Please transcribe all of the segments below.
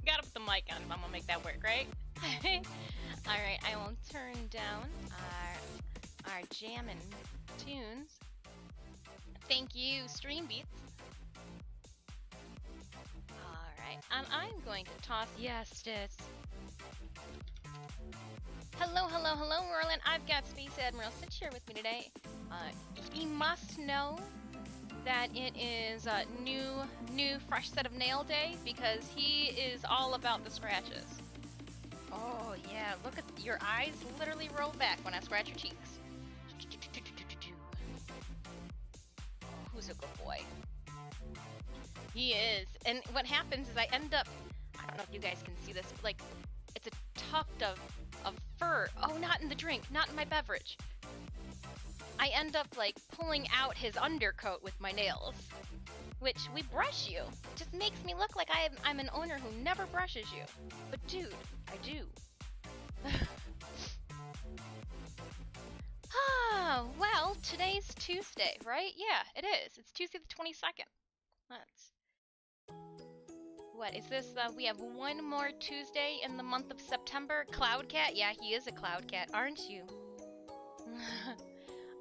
Gotta put the mic on if I'm gonna make that work, right? Alright, I will turn down our jammin' tunes. Thank you, Stream Beats. Alright, I'm going to toss Cetus. Hello, hello, hello, Merlin. I've got Space Admiral Sitch here with me today. He must know that it is a new fresh set of nail day because he is all about the scratches. Oh yeah, look at your eyes literally roll back when I scratch your cheeks. Oh, who's a good boy? He is. And what happens is I end up, I don't know if you guys can see this, but like it's a tuft of fur. Oh, not in the drink, not in my beverage. I end up like pulling out his undercoat with my nails, which we brush you. It just makes me look like I'm an owner who never brushes you. But dude, I do. Ah, well, today's Tuesday, right? Yeah, it is. It's Tuesday the 22nd. Let's... What is this? We have one more Tuesday in the month of September. Cloud Cat? Yeah, he is a Cloud Cat, aren't you?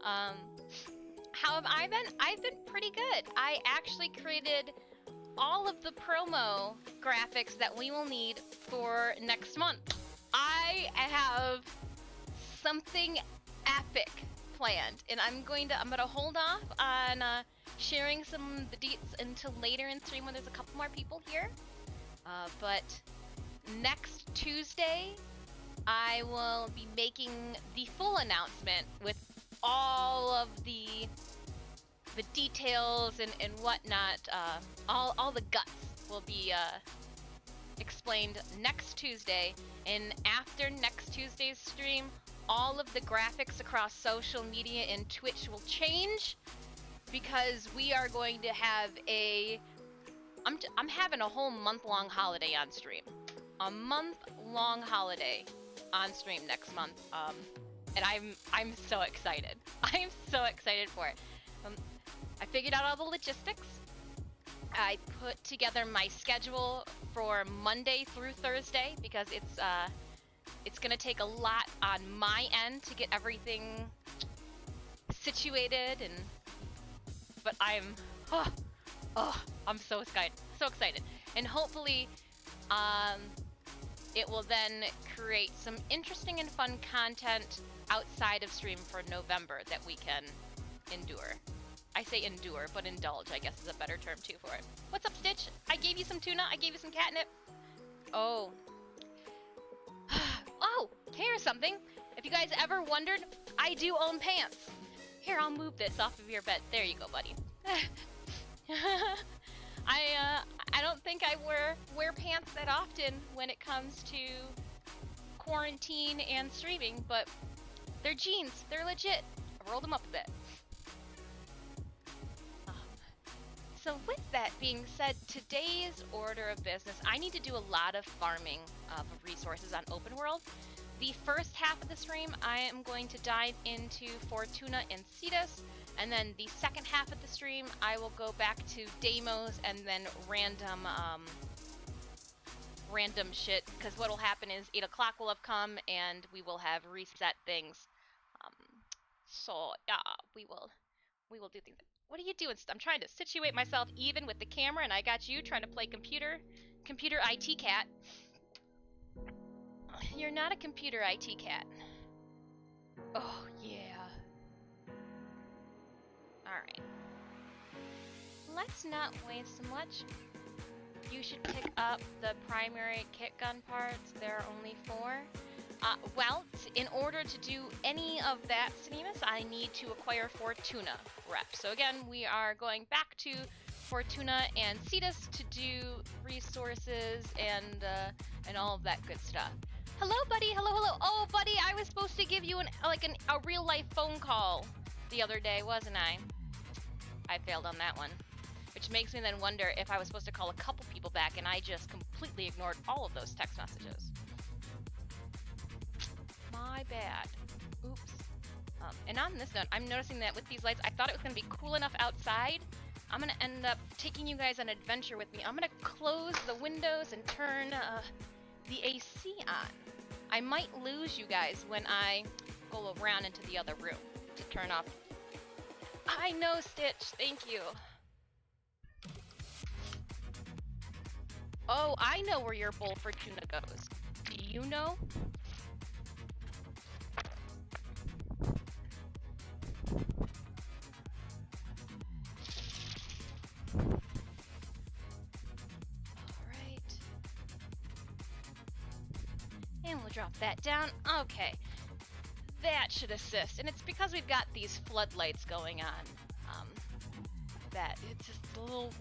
How have I been? I've been pretty good. I actually created all of the promo graphics that we will need for next month. I have something epic planned, and I'm gonna hold off on sharing some of the deets until later in stream when there's a couple more people here. But next Tuesday, I will be making the full announcement with all of the details and whatnot. All the guts will be explained next Tuesday, and after next Tuesday's stream, all of the graphics across social media and Twitch will change because we are going to have I'm having a whole month-long holiday on stream. A month-long holiday on stream next month. And I'm so excited. I'm so excited for it. I figured out all the logistics. I put together my schedule for Monday through Thursday because it's gonna take a lot on my end to get everything situated, but I'm so excited, and hopefully it will then create some interesting and fun content outside of stream for November that we can endure. I say endure, but indulge, I guess, is a better term too for it. What's up, Stitch? I gave you some tuna, I gave you some catnip. Oh. Oh, here's something. If you guys ever wondered, I do own pants. Here, I'll move this off of your bed. There you go, buddy. I don't think I wear pants that often when it comes to quarantine and streaming, but they're jeans. They're legit. I rolled them up a bit. So with that being said, today's order of business, I need to do a lot of farming of resources on open world. The first half of the stream, I am going to dive into Fortuna and Cetus, and then the second half of the stream, I will go back to Deimos and then random shit, because what'll happen is 8 o'clock will have come and we will have reset things. So yeah, we will do things. What are you doing? I'm trying to situate myself even with the camera, and I got you trying to play computer IT cat. You're not a computer IT cat. Oh yeah. Alright. Let's not waste so much. You should pick up the primary kit gun parts. There are only 4. Well, in order to do any of that, Cinemas, I need to acquire Fortuna rep. So again, we are going back to Fortuna and Cetus to do resources and all of that good stuff. Hello, buddy. Hello, hello. Oh, buddy, I was supposed to give you a real life phone call the other day, wasn't I? I failed on that one, which makes me then wonder if I was supposed to call a couple people back and I just completely ignored all of those text messages. My bad. Oops. And on this note, I'm noticing that with these lights, I thought it was going to be cool enough outside. I'm going to end up taking you guys on an adventure with me. I'm going to close the windows and turn the AC on. I might lose you guys when I go around into the other room to turn off. I know, Stitch. Thank you. Oh, I know where your bowl Fortuna goes. Do you know? And we'll drop that down. Okay. That should assist. And it's because we've got these floodlights going on. That it's just a little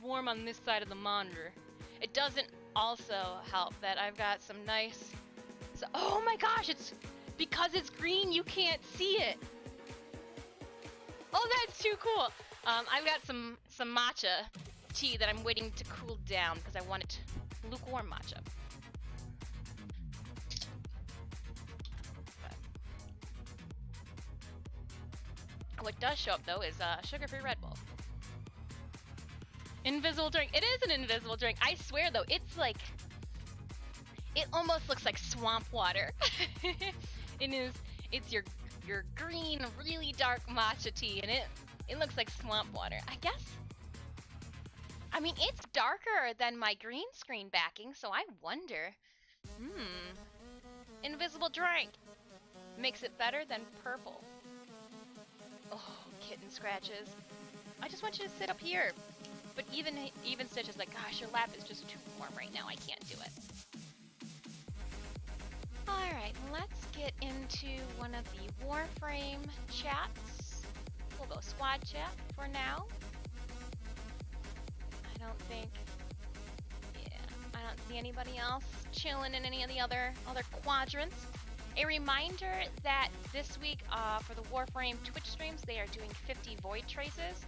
warm on this side of the monitor. It doesn't also help that I've got some nice... oh my gosh, it's because it's green, you can't see it. Oh, that's too cool. I've got some matcha tea that I'm waiting to cool down because I want it lukewarm matcha. What does show up though is sugar-free Red Bull. Invisible drink. It is an invisible drink. I swear though, it's like, it almost looks like swamp water. It is. It's your green, really dark matcha tea, and it looks like swamp water. I guess. I mean, it's darker than my green screen backing, so I wonder. Invisible drink makes it better than purple. Oh, kitten scratches. I just want you to sit up here. But even Stitch is like, gosh, your lap is just too warm right now. I can't do it. Alright, let's get into one of the Warframe chats. We'll go squad chat for now. I don't see anybody else chilling in any of the other quadrants. A reminder that this week for the Warframe Twitch streams, they are doing 50 void traces.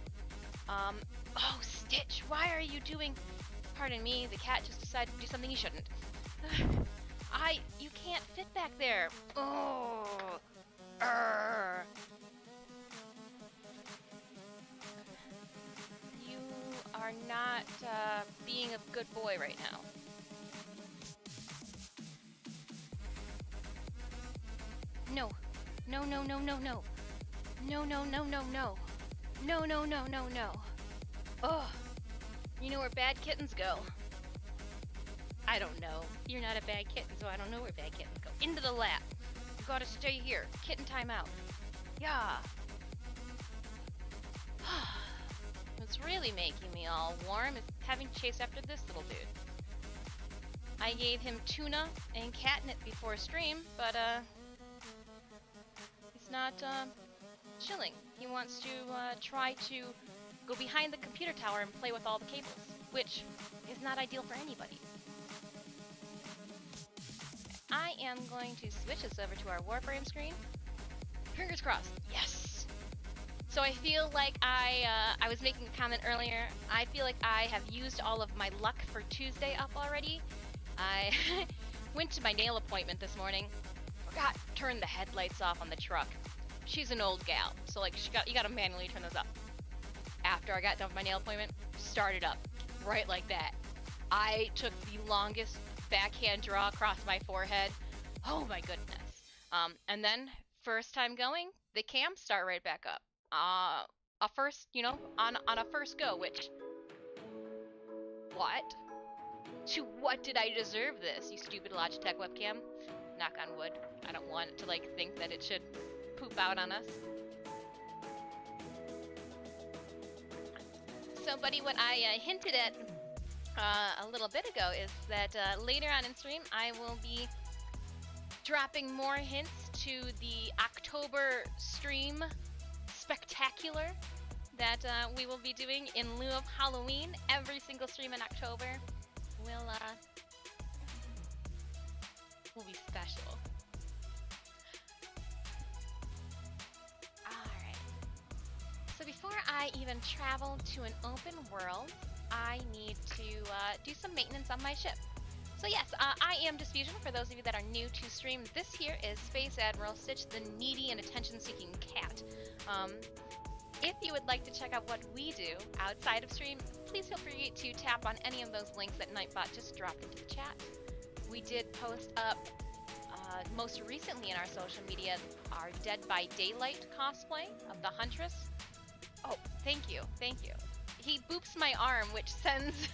Oh, Stitch, why are you doing... Pardon me, the cat just decided to do something he shouldn't. You can't fit back there. Oh. You are not being a good boy right now. No. No, no, no, no, no. No, no, no, no, no. No, no, no, no, no. Ugh. You know where bad kittens go. I don't know. You're not a bad kitten, so I don't know where bad kittens go. Into the lap. You gotta stay here. Kitten timeout. Yeah. What's really making me all warm is having to chase after this little dude. I gave him tuna and catnip before stream, but he's not chilling. He wants to try to go behind the computer tower and play with all the cables, which is not ideal for anybody. I am going to switch this over to our Warframe screen. Fingers crossed. Yes! So I feel like I was making a comment earlier. I feel like I have used all of my luck for Tuesday up already. I went to my nail appointment this morning. Forgot to turn the headlights off on the truck. She's an old gal, so like you gotta manually turn those up. After I got done with my nail appointment, started up, right like that. I took the longest backhand draw across my forehead. Oh my goodness. And then first time going, the cams start right back up. A first, you know, on a first go, which, what? To what did I deserve this, you stupid Logitech webcam? Knock on wood. I don't want it to like think that it should poop out on us. So, buddy, what I hinted at a little bit ago is that later on in stream, I will be dropping more hints to the October stream spectacular that we will be doing in lieu of Halloween. Every single stream in October will be special. Alright. So before I even travel to an open world, I need to do some maintenance on my ship. So yes, I am Disfusional. For those of you that are new to stream, this here is Space Admiral Stitch, the needy and attention-seeking cat. If you would like to check out what we do outside of stream, please feel free to tap on any of those links that Nightbot just dropped into the chat. We did post up, most recently in our social media, our Dead by Daylight cosplay of the Huntress. Oh, thank you, thank you. He boops my arm, which sends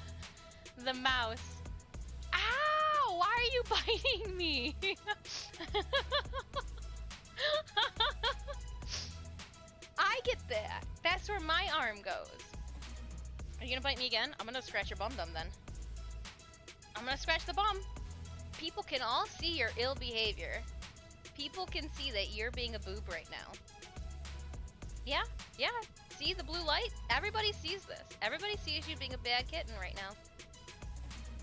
the mouse. Ow! Why are you biting me? I get that. That's where my arm goes. Are you gonna bite me again? I'm gonna scratch your bum then. I'm gonna scratch the bum. People can all see your ill behavior. People can see that you're being a boob right now. Yeah, yeah. See the blue light? Everybody sees this. Everybody sees you being a bad kitten right now.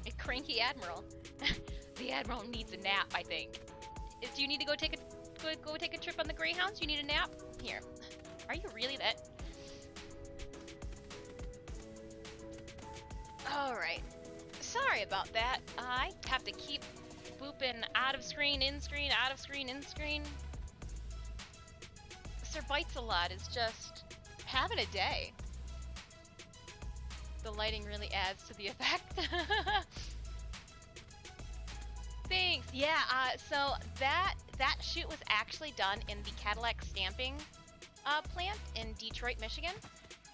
A cranky admiral. The admiral needs a nap, I think. Do you need to go take a trip on the Greyhounds? You need a nap? Here. Are you really that? Alright. Sorry about that. I have to keep booping out of screen, in screen, out of screen, in screen. Sir Bites a Lot is just having a day. The lighting really adds to the effect. Thanks. Yeah, so that shoot was actually done in the Cadillac stamping plant in Detroit, Michigan.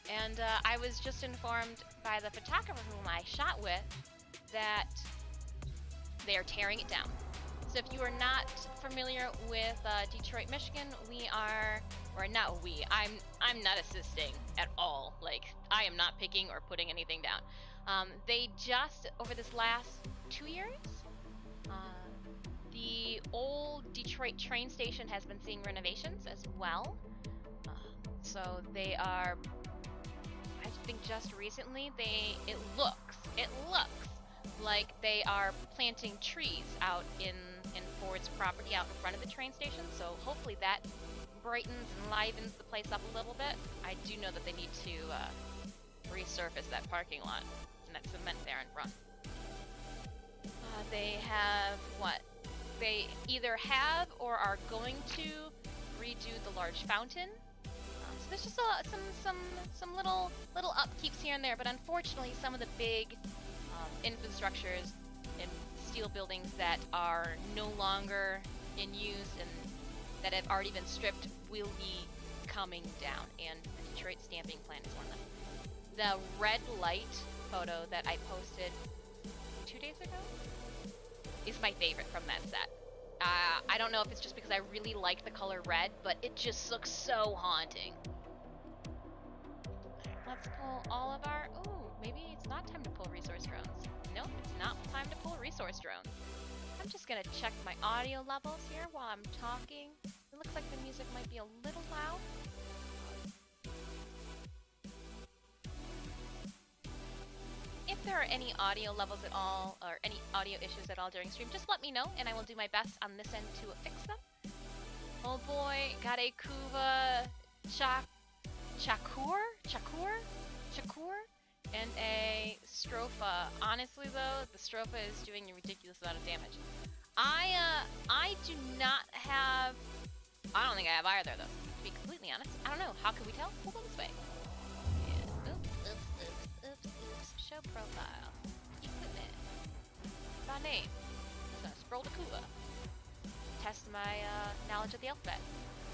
And I was just informed by the photographer whom I shot with that they are tearing it down. So if you are not familiar with Detroit, Michigan, I'm not assisting at all. Like, I am not picking or putting anything down. They just, over this last 2 years, the old Detroit train station has been seeing renovations as well. So they are, I think just recently, it looks like they are planting trees out in Ford's property out in front of the train station. So hopefully that brightens and livens the place up a little bit. I do know that they need to resurface that parking lot and that cement there in front. They have what? They either have or are going to redo the large fountain. So there's just some little upkeeps here and there, but unfortunately some of the big infrastructures and steel buildings that are no longer in use and that have already been stripped will be coming down, and the Detroit stamping plant is one of them. The red light photo that I posted 2 days ago is my favorite from that set. I don't know if it's just because I really like the color red, but it just looks so haunting. Let's pull all of our... Ooh, maybe it's not time to pull resource drones. Nope, it's not time to pull resource drones. I'm just gonna check my audio levels here while I'm talking. It looks like the music might be a little loud. If there are any audio levels at all, or any audio issues at all during stream, just let me know, and I will do my best on this end to fix them. Oh boy, got a Kuva Chakur, and a Stropha. Honestly though, the Stropha is doing a ridiculous amount of damage. I do not have... I don't think I have either though, to be completely honest. I don't know, how can we tell? We'll go this way. Yeah. Oops. Show profile. Equipment. My name. I'm gonna scroll to Kuva. Test my knowledge of the alphabet.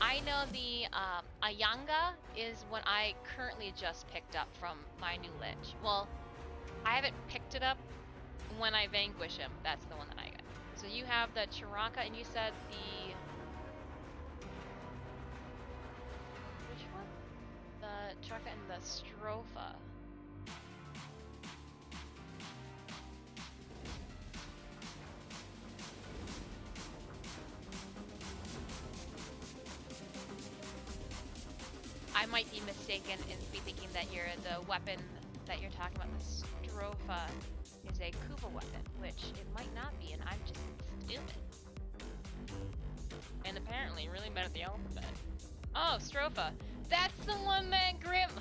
I know the Ayanga is what I currently just picked up from my new lich. Well, I haven't picked it up when I vanquish him. That's the one that I got. So you have the Chiraka, and you said the... Which one? The Chiraka and the Stropha. I might be mistaken in be thinking that the weapon that you're talking about, the Stropha, is a Kuva weapon, which it might not be, and I'm just stupid. And apparently really bad at the alphabet. Oh, Stropha. That's the one that Grim...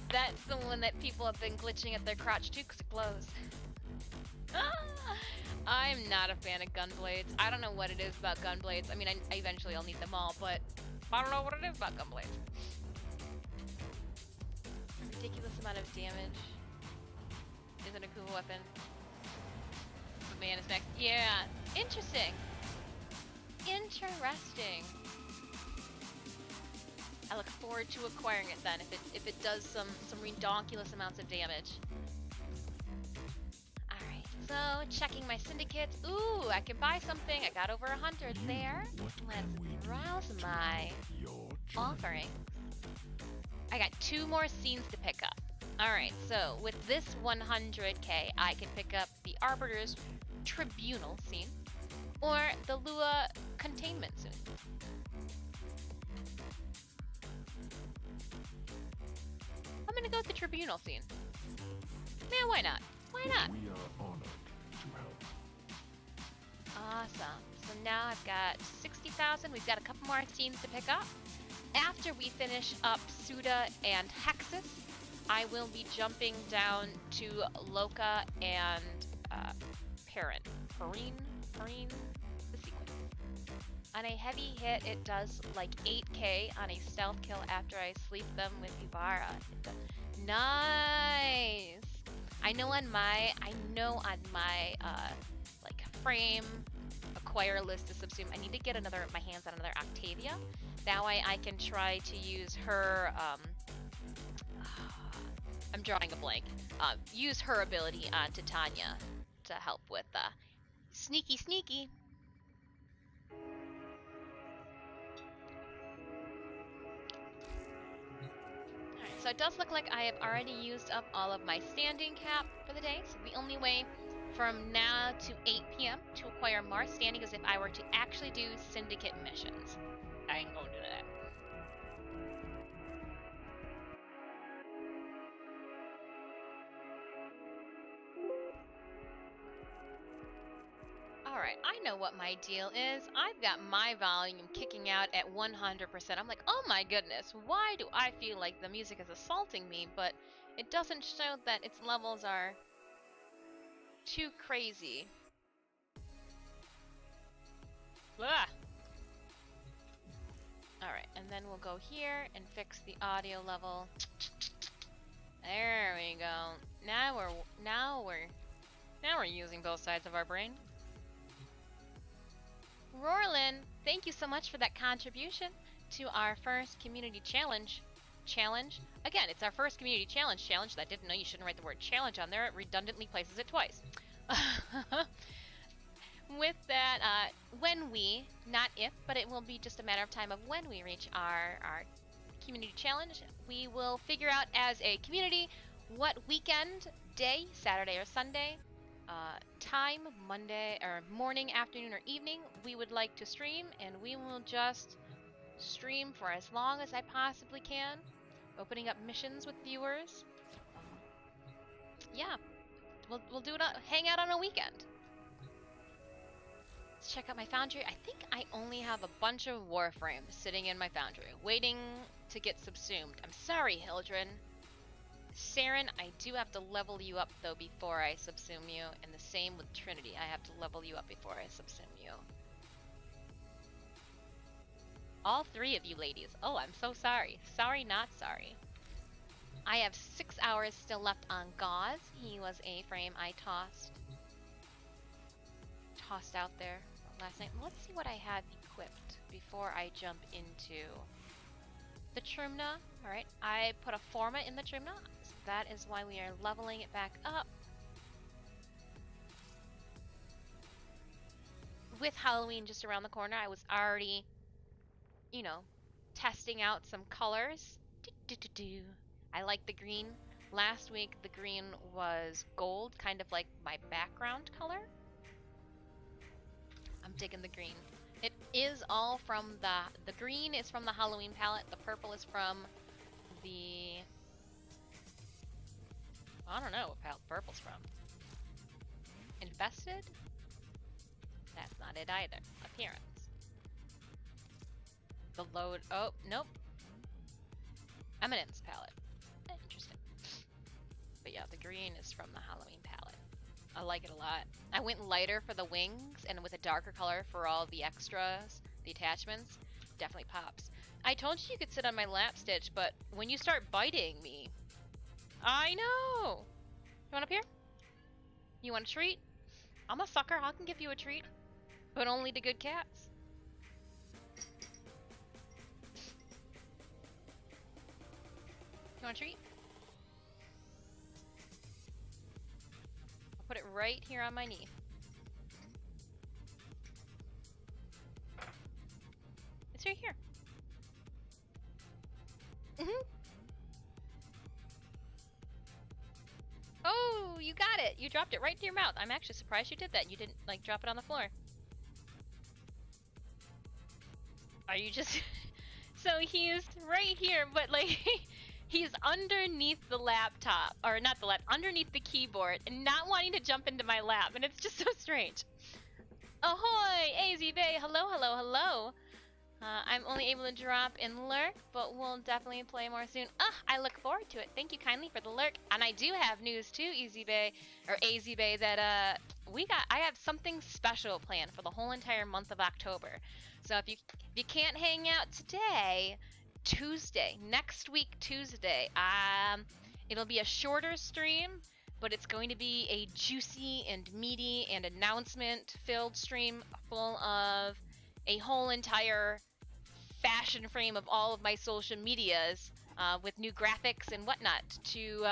That's the one that people have been glitching at their crotch too because it glows. I'm not a fan of gunblades. I don't know what it is about gunblades. I mean, I eventually I'll need them all, but I don't know what it is about gunblades. Ridiculous amount of damage. Isn't a cool weapon. But man, it's back. Yeah, interesting. Interesting. I look forward to acquiring it then, if it does some redonkulous amounts of damage. Alright, so checking my syndicates. Ooh, I can buy something. I got over 100 there. Let's browse my offering. I got 2 more scenes to pick up. Alright, so with this 100k, I can pick up the Arbiter's Tribunal scene or the Lua Containment scene. I'm gonna go with the Tribunal scene. Man, why not? Why not? We are honored to help. Awesome. So now I've got 60,000. We've got a couple more scenes to pick up. After we finish up Suda and Hexus, I will be jumping down to Loka and Perrin, the sequence. On a heavy hit, it does like 8k on a stealth kill after I sleep them with Ibarra. Nice! I know on my like frame acquire list to subsume, I need to get my hands on another Octavia. That way I can try to use her, I'm drawing a blank, use her ability on Titania to help with sneaky. Alright, so it does look like I have already used up all of my standing cap for the day, so the only way from now to 8 p.m. to acquire more standing is if I were to actually do syndicate missions. I ain't gonna do that. Alright, I know what my deal is. I've got my volume kicking out at 100%. I'm like, oh my goodness, why do I feel like the music is assaulting me? But it doesn't show that its levels are too crazy. Blah! Alright, and then we'll go here and fix the audio level. There we go. Now we're using both sides of our brain. Rorlin, thank you so much for that contribution to our first community challenge. Again, it's our first community challenge. I didn't know you shouldn't write the word challenge on there. It redundantly places it twice. With that, when we, not if, but it will be just a matter of time of when we reach our community challenge, we will figure out as a community what weekend, day, Saturday or Sunday, time, Monday, or morning, afternoon, or evening, we would like to stream, and we will just stream for as long as I possibly can, opening up missions with viewers. Yeah, we'll do it, hang out on a weekend. Let's check out my foundry. I think I only have a bunch of Warframes sitting in my foundry, waiting to get subsumed. I'm sorry, Hildren. Saren, I do have to level you up, though, before I subsume you, and the same with Trinity. I have to level you up before I subsume you. All 3 of you ladies. Oh, I'm so sorry. Sorry, not sorry. I have 6 hours still left on Gauze. He was a frame I tossed out there last night. Let's see what I had equipped before I jump into the Trumna. Alright, I put a Forma in the Trumna. So that is why we are leveling it back up. With Halloween just around the corner, I was already, you know, testing out some colors. I like the green. Last week, the green was gold, kind of like my background color. I'm digging the green. It is all from the green is from the Halloween palette. The purple is from the I don't know what palette purple's from. Infested? That's not it either. Appearance. The load. Oh nope. Eminence palette. Interesting. But yeah, the green is from the Halloween palette. I like it a lot. I went lighter for the wings and with a darker color for all the extras, the attachments. Definitely pops. I told you could sit on my lap, Stitch, but when you start biting me... I know! You want up here? You want a treat? I'm a sucker. I can give you a treat. But only to good cats. You want a treat? I'll put it right here on my knee. It's right here. Oh, you got it. You dropped it right to your mouth. I'm actually surprised you did that. You didn't, like, drop it on the floor. Are you just... So he's right here, but, like, he's underneath the laptop. Or not the laptop, underneath the keyboard and not wanting to jump into my lap. And it's just so strange. Ahoy, AZ Bay. Hello, hello, hello. I'm only able to drop and lurk, but we'll definitely play more soon. I look forward to it. Thank you kindly for the lurk. And I do have news too, AZ Bay, that I have something special planned for the whole entire month of October. So if you can't hang out today, Tuesday, next week Tuesday, it'll be a shorter stream, but it's going to be a juicy and meaty and announcement-filled stream full of a whole entire fashion frame of all of my social medias with new graphics and whatnot to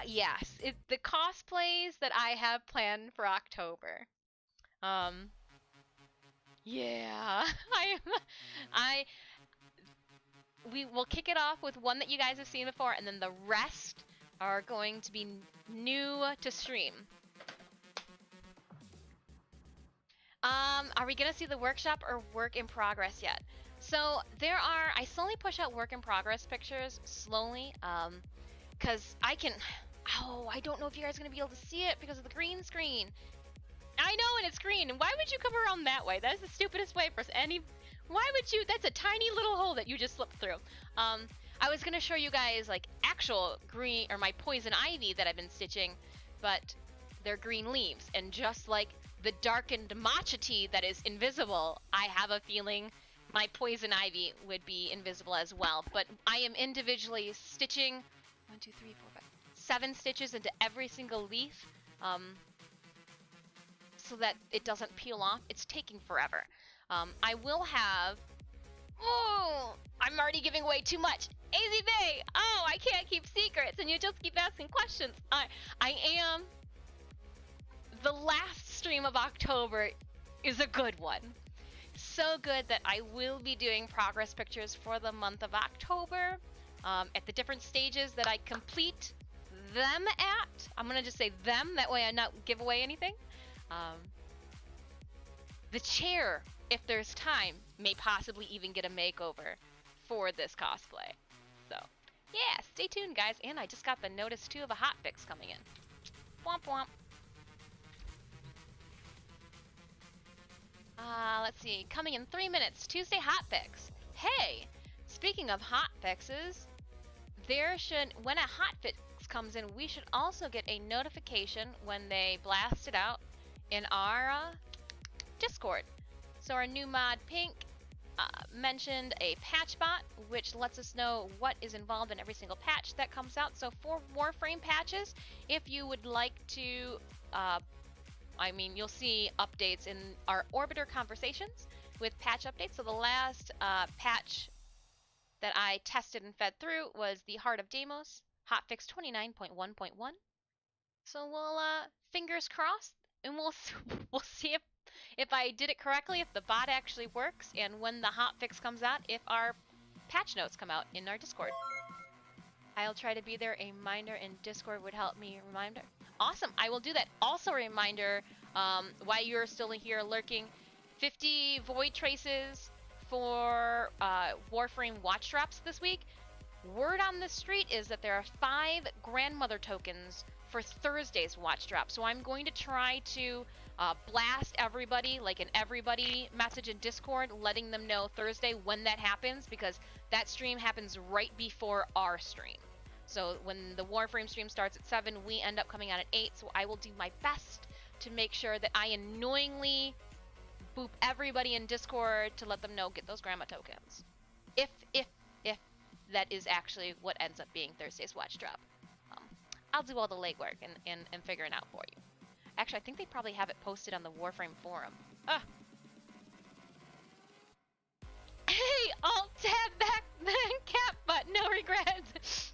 yes, the cosplays that I have planned for October. Yeah, we will kick it off with one that you guys have seen before, and then the rest are going to be new to stream. Are we gonna see the workshop or work in progress yet? So I slowly push out work in progress pictures slowly, cause I don't know if you guys are gonna be able to see it because of the green screen. I know, and it's green, and why would you come around that way? That is the stupidest way for why would you, that's a tiny little hole that you just slipped through. I was gonna show you guys, like, actual green, or my poison ivy that I've been stitching, but they're green leaves, and just like the darkened matcha tea that is invisible, I have a feeling my poison ivy would be invisible as well. But I am individually stitching 1, 2, 3, 4, 5, 7 stitches into every single leaf, so that it doesn't peel off. It's taking forever. I will have... Oh, I'm already giving away too much. AZ Bay! Oh, I can't keep secrets, and you just keep asking questions. I am... The last stream of October is a good one. So good that I will be doing progress pictures for the month of October at the different stages that I complete them at. I'm gonna just say them, that way I not give away anything. The chair, if there's time, may possibly even get a makeover for this cosplay. So, yeah, stay tuned, guys. And I just got the notice, too, of a hotfix coming in. Womp womp. Let's see. Coming in 3 minutes. Tuesday hotfix. Hey, speaking of hotfixes, when a hotfix comes in, we should also get a notification when they blast it out in our Discord. So our new mod Pink mentioned a patch bot, which lets us know what is involved in every single patch that comes out. So for Warframe patches, if you would like to, you'll see updates in our Orbiter conversations with patch updates. So the last patch that I tested and fed through was the Heart of Deimos, hotfix 29.1.1. So we'll fingers crossed, and we'll see if I did it correctly, if the bot actually works, and when the hotfix comes out, if our patch notes come out in our Discord. I'll try to be there. A reminder in Discord would help me reminder. Awesome, I will do that. Also a reminder, While you're still here lurking, 50 void traces for Warframe watch drops this week. Word on the street is that there are 5 grandmother tokens for Thursday's watch drop. So I'm going to try to blast everybody, like an everybody message in Discord, letting them know Thursday when that happens, because that stream happens right before our stream. So when the Warframe stream starts at 7, we end up coming out at 8, so I will do my best to make sure that I annoyingly boop everybody in Discord to let them know, get those grandma tokens. If that is actually what ends up being Thursday's watch drop. I'll do all the legwork and figure it out for you. Actually, I think they probably have it posted on the Warframe forum. Hey, Alt-Tab back cap, but no regrets.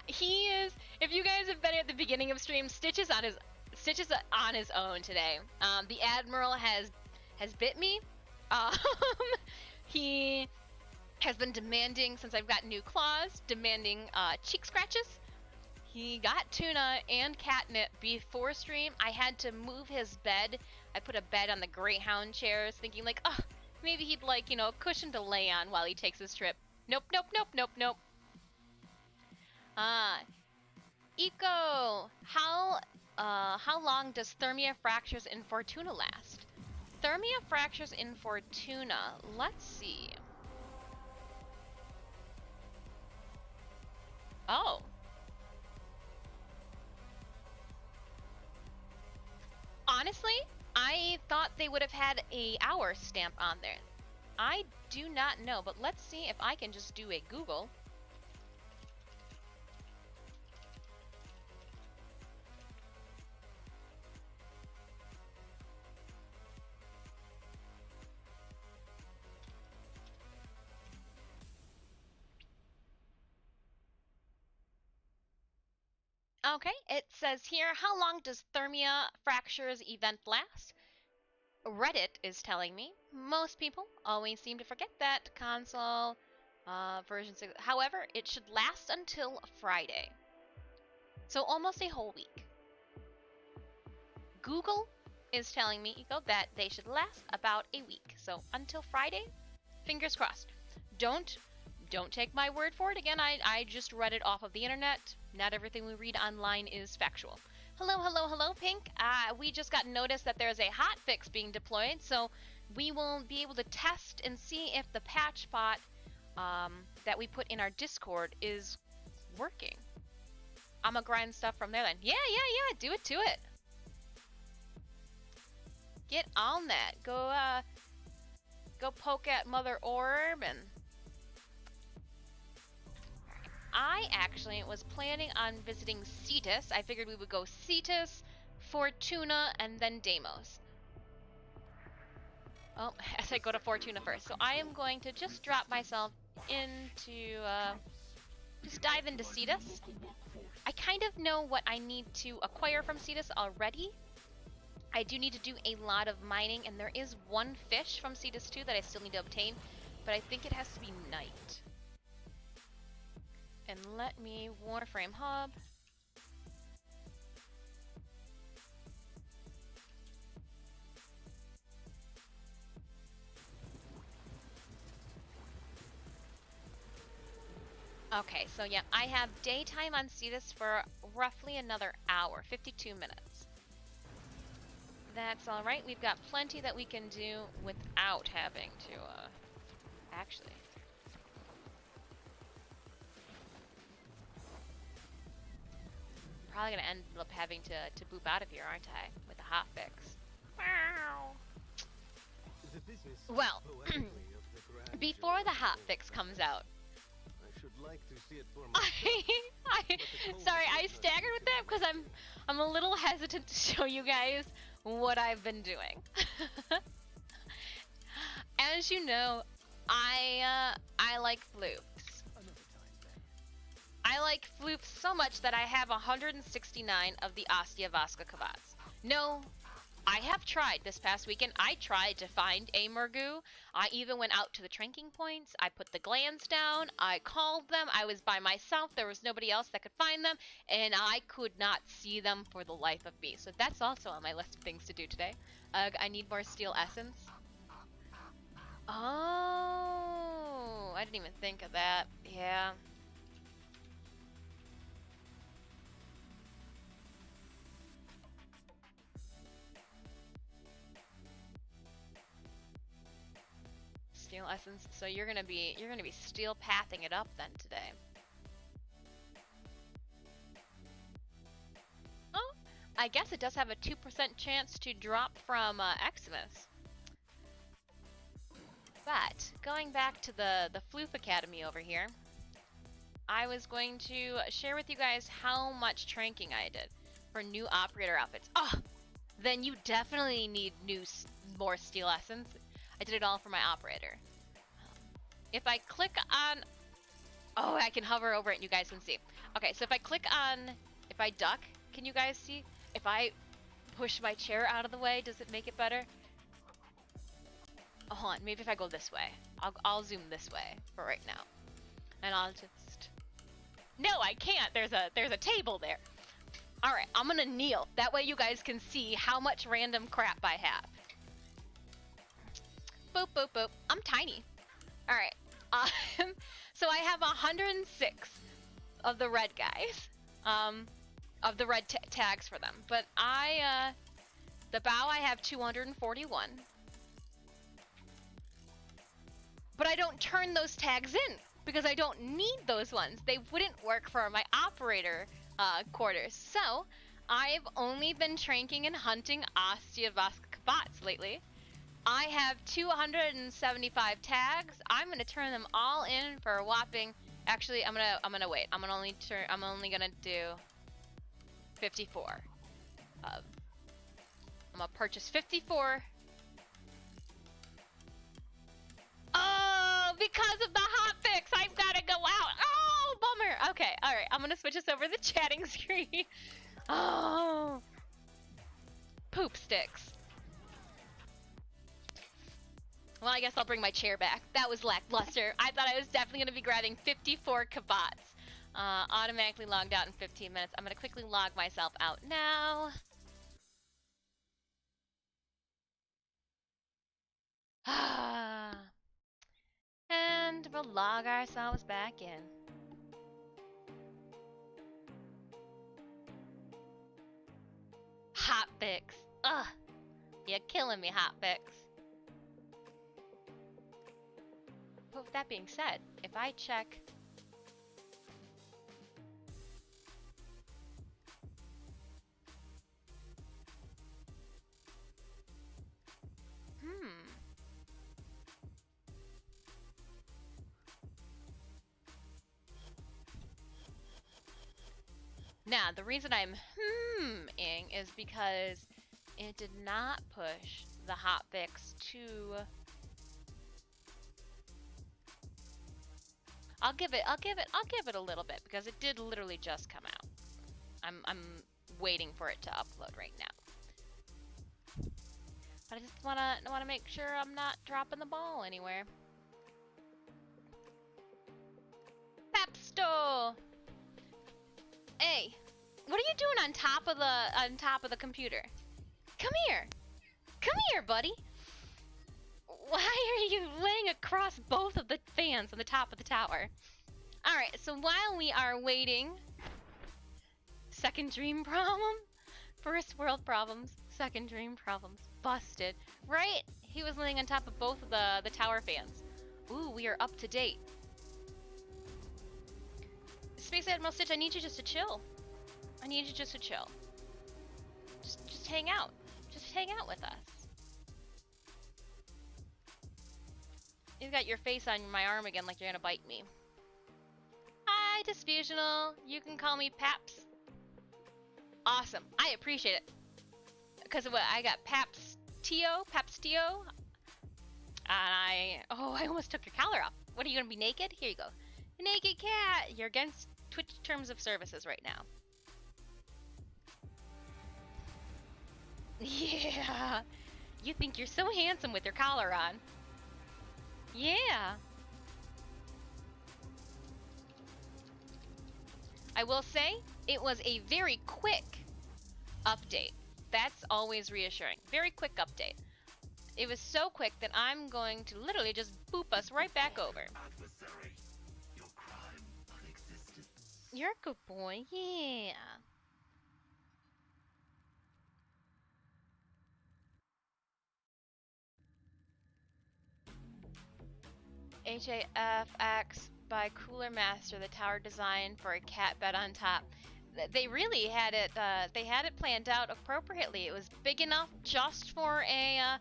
He is, if you guys have been at the beginning of stream, Stitch is on his own today. The Admiral has bit me. He has been demanding, since I've got new claws, demanding cheek scratches. He got tuna and catnip before stream. I had to move his bed. I put a bed on the Greyhound chairs, thinking like, oh, maybe he'd like, a cushion to lay on while he takes his trip. Nope. Eco, how long does Thermia Fractures in Fortuna last? Thermia Fractures in Fortuna, let's see. Oh. Honestly, I thought they would have had a hour stamp on there. I do not know, but let's see if I can just do a Google. Okay, it says here, how long does Thermia Fractures event last? Reddit is telling me most people always seem to forget that console version 6. However, it should last until Friday. So almost a whole week. Google is telling me that they should last about a week. So until Friday, fingers crossed. Don't take my word for it. Again, I just read it off of the internet. Not everything we read online is factual. Hello, Pink. We just got notice that there's a hotfix being deployed, so we will be able to test and see if the patch bot that we put in our Discord is working. I'm gonna grind stuff from there then. Yeah, do it to it. Get on that. Go poke at Mother Orb and... I actually was planning on visiting Cetus. I figured we would go Cetus, Fortuna, and then Deimos. Oh, as I go to Fortuna first. So I am going to just drop myself into, just dive into Cetus. I kind of know what I need to acquire from Cetus already. I do need to do a lot of mining, and there is one fish from Cetus 2 that I still need to obtain, but I think it has to be night. And let me Warframe hub. Okay, so yeah, I have daytime on Cetus for roughly another hour, 52 minutes. That's alright, we've got plenty that we can do without having to, actually. Probably gonna end up having to boop out of here, aren't I? With the hotfix. Wow. Well, before the hotfix comes out, I should like to see it for sorry, I staggered with that because I'm a little hesitant to show you guys what I've been doing. As you know, I like flukes. I like flukes so much that I have 169 of the Ostia Vasca Kavats. No, I have tried this past weekend. I tried to find a Murgu. I even went out to the tranking points. I put the glands down. I called them. I was by myself. There was nobody else that could find them. And I could not see them for the life of me. So that's also on my list of things to do today. I need more steel essence. Oh, I didn't even think of that. Yeah. Steel essence. So you're gonna be steel pathing it up then today. Oh, I guess it does have a 2% chance to drop from Eximus. But going back to the Floof Academy over here, I was going to share with you guys how much tranking I did for new operator outfits. Oh, then you definitely need more steel essence. I did it all for my operator. If I click on... Oh, I can hover over it and you guys can see. Okay, so if I click on... If I duck, can you guys see? If I push my chair out of the way, does it make it better? Oh, hold on, maybe if I go this way. I'll zoom this way for right now. And I'll just... No, I can't! There's a table there. Alright, I'm gonna kneel. That way you guys can see how much random crap I have. Boop, boop, boop. I'm tiny. Alright. So I have 106 of the red guys. Of the red tags for them. But the bow I have 241. But I don't turn those tags in because I don't need those ones. They wouldn't work for my operator quarters. So I've only been tranking and hunting Osteovosk bots lately. I have 275 tags. I'm gonna turn them all in for a whopping. Actually, I'm gonna wait. I'm only gonna do 54. I'm gonna purchase 54. Oh, because of the hotfix, I've gotta go out. Oh, bummer. Okay, all right. I'm gonna switch us over to the chatting screen. Oh, poop sticks. Well, I guess I'll bring my chair back. That was lackluster. I thought I was definitely going to be grabbing 54 kabats. Automatically logged out in 15 minutes. I'm going to quickly log myself out now. And we'll log ourselves back in. Hotfix. Ugh. You're killing me, Hotfix. But with that being said, if I check... Now, the reason I'm ing is because it did not push the hotfix to... I'll give it a little bit because it did literally just come out. I'm waiting for it to upload right now. But I just wanna make sure I'm not dropping the ball anywhere. Papsto! Hey, what are you doing on top of the computer? Come here, buddy. Why are you laying across both of the fans on the top of the tower? Alright, so while we are waiting... Second dream problem? First world problems, second dream problems. Busted. Right? He was laying on top of both of the tower fans. Ooh, we are up to date. Space Admiral Stitch, I need you just to chill. I need you just to chill. Just hang out. Just hang out with us. You've got your face on my arm again like you're gonna bite me. Hi, Disfusional. You can call me Paps. Awesome. I appreciate it. Because of what I got Papstio. And I almost took your collar off. What are you gonna be naked? Here you go. Naked cat. You're against Twitch terms of services right now. Yeah. You think you're so handsome with your collar on. Yeah. I will say, it was a very quick update. That's always reassuring. Very quick update. It was so quick that I'm going to literally just boop us right back over. You're a good boy, yeah. HAFX by Cooler Master, the tower design for a cat bed on top. They really had it. They had it planned out appropriately. It was big enough just for a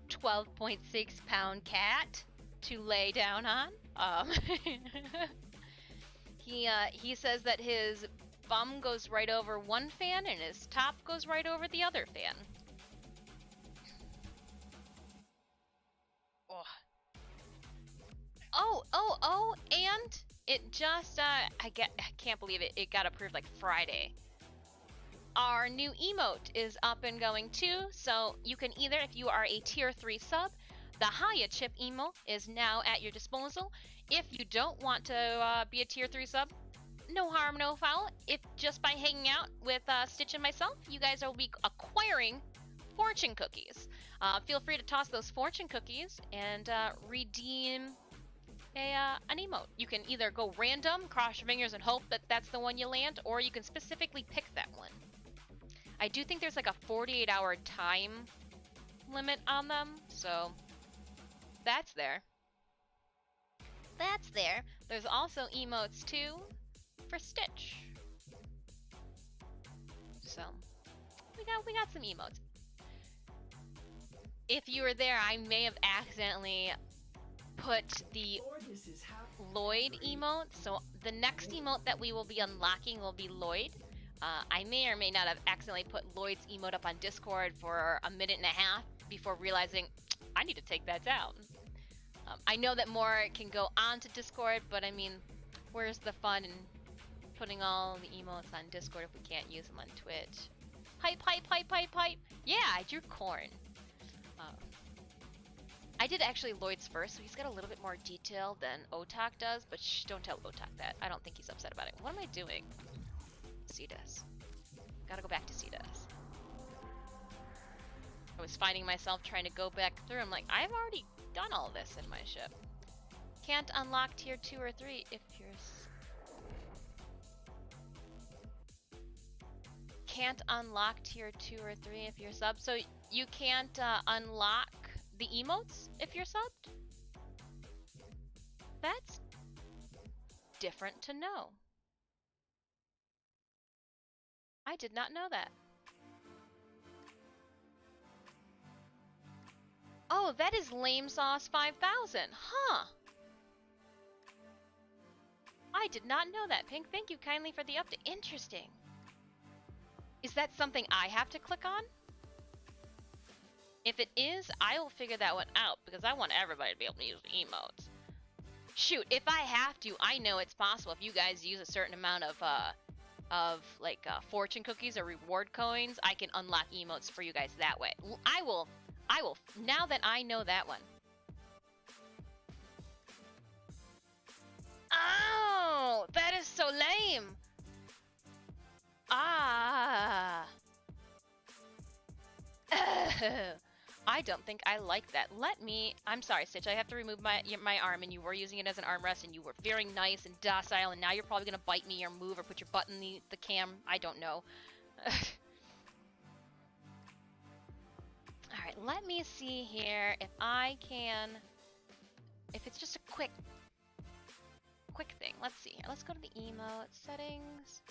12.6-pound cat to lay down on. He says that his bum goes right over one fan and his top goes right over the other fan. Oh, and it just, I can't believe it, it got approved like Friday. Our new emote is up and going too, so you can either, if you are a tier 3 sub, the Haya chip emo is now at your disposal. If you don't want to be a tier 3 sub, no harm, no foul. If just by hanging out with Stitch and myself, you guys will be acquiring fortune cookies. Feel free to toss those fortune cookies and redeem an emote. You can either go random, cross your fingers and hope that that's the one you land, or you can specifically pick that one. I do think there's like a 48-hour time limit on them, so that's there. That's there. There's also emotes too for Stitch. So we got some emotes. If you were there, I may have accidentally put the Lloyd emote, so the next emote that we will be unlocking will be Lloyd. I may or may not have accidentally put Lloyd's emote up on Discord for a minute and a half before realizing I need to take that down. I know that more can go onto Discord, but I mean, where's the fun in putting all the emotes on Discord if we can't use them on Twitch? Hype, hype, hype, hype, hype! Yeah, I drew corn. I did actually Lloyd's first, so he's got a little bit more detail than Otak does, but shh, don't tell Otak that. I don't think he's upset about it. What am I doing? Cetus. Gotta go back to Cetus. I was finding myself trying to go back through. I'm like, I've already done all this in my ship. Can't unlock tier 2 or 3 if you're... Can't unlock tier 2 or 3 if you're sub. So you can't unlock the emotes if you're subbed? That's different to know. I did not know that. Oh, that is Lame Sauce 5000. Huh. I did not know that, Pink. Thank you kindly for the update. Interesting. Is that something I have to click on? If it is, I will figure that one out because I want everybody to be able to use emotes. Shoot, if I have to, I know it's possible. If you guys use a certain amount of fortune cookies or reward coins, I can unlock emotes for you guys that way. I will, now that I know that one. Oh, that is so lame. Ah. I don't think I like that. I'm sorry, Stitch, I have to remove my arm, and you were using it as an armrest, and you were very nice and docile, and now you're probably gonna bite me or move or put your butt in the cam. I don't know. Alright, let me see here if I can... If it's just a quick thing. Let's see here. Let's go to the emote settings.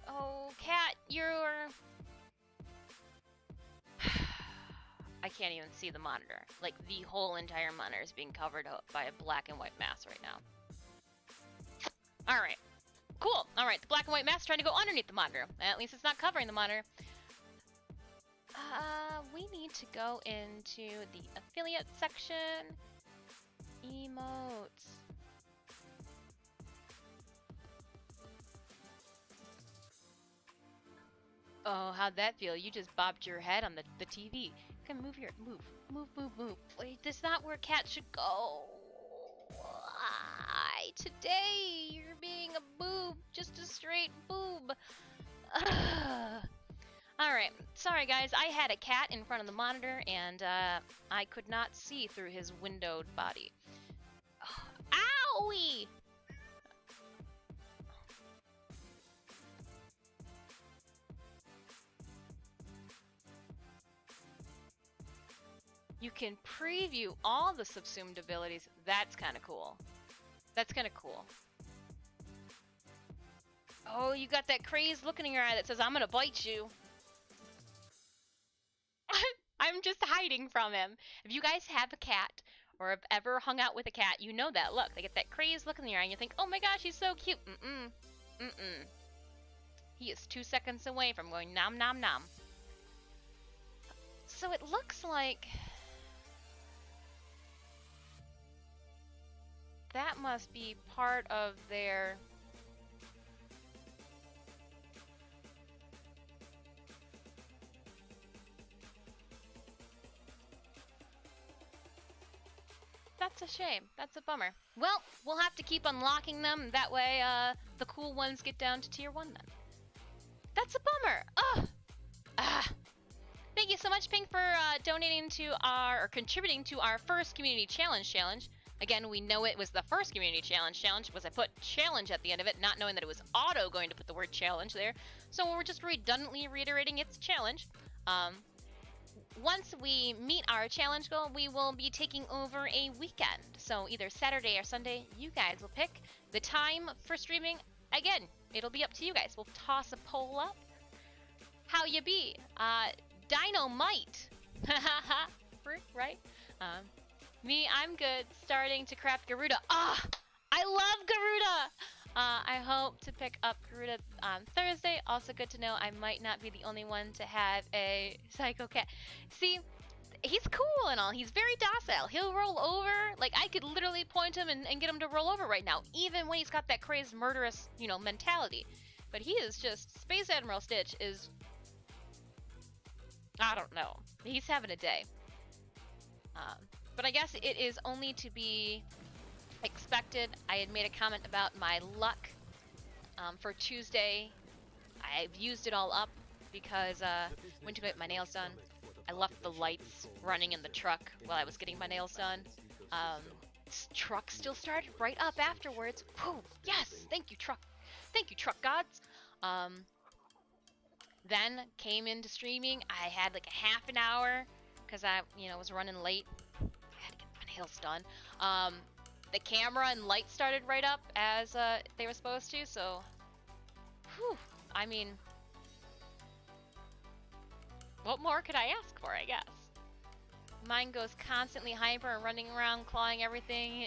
Oh, Cat, you're... I can't even see the monitor. Like, the whole entire monitor is being covered up by a black and white mask right now. Alright. Cool. Alright, the black and white mask is trying to go underneath the monitor. At least it's not covering the monitor. We need to go into the affiliate section. Emotes. Oh, how'd that feel? You just bobbed your head on the TV. Come move your move. Wait, that's not where cats should go. Why today you're being a boob, just a straight boob. All right, sorry guys. I had a cat in front of the monitor and I could not see through his windowed body. Owie! You can preview all the subsumed abilities. That's kind of cool. That's kind of cool. Oh, you got that crazed look in your eye that says, I'm gonna bite you. I'm just hiding from him. If you guys have a cat or have ever hung out with a cat, you know that look. They get that crazed look in your eye and you think, oh my gosh, he's so cute. He is 2 seconds away from going nom nom nom. So it looks like that must be part of their... That's a shame. That's a bummer. Well, we'll have to keep unlocking them. That way, the cool ones get down to tier 1 then. That's a bummer. Ugh. Thank you so much, Pink, for donating to our, or contributing to our first community challenge. Again, we know it was the first community challenge was I put challenge at the end of it, not knowing that it was auto going to put the word challenge there. So we're just redundantly reiterating its challenge. Once we meet our challenge goal, we will be taking over a weekend. So either Saturday or Sunday, you guys will pick the time for streaming. Again, it'll be up to you guys. We'll toss a poll up. How you be? Dynamite. Right? Me, I'm good. Starting to craft Garuda. I love Garuda! I hope to pick up Garuda on Thursday. Also good to know I might not be the only one to have a psycho cat. See, he's cool and all. He's very docile. He'll roll over. Like, I could literally point him and get him to roll over right now, even when he's got that crazed, murderous, mentality. But he is just... Space Admiral Stitch is... I don't know. He's having a day. But I guess it is only to be expected. I had made a comment about my luck for Tuesday. I've used it all up because went to get my nails done. I left the lights running in the truck while I was getting my nails done. Truck still started right up afterwards. Whew, yes, thank you truck gods. Then came into streaming. I had like a half an hour because I was running late. I had to get my nails done. The camera and light started right up as they were supposed to, so whew, I mean, what more could I ask for, I guess? Mine goes constantly hyper and running around clawing everything.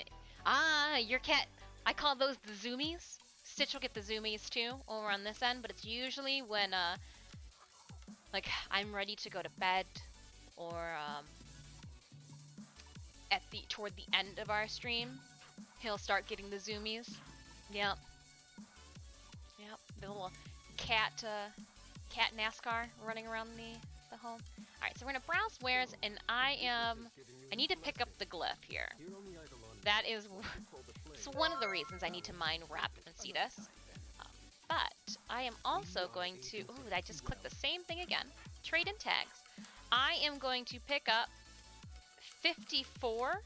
Your cat, I call those the zoomies. Stitch will get the zoomies too over on this end, but it's usually when like I'm ready to go to bed or toward the end of our stream, he'll start getting the zoomies. Yep. The little cat NASCAR running around the home. Alright, so we're gonna browse wares, and I need to pick up the glyph here. That is it's one of the reasons I need to mine Rapid and Cetus. But I am also going to, I just clicked the same thing again. Trade in tags. I am going to pick up 54.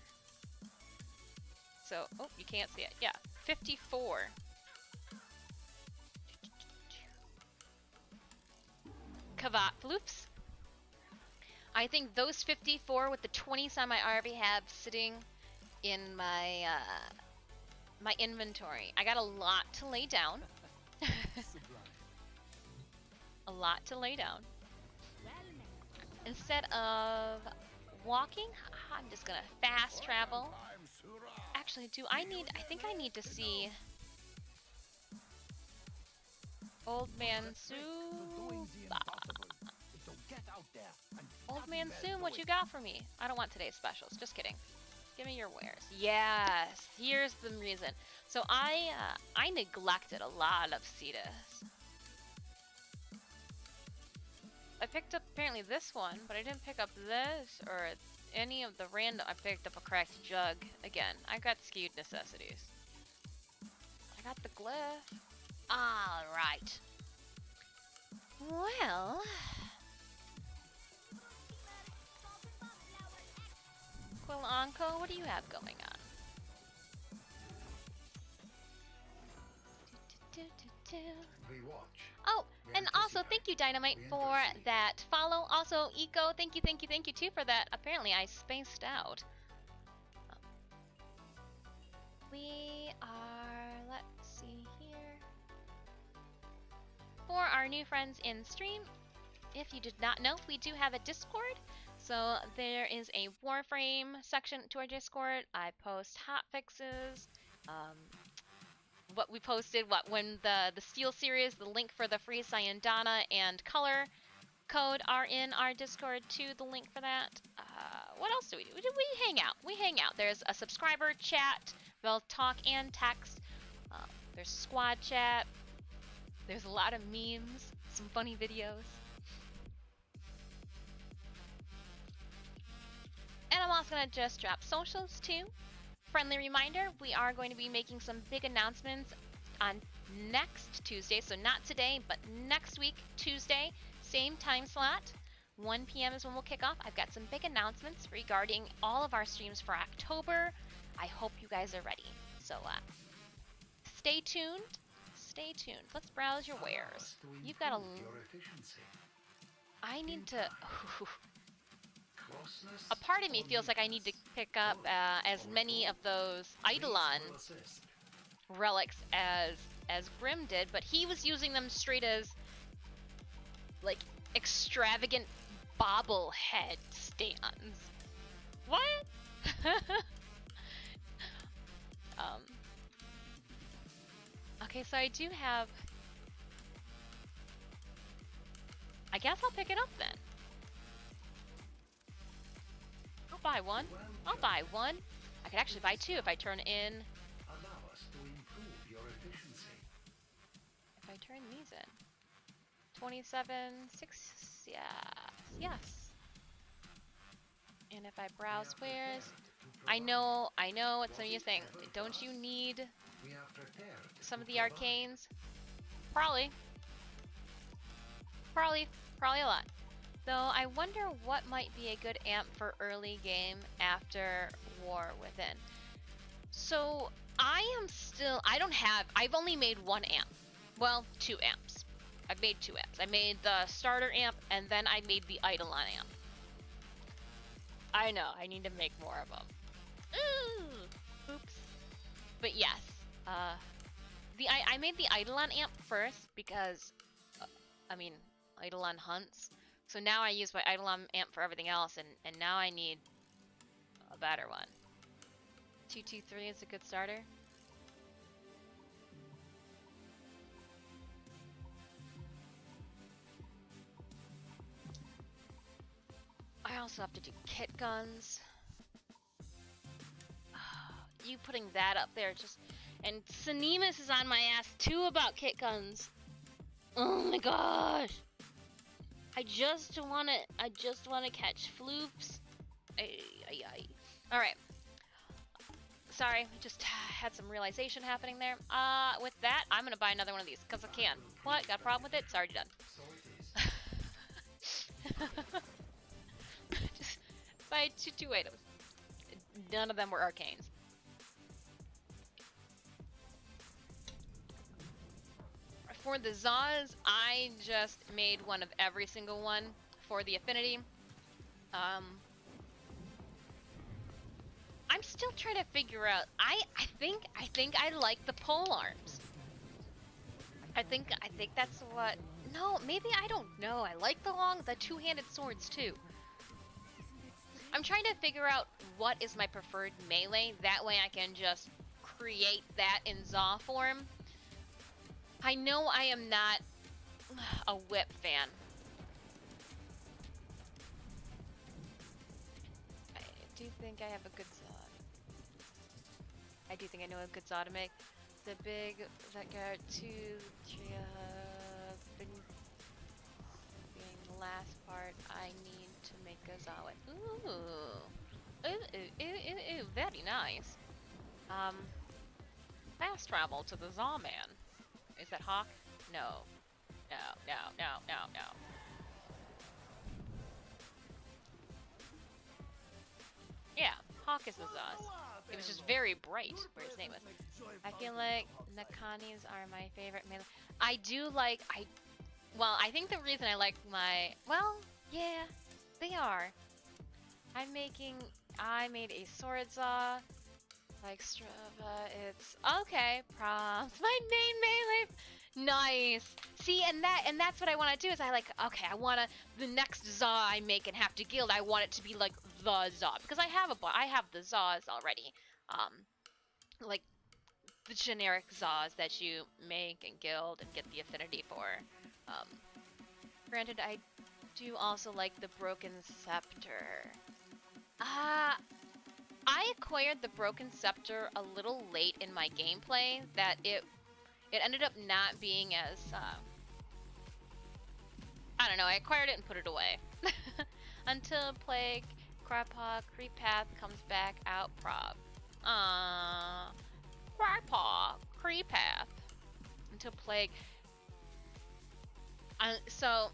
So, you can't see it. Yeah, 54. Kavat floops. I think those 54 with the 20 some I already have sitting in my my inventory. I got a lot to lay down. A lot to lay down. Instead of walking, I'm just gonna fast travel. Actually, I think I need to see Old Man Sue. Old Man Sue, what you got for me? I don't want today's specials. Just kidding. Give me your wares. Yes, here's the reason. So I neglected a lot of Cetus. picked up apparently this one, but I didn't pick up this or any of the random. I picked up a cracked jug again. I got skewed necessities. I got the glyph. All right. Well, Quilanco, what do you have going on? Oh, and also thank you Dynamite for that follow. Also Eco, thank you too for that. Apparently I spaced out. We are, let's see here. For our new friends in stream, if you did not know, we do have a Discord. So there is a Warframe section to our Discord. I post hotfixes. What we posted, when the Steel series, the link for the free Cyandana and color code are in our Discord too. The link for that. What else do we do? We hang out. We hang out. There's a subscriber chat. We'll talk and text. There's squad chat. There's a lot of memes, some funny videos. And I'm also gonna just drop socials too. Friendly reminder, we are going to be making some big announcements on next Tuesday. So not today, but next week, Tuesday, same time slot. 1 p.m. is when we'll kick off. I've got some big announcements regarding all of our streams for October. I hope you guys are ready. So stay tuned. Stay tuned. Let's browse your wares. You've got a... I need to... A part of me feels like I need to pick up as many of those Eidolon relics as Grim did, but he was using them straight as like extravagant bobblehead stands. What? Okay, so I do have... I guess I'll pick it up then. I'll buy one. I'll buy one. I could actually buy two if I turn in... Allow us to improve your efficiency. If I turn these in. 27, 6, yes, yes. And if I browse wares... I know what some of you think. Don't you need some of the arcanes? Probably. Probably a lot. Though I wonder what might be a good amp for early game after War Within. So I've only made one amp. Well, 2 amps. I've made 2 amps. I made the starter amp and then I made the Eidolon amp. I know, I need to make more of them. Ooh, oops. But yes, I made the Eidolon amp first because, Eidolon hunts. So now I use my Eidolon amp for everything else, and now I need a better one. 223 is a good starter. I also have to do kit guns. You putting that up there just... And Cinemus is on my ass too about kit guns. Oh my gosh! I just wanna catch floops. Alright. Sorry, I just had some realization happening there. With that, I'm gonna buy another one of these, because I can. What? Got a problem with it? It's already done. Just buy two items. None of them were arcanes. For the Zaws, I just made one of every single one for the affinity. I'm still trying to figure out. I think I like the pole arms. I think that's what. No, maybe I don't know. I like the two-handed swords too. I'm trying to figure out what is my preferred melee. That way I can just create that in Zaw form. I know I am not a whip fan. I do think I have a good Zod. I do think I know a good Zod to make. The big that got to being last part I need to make a Za with. Ooh. Ooh, very nice. Fast travel to the Za man. Is that Hawk? No. No. Yeah, Hawk is the Zaz. It was just very bright where his name was. I feel like Nakanis are my favorite melee. I do like, well, I think the reason I like well, yeah, they are. I made a sword Za, like Strava, it's, okay, prompts, my main melee. Nice. See, and that's what I want to do is I want the next Za I make and have to guild, I want it to be like the Za, because I have the Zas already. Like the generic Zas that you make and guild and get the affinity for. Granted, I do also like the Broken Scepter. I acquired the Broken Scepter a little late in my gameplay that it ended up not being as, I don't know, I acquired it and put it away. Until Plague, Crypaw, Creep Path comes back out prob. Crypaw, Creep Path. Until Plague. So,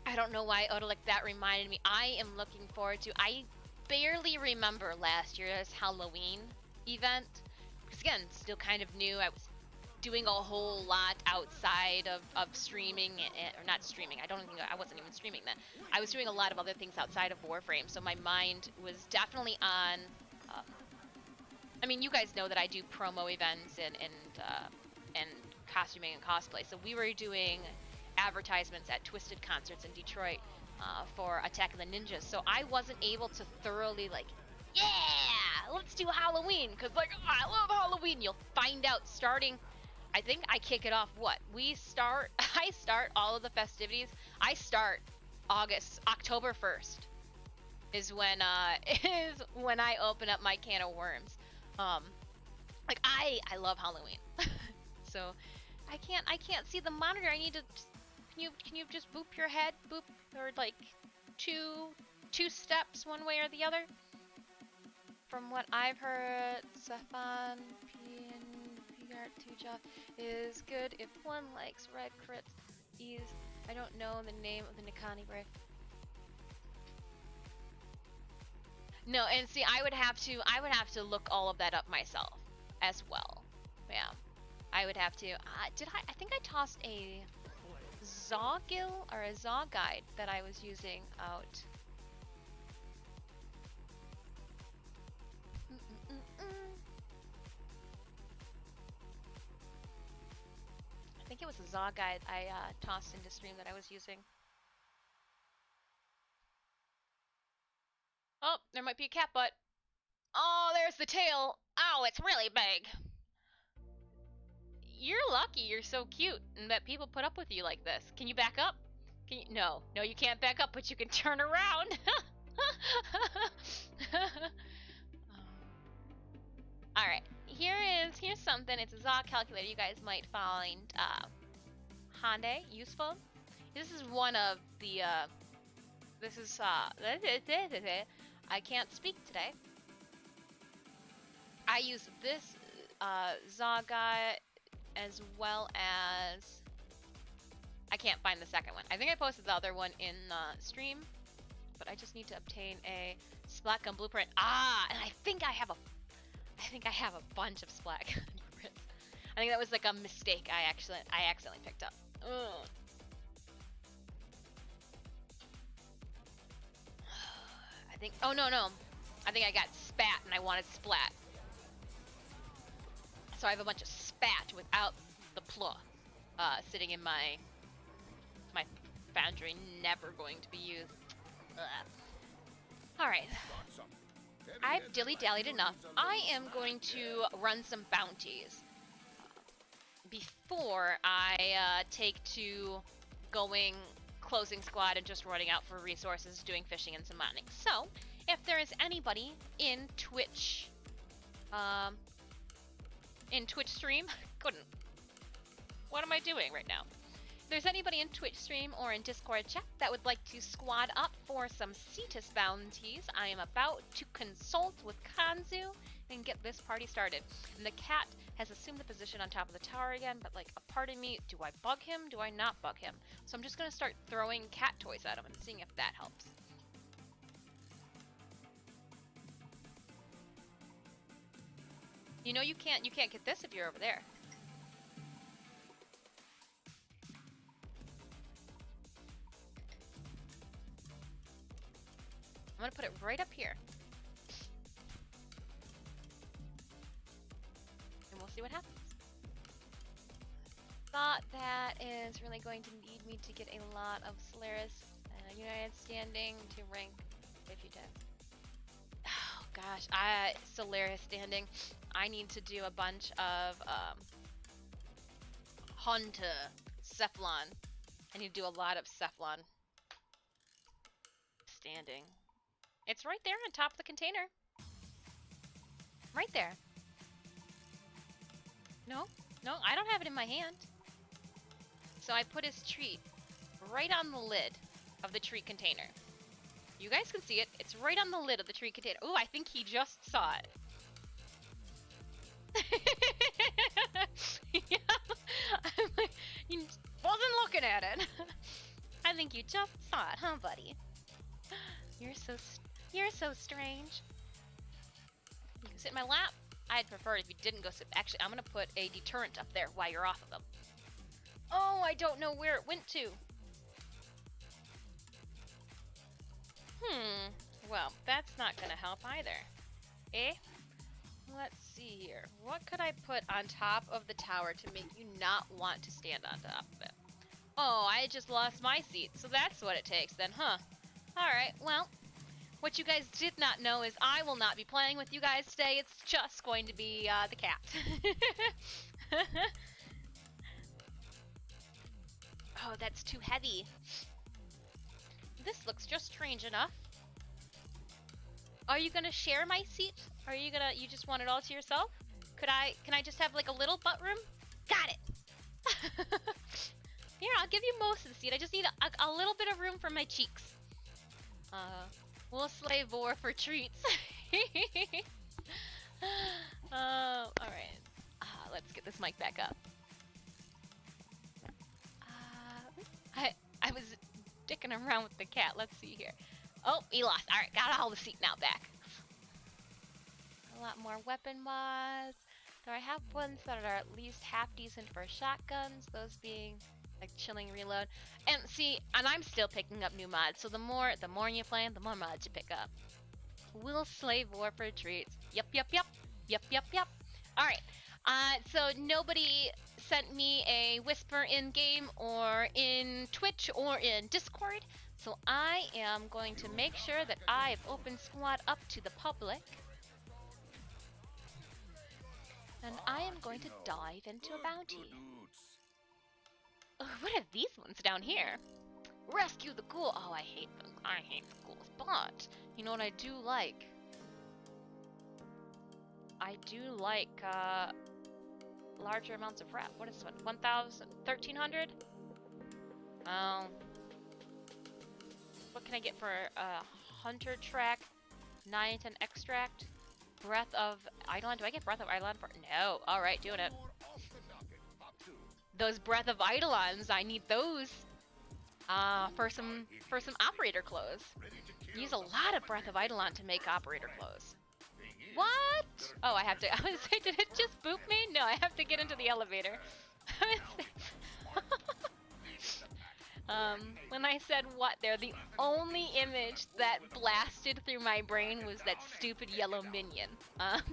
I don't know why Odalic that reminded me. I am looking forward to, I barely remember last year's Halloween event. Because again, still kind of new. I was doing a whole lot outside of streaming, or not streaming, I wasn't even streaming then. I was doing a lot of other things outside of Warframe, so my mind was definitely on, I mean, you guys know that I do promo events and costuming and cosplay, so we were doing advertisements at Twisted concerts in Detroit for Attack of the Ninjas, so I wasn't able to thoroughly, like, yeah, let's do Halloween, because, like, oh, I love Halloween. You'll find out starting, I think I kick it off, I start all of the festivities, I start October 1st is when I open up my can of worms. Like, I love Halloween. So, I can't see the monitor, I need to, can you just boop your head, boop, or like, two steps one way or the other? From what I've heard, Sefan PR2 is good if one likes red crits. I don't know the name of the Nikani break. No, and see, I would have to look all of that up myself as well. Yeah, I would have to. I think I tossed a Zawgil or a Zaw guide that I was using out. I think it was a Zaw guide I tossed into stream that I was using. Oh, there might be a cat butt. Oh, there's the tail. Oh, it's really big. You're lucky you're so cute and that people put up with you like this. Can you back up? Can you? No, you can't back up, but you can turn around. Alright, here's something. It's a Zaw calculator you guys might find Hyundai useful. This is one of the I can't speak today. I use this Zaw guide as well as, I can't find the second one. I think I posted the other one in stream, but I just need to obtain a Splat Gun blueprint. And I think I have a bunch of Splat Gun blueprints. I think that was like a mistake I accidentally picked up. Ugh. I think, oh no, I think I got spat and I wanted splat. So I have a bunch of spat without the plow sitting in my foundry, never going to be used. Alright. I've dilly-dallied enough. I am going to run some bounties before I take to going closing squad and just running out for resources, doing fishing and some mining. So, if there is anybody in Twitch stream, what am I doing right now? there's anybody in Twitch stream or in Discord chat that would like to squad up for some Cetus bounties, I am about to consult with Kanzu and get this party started. And the cat has assumed the position on top of the tower again, but like a part of me, do I bug him? Do I not bug him? So I'm just gonna start throwing cat toys at him and seeing if that helps. You know you can't get this if you're over there. I'm gonna put it right up here. And we'll see what happens. Thought that is really going to need me to get a lot of Solaris United Standing to rank 50 times. Oh gosh, Solaris Standing. I need to do a bunch of Hunter Cephalon. I need to do a lot of Cephalon Standing. It's right there on top of the container. Right there. No, I don't have it in my hand. So I put his treat right on the lid of the treat container. You guys can see it. It's right on the lid of the treat container. Ooh, I think he just saw it. Yeah. I'm like, he wasn't looking at it. I think you just saw it, huh, buddy? You're so strange. You can sit in my lap. I'd prefer it if you didn't go sit. Actually, I'm gonna put a deterrent up there while you're off of them. Oh, I don't know where it went to. Well, that's not gonna help either. Eh? Let's see here. What could I put on top of the tower to make you not want to stand on top of it? Oh, I just lost my seat, so that's what it takes then, huh? Alright, well, what you guys did not know is I will not be playing with you guys today. It's just going to be the cat. Oh, that's too heavy. This looks just strange enough. Are you gonna share my seat? Are you just want it all to yourself? Can I just have like a little butt room? Got it! Here, I'll give you most of the seat. I just need a little bit of room for my cheeks. We'll slave war for treats. Alright. Let's get this mic back up. I was dicking around with the cat. Let's see here. Oh, he lost. Alright, got all the seat now back. A lot more weapon mods. So I have ones that are at least half decent for shotguns, those being like chilling reload. And see, and I'm still picking up new mods, so the more you play, the more mods you pick up. We'll slave war for treats. Yep. Alright, so nobody sent me a whisper in game or in Twitch or in Discord, so I am going to make sure that I've opened squad up to the public. And I am going to dive into a bounty. Oh, what are these ones down here? Rescue the ghoul. Oh, I hate them. I hate the ghouls. But you know what I do like? I do like larger amounts of rep. What is this one? 1,000? 1,300? Oh. What can I get for Hunter Track, 910 Extract, Breath of Eidolon? Do I get Breath of Eidolon for? No. Alright, doing it. Those Breath of Eidolons, I need those for some operator clothes. Use a lot of Breath of Eidolon to make operator clothes. What? Oh, I have to. I was saying, did it just boop me? No, I have to get into the elevator. When I said what there, the only image that blasted through my brain was that stupid yellow minion.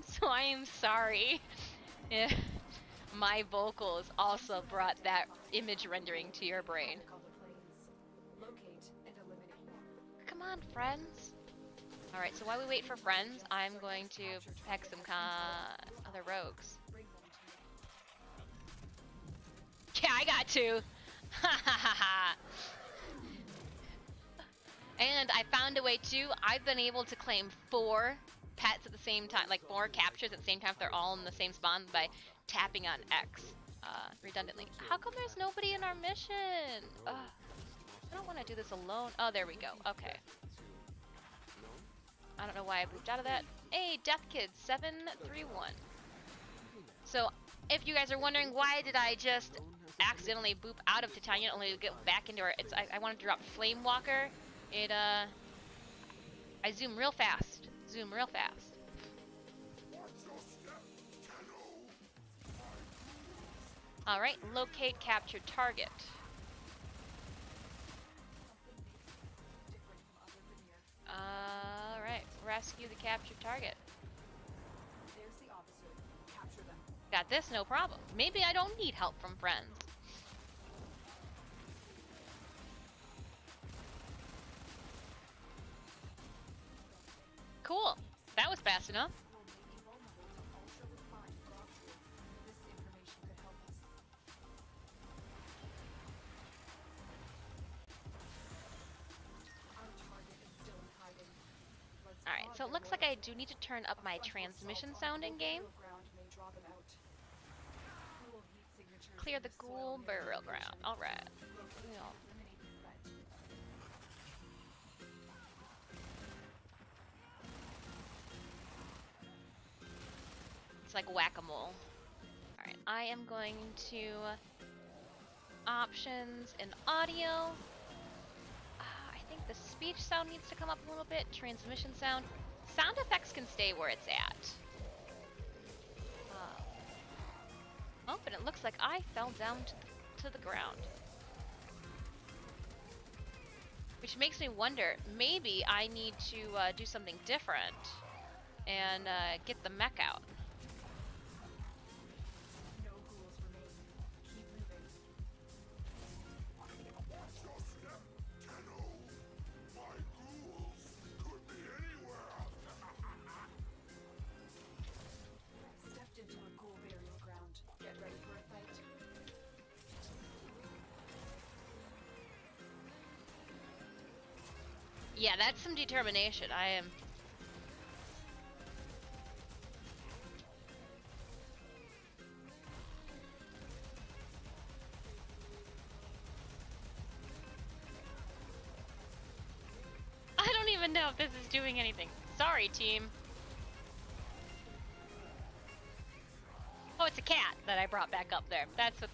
So I am sorry if my vocals also brought that image rendering to your brain. Come on, friends. Alright, so while we wait for friends, I'm going to peck some other rogues. Yeah, I got two! Ha ha ha ha! And I found a way too. I've been able to claim 4 pets at the same time, like 4 captures at the same time if they're all in the same spawn by tapping on X. redundantly. How come there's nobody in our mission? Ugh. I don't want to do this alone. Oh, there we go. Okay. I don't know why I moved out of that. Hey, Death Kid 731. So, if you guys are wondering why did I just accidentally boop out of Titania only to get back into her, I wanted to drop Flame Walker. I zoom real fast. Zoom real fast. Alright, locate captured target. Alright, rescue the captured target. There's the officer. Capture them. Got this, no problem. Maybe I don't need help from friends. Cool. That was fast enough. Alright, so it looks like I do need to turn up my transmission sound in game. Clear the ghoul burial ground. Alright. It's like whack-a-mole. Alright, I am going to options and audio. I think the speech sound needs to come up a little bit. Transmission sound. Sound effects can stay where it's at. Oh, but it looks like I fell down to the ground. Which makes me wonder, maybe I need to do something different and get the mech out. No ghouls remain. Keep moving. Stepped into a ghoul burial ground. Get ready for a fight. Yeah, that's some determination. I am. I don't even know if this is doing anything. Sorry, team. Oh, it's a cat that I brought back up there. That's what.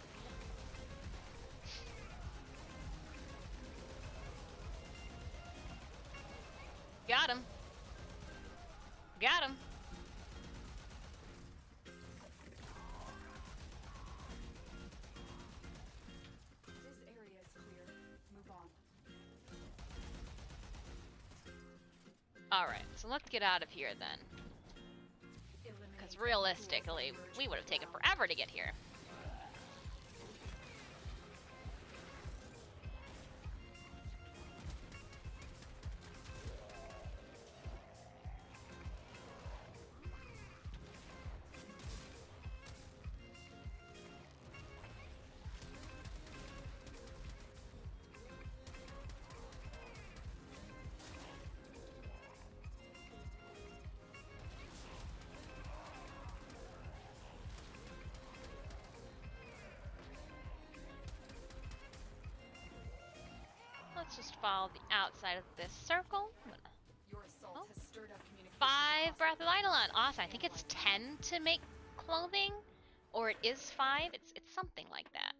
Got him. Got him. This area is clear. Move on. Alright, so let's get out of here then. Because realistically, we would have taken forever to get here. Let's just follow the outside of this circle. Your assault Oh. has stirred up communication. 5 Breath of Eidolon. Awesome. I think it's 10 to make clothing, or it is 5. It's something like that.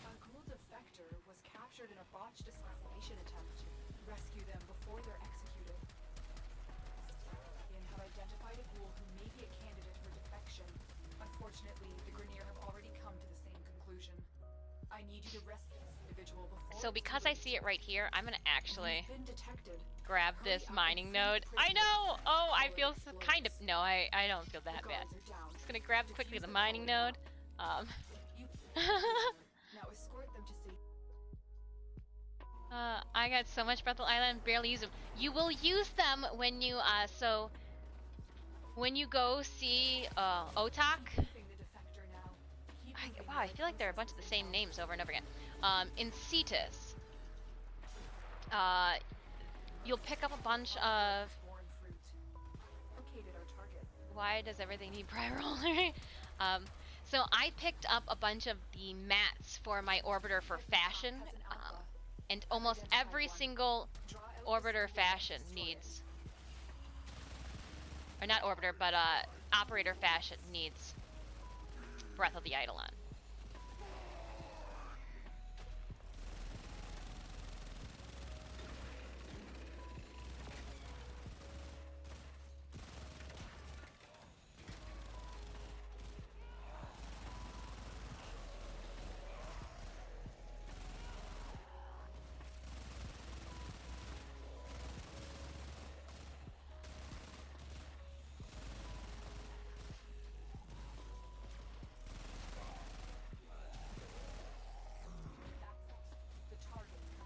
A ghoul defector was captured in a botched assassination attempt. Rescue them before they're executed. And have identified a ghoul who may be a candidate for defection. Unfortunately, the Grineer have already come to the same conclusion. I need you to rescue this individual before. So because I see it right here, I'm gonna actually You've been detected. grab this mining node. I know! Oh, I feel kind of... No, I don't feel that The bad. guards are down. Just gonna grab quickly the mining node. You now escort them to safety. I got so much Breath of Island, barely use them. You will use them when you, so... When you go see, Otak. Keeping the defector now. Keep moving Wow, I feel like there are a bunch of the same names over and over again. In Cetus, you'll pick up a bunch of... Born fruit. Located our target. Why does everything need prior roll? So I picked up a bunch of the mats for my orbiter for fashion, and almost every single orbiter fashion needs, or not orbiter, but operator fashion needs Breath of the Eidolon.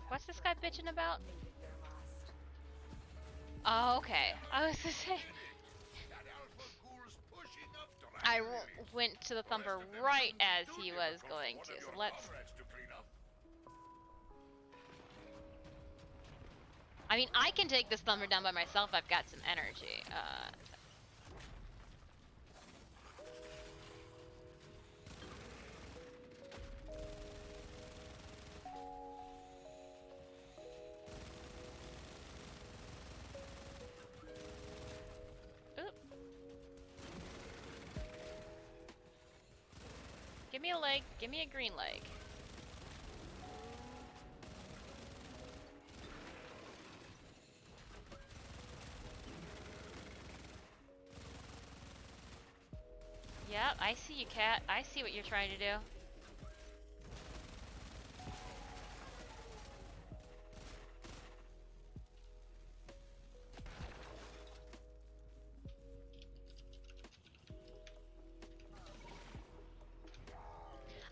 What's this guy bitching about? Oh, okay. I was gonna say. I went to the thumper right as he was going to, so let's. I mean, I can take this thumper down by myself. I've got some energy. Give me a leg. Give me a green leg. Yep, I see you, cat. I see what you're trying to do.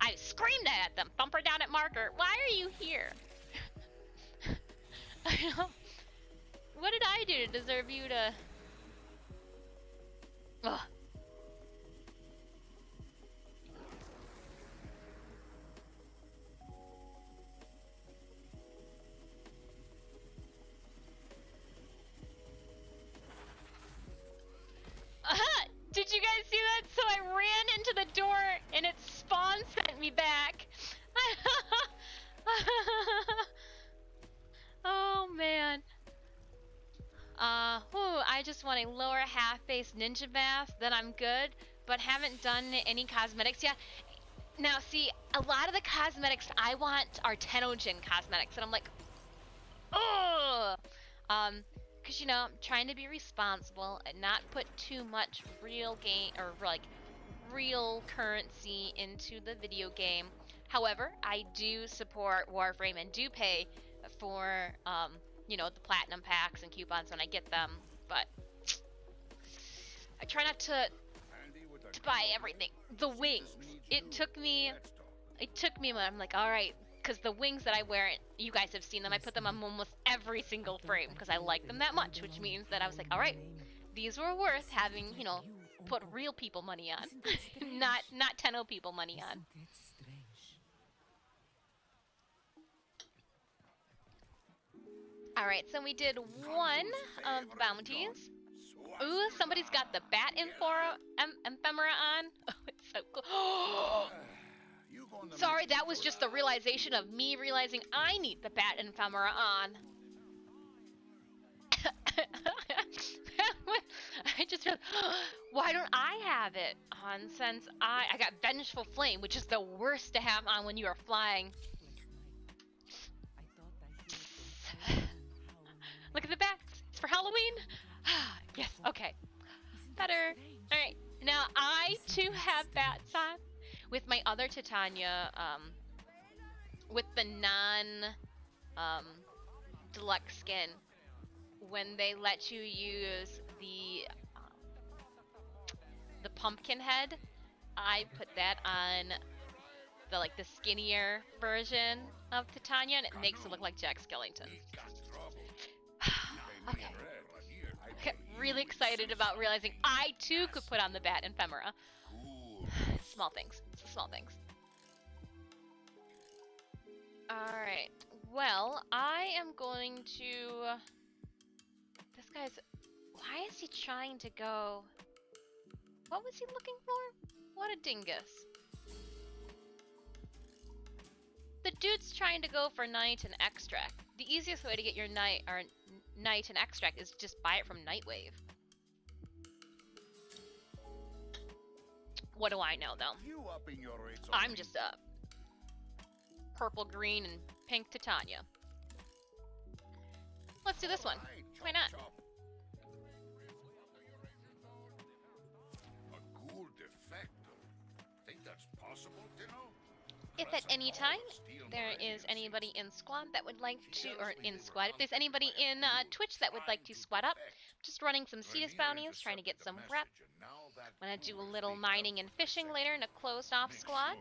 I screamed at them. Thumper down at marker. Why are you here? I know. What did I do to deserve you to? Ugh. Did you guys see that? So I ran into the door and its spawn sent me back. Oh man. I just want a lower half-face ninja mask, then I'm good, but haven't done any cosmetics yet. Now see, a lot of the cosmetics I want are Tenojin cosmetics, and I'm like, ugh! Cause you know, I'm trying to be responsible and not put too much real game, or like, real currency into the video game. However, I do support Warframe and do pay for, you know, the platinum packs and coupons when I get them, but I try not to buy everything. The wings. It took me when I'm like, alright, because the wings that I wear, you guys have seen them, I put them on almost every single frame because I like them that much, which means that I was like, alright, these were worth having, you know, put real people money on. not Tenno people money on. Alright, so we did one of the bounties. Ooh, somebody's got the bat ephemera on. Oh, it's so cool. Sorry, that was just the realization of me realizing I need the bat ephemera on. I just realized, why don't I have it on, since I got Vengeful Flame, which is the worst to have on when you are flying. Look at the bats. It's for Halloween. Yes, okay. Better. Alright, now I too have bats on with my other Titania, with the deluxe skin. When they let you use the pumpkin head, I put that on the skinnier version of Titania, and it makes it look like Jack Skellington. Okay. Really excited about realizing I too could put on the bat ephemera. Small things. Small things. Alright. Well, I am going to... This guy's... Why is he trying to go... What was he looking for? What a dingus. the dude's trying to go for Night and Extract. The easiest way to get your Night and Extract is just buy it from Nightwave. What do I know though? You upping your rates on I'm me? just up. Purple, green, and pink Titania. Let's do this one. Alright, Why chop, not? chop. A ghoul defector. Think that's possible, Tino? If at any time there is anybody in squad that would like to, or in squad, if there's anybody in Twitch that would like to squad up, just running some Cetus bounties, trying to get some rep. I'm gonna do a little mining and fishing later in a closed off squad.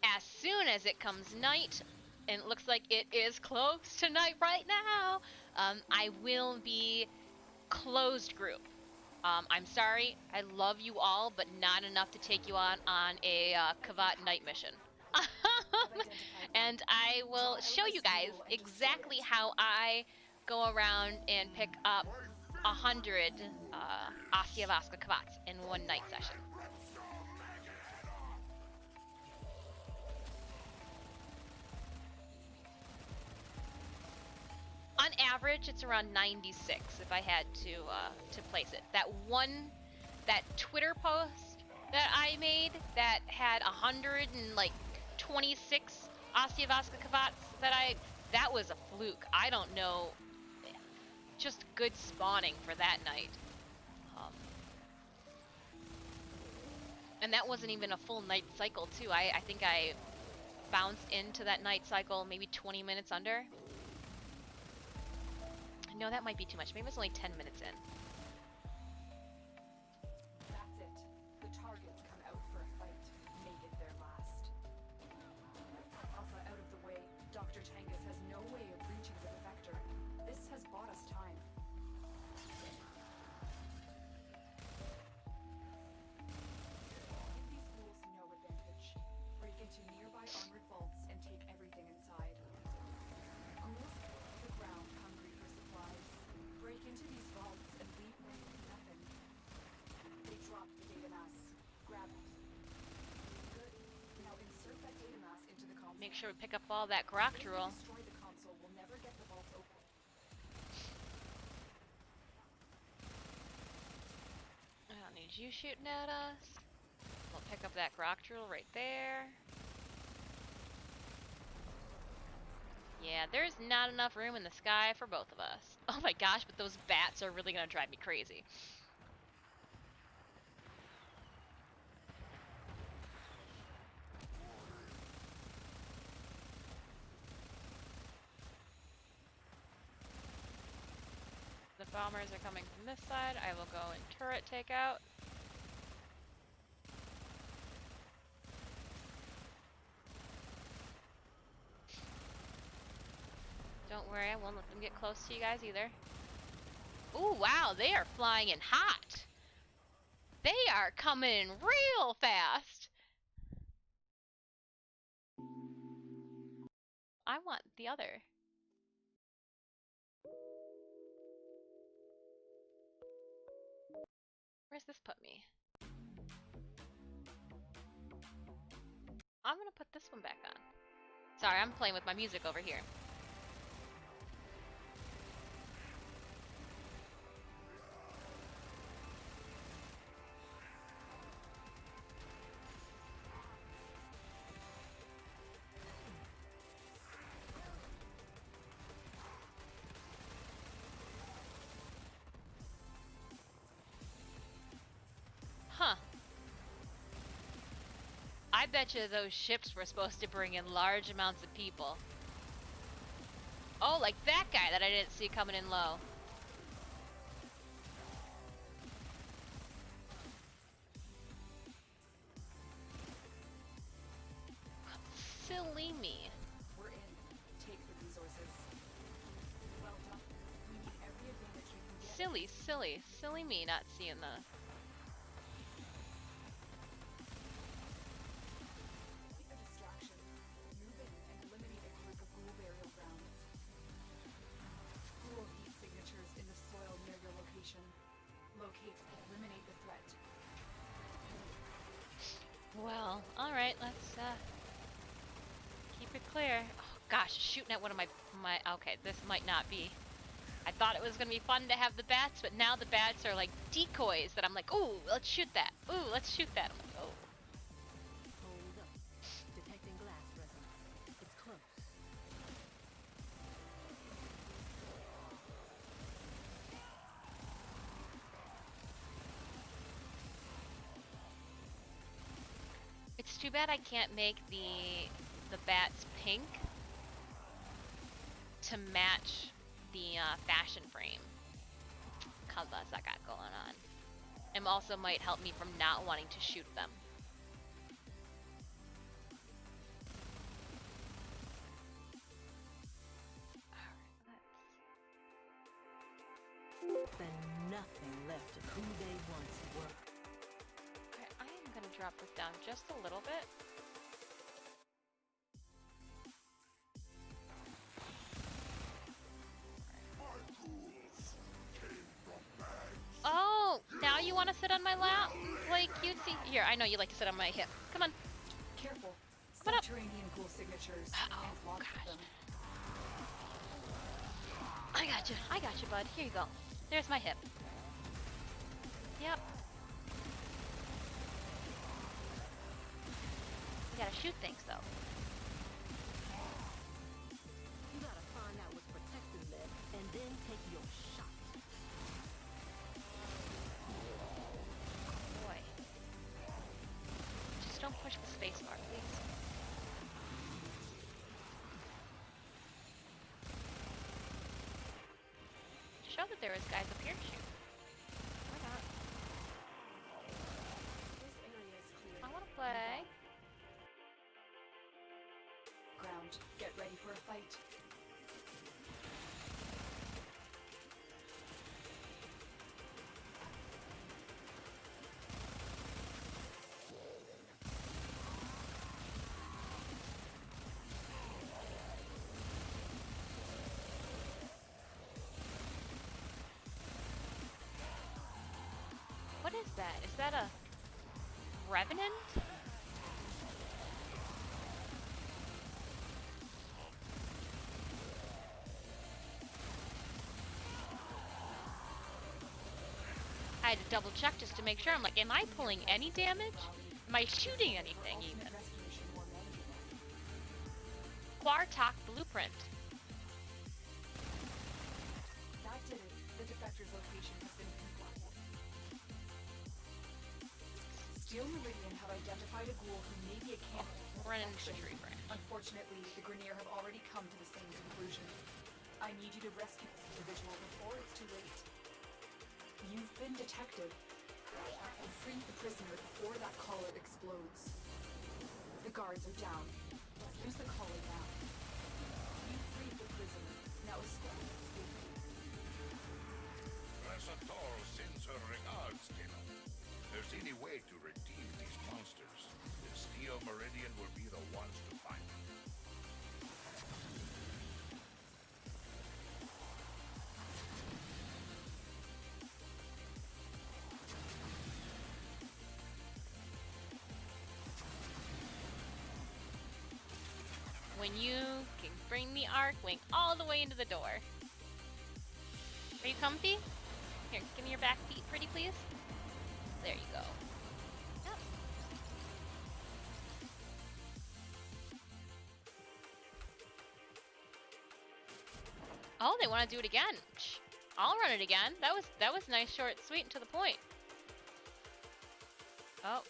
As soon as it comes night, and it looks like it is close to night right now, I will be closed group. I'm sorry, I love you all, but not enough to take you on a Kavat night mission. And I will show you guys exactly how I go around and pick up 100 Asiavaska Kavats in one night session. On average, it's around 96 if I had to place it. That Twitter post that I made that had 126 Asiavaska Kavats that was a fluke. I don't know, just good spawning for that night. And that wasn't even a full night cycle too. I think I bounced into that night cycle maybe 20 minutes under. No, that might be too much. Maybe it's only 10 minutes in. That's it. The targets come out for a fight. Make it their last. Alpha out of the way. Dr. Tangus has no way of reaching the defector. This has bought us time. Give these fools no advantage. Break into nearby armored vaults and take everything inside. Ghouls cover the ground hungry for supplies. Break into these vaults and leave nothing. They dropped the data mass. Grab it. Good. Now insert that data mass into the console. Make sure we pick up all that Groctrol. Destroy the console. We'll never get the vault open. I don't need you shooting at us. We'll pick up that Groctrol right there. Yeah, there's not enough room in the sky for both of us. Oh my gosh, but those bats are really gonna drive me crazy. The bombers are coming from this side. I will go in turret takeout. Don't worry, I won't let them get close to you guys either. Ooh, wow, they are flying in hot. They are coming in real fast. I want the other. Where's this put me? I'm gonna put this one back on. Sorry, I'm playing with my music over here. Huh. I bet you those ships were supposed to bring in large amounts of people. Oh, like that guy that I didn't see coming in low. Silly me. We're in. Take the resources. Well done. We need every advantage we can get. Silly me not seeing the... A distraction. Move in and eliminate a group of ghoul burial grounds. Ghoul heat signatures in the soil near your location. Locate and eliminate the threat. well. All right, let's keep it clear. Oh gosh, shooting at one of my okay, this might not be. I thought it was gonna be fun to have the bats, but now the bats are like decoys that I'm like, ooh, let's shoot that. Ooh, let's shoot that. I'm like, oh. Hold up. Detecting glass resonance. It's close. It's too bad I can't make the bats pink to match the fashion frame colors I got going on. And also might help me from not wanting to shoot them. Then nothing left of who they once were. Okay, I am gonna drop this down just a little bit. Oh, now you want to sit on my lap? Like cutesy. Here, I know you like to sit on my hip. Come on. Careful. Come on up. Subterranean ghoul signatures. Uh-oh, And lots gosh. of them. I got you, bud. Here you go. There's my hip. Yep. We gotta shoot things though. You gotta find out what's protecting them and then take your shot. Boy. Just don't push the spacebar, please. Show that there is guys up here to shoot. Why not? This area is clear. I wanna play. Ground. Get ready for a fight. What is that? Is that a revenant? I had to double check just to make sure. I'm like, am I pulling any damage? Am I shooting anything even? Ultimate restoration more manageable. Quartok blueprint. That did it. The defector's location has been pinpointed. Steel Meridian have identified a ghoul who may be a candidate for Run into the defection. tree branch. Unfortunately, the Grineer have already come to the same conclusion. I need you to rescue this individual before it's too late. You've been detected. Free the prisoner before that collar explodes. The guards are down. Use the collar now. You freed the prisoner. Now escort him safely. Resator sends her regards, Kena. If there's any way to redeem these monsters, the Steel Meridian will be the ones to find them. When you can bring the Arcwing all the way into the door. Are you comfy? Here, give me your back feet pretty please. There you go. Yep. Oh, they want to do it again. Shh. I'll run it again. That was nice, short, sweet, and to the point. Oh.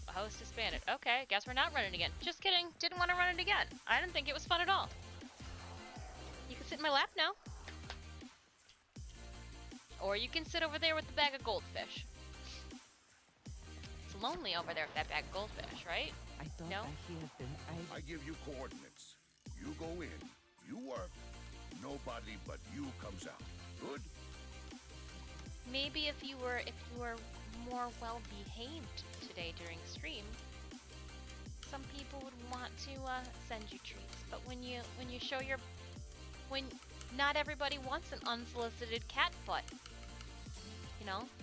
A host disbanded. Okay, guess we're not running again. Just kidding. Didn't want to run it again. I didn't think it was fun at all. You can sit in my lap now. Or you can sit over there with the bag of goldfish. It's lonely over there with that bag of goldfish, right? I thought No? I heard them. I give you coordinates. You go in, you work, nobody but you comes out. Good? Maybe if you were more well behaved today during stream, some people would want to send you treats. But when you show your not everybody wants an unsolicited cat butt,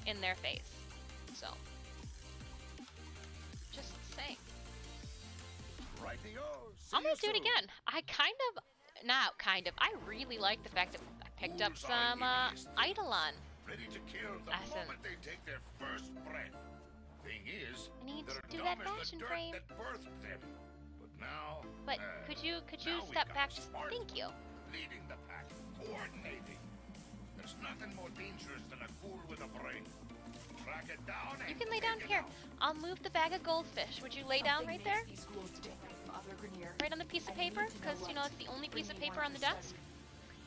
in their face. So Just saying. Rightio. I'm gonna do it again. I really like the fact that I picked up some Eidolon. Ready to kill the Awesome. moment they take their first breath. Thing is, I need they're to do dumb that as the fashion dirt frame. that birthed them. But now, But could you now we step got back? smart. Thank you. Leading the pack, coordinating. There's nothing more dangerous than a ghoul with a brain. Track it down and You can lay down take it here. out. I'll move the bag of goldfish. Would you lay down Something right there? makes these ghouls different from other Grineer. Right on the piece of I need paper? to know Because, you know, what it's the only piece of Grineer paper on the wanted to desk. study.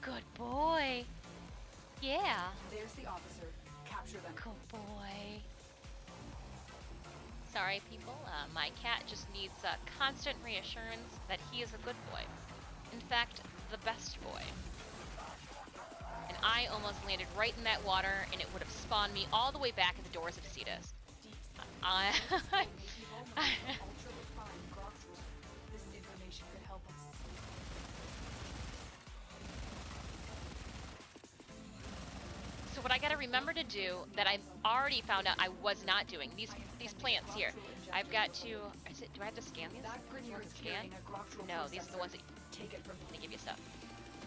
Good boy. Yeah. There's the officer. Capture them. Good boy. Sorry, people. My cat just needs constant reassurance that he is a good boy. In fact, the best boy. And I almost landed right in that water, and it would have spawned me all the way back at the doors of Cetus. I Ultra-refined Groktrul. This information could help us. So what I gotta remember to do that I've already found out I was not doing, these plants here. I've got to, do I have to scan these? That Grineer is Scan? carrying a Groktrul No, these are the ones processor. that Take it from they give you stuff.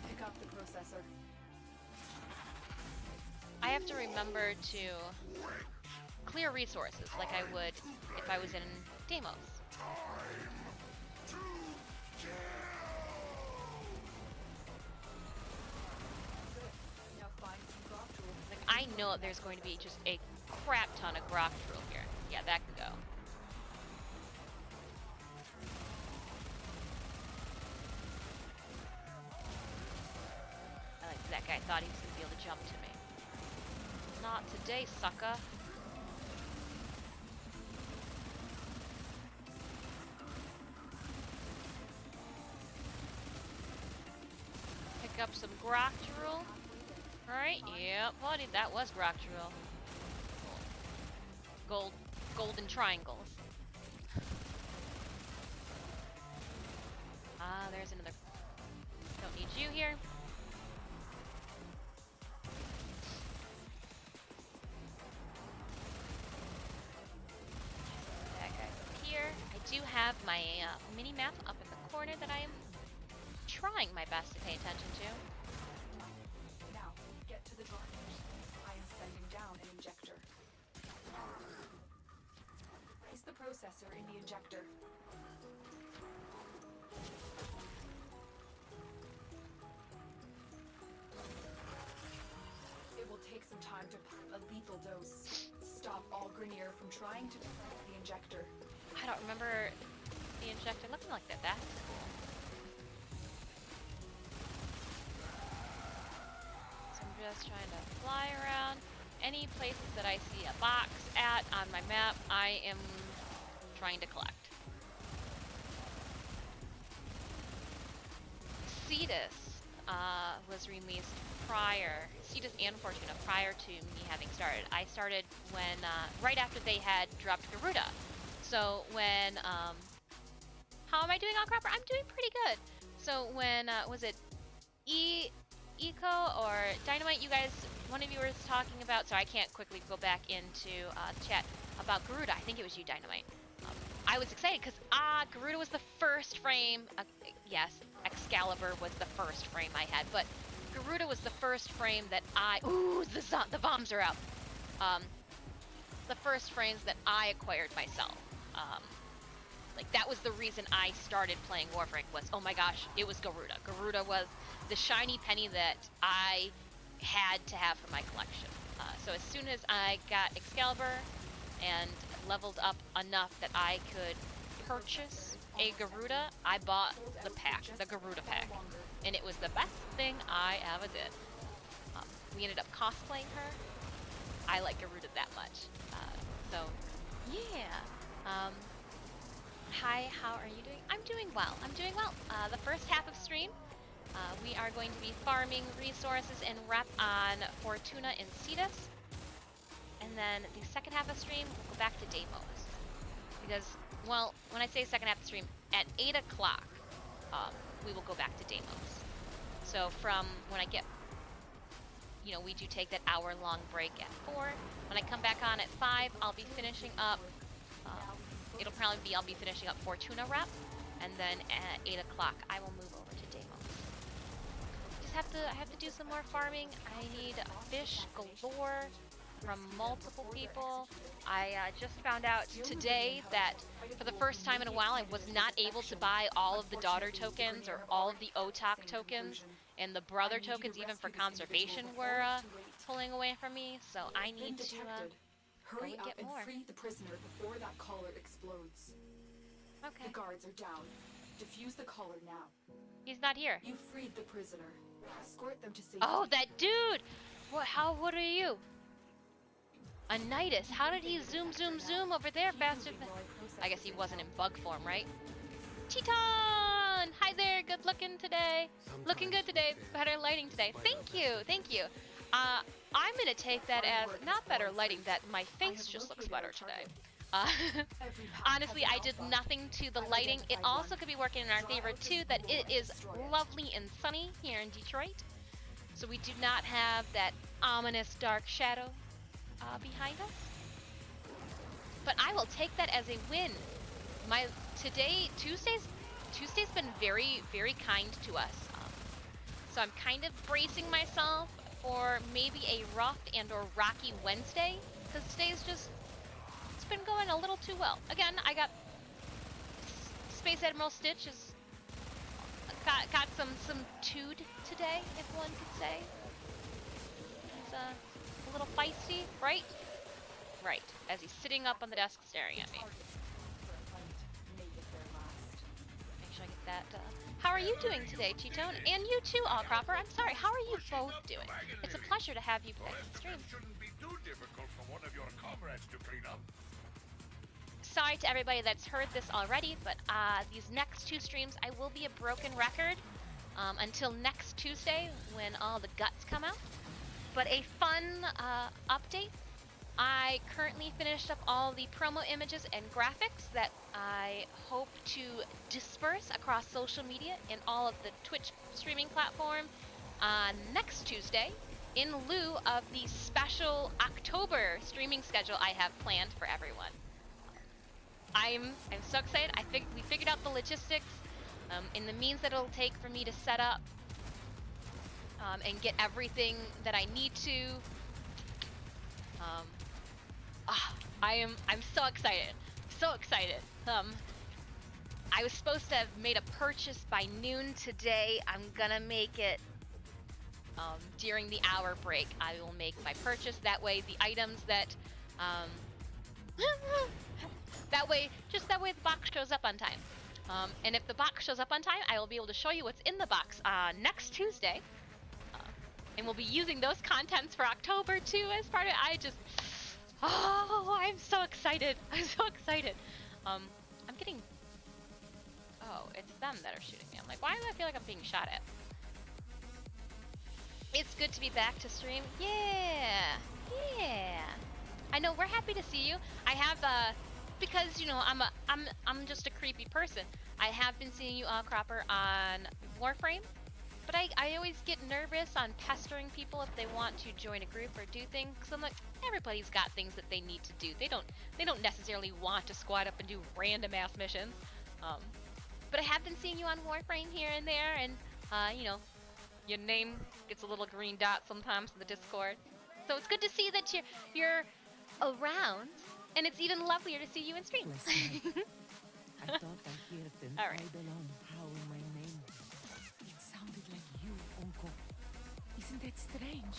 Pick up the processor. I have to remember to clear resources like I would if I was in Deimos. Now find some Groktrul. Like, I know there's going to be just a crap ton of Groktrul here. Yeah, that can go. I like that guy thought he was going to be able to jump to me. Not today, sucker. Pick up some Groktrul. Alright, yep, buddy, that was Groktrul. Golden triangles. Ah, there's another. Don't need you here. That guy's up here. I do have my mini map up in the corner that I am trying my best to pay attention to. Now, get to the drive. I am sending down an injector. Place the processor in the injector. It will take some time to pump a lethal dose. Stop all Grineer from trying to defend the injector. I don't remember the injector looking like that. That's cool. So I'm just trying to fly around. Any places that I see a box at on my map, I am trying to collect. Cetus was released prior, Cetus and Fortuna, prior to me having started. I started when, right after they had dropped Garuda. So when, how am I doing on Cropper? I'm doing pretty good. So when, was it Eco or Dynamite, you guys, one of you was talking about, so I can't quickly go back into the chat about Garuda. I think it was you, Dynamite. I was excited because, Garuda was the first frame. Yes, Excalibur was the first frame I had, but Garuda was the first frame that ooh, the bombs are out. The first frames that I acquired myself. Like, that was the reason I started playing Warframe was, oh my gosh, it was Garuda. Garuda was the shiny penny that I had to have for my collection. So as soon as I got Excalibur and leveled up enough that I could purchase a Garuda, I bought the pack, the Garuda pack. And it was the best thing I ever did. We ended up cosplaying her. I like Garuda that much. So, yeah. Hi, how are you doing? I'm doing well. I'm doing well. The first half of stream, we are going to be farming resources and rep on Fortuna and Cetus. And then the second half of stream, we'll go back to Deimos. Because, well, when I say second half of stream, at 8 o'clock, we will go back to Deimos. So from when I get, you know, we do take that hour-long break at 4. When I come back on at 5, I'll be finishing up it'll probably be, I'll be finishing up Fortuna rep, and then at 8 o'clock I will move over to Deimos. I have to do some more farming. I need fish galore from multiple people. I just found out today that for the first time in a while I was not able to buy all of the daughter tokens or all of the OTOC tokens, and the brother tokens even for conservation were pulling away from me, so I need to Hurry and up get and more. free the prisoner before that collar explodes. Okay. The guards are down. Defuse the collar now. He's not here. You freed the prisoner. Escort them to safety. Oh, that dude! What are you? A Nidus. How did he zoom over there faster than... I guess he wasn't in bug form, right? Teton! Hi there, good looking today. Looking good today, better lighting today. Thank you. I'm gonna take that as not better lighting, that my face just looks better today. Honestly, I did nothing to the lighting. It also could be working in our favor too, that it is lovely and sunny here in Detroit. So we do not have that ominous dark shadow behind us. But I will take that as a win. Tuesday's been very, very kind to us. So I'm kind of bracing myself for maybe a rough and or rocky Wednesday, because today's just, it's been going a little too well. Again, I got Space Admiral Stitch is got some tood today, if one could say. He's a little feisty, right? Right, as he's sitting up on the desk staring at me. Make sure I get that. How are you doing today, T-Tone? And you too, Allcropper. I'm sorry, how are you both doing? It's a pleasure to have you back on the stream. Shouldn't be too difficult for one of your comrades to clean up. Sorry to everybody that's heard this already, but these next two streams, I will be a broken record until next Tuesday when all the guts come out. But a fun update. I currently finished up all the promo images and graphics that I hope to disperse across social media and all of the Twitch streaming platform next Tuesday, in lieu of the special October streaming schedule I have planned for everyone. I'm so excited. We figured out the logistics and the means that it'll take for me to set up and get everything that I need to. I'm so excited. So excited. I was supposed to have made a purchase by noon today. I'm gonna make it during the hour break. I will make my purchase. That way the items that that way the box shows up on time. And if the box shows up on time, I will be able to show you what's in the box next Tuesday. And we'll be using those contents for October too as part of it. I'm so excited. I'm so excited. I'm getting... Oh, it's them that are shooting me. I'm like, why do I feel like I'm being shot at? It's good to be back to stream. Yeah. I know, we're happy to see you. I have, because, you know, I'm just a creepy person. I have been seeing you, Cropper, on Warframe. But I always get nervous on pestering people if they want to join a group or do things. Cause I'm like, everybody's got things that they need to do. They don't necessarily want to squat up and do random ass missions. But I have been seeing you on Warframe here and there, and you know, your name gets a little green dot sometimes in the Discord. So it's good to see that you're around, and it's even lovelier to see you in stream. I thought I heard them All right. right along howling my name. It sounded like you, Uncle. Isn't that strange?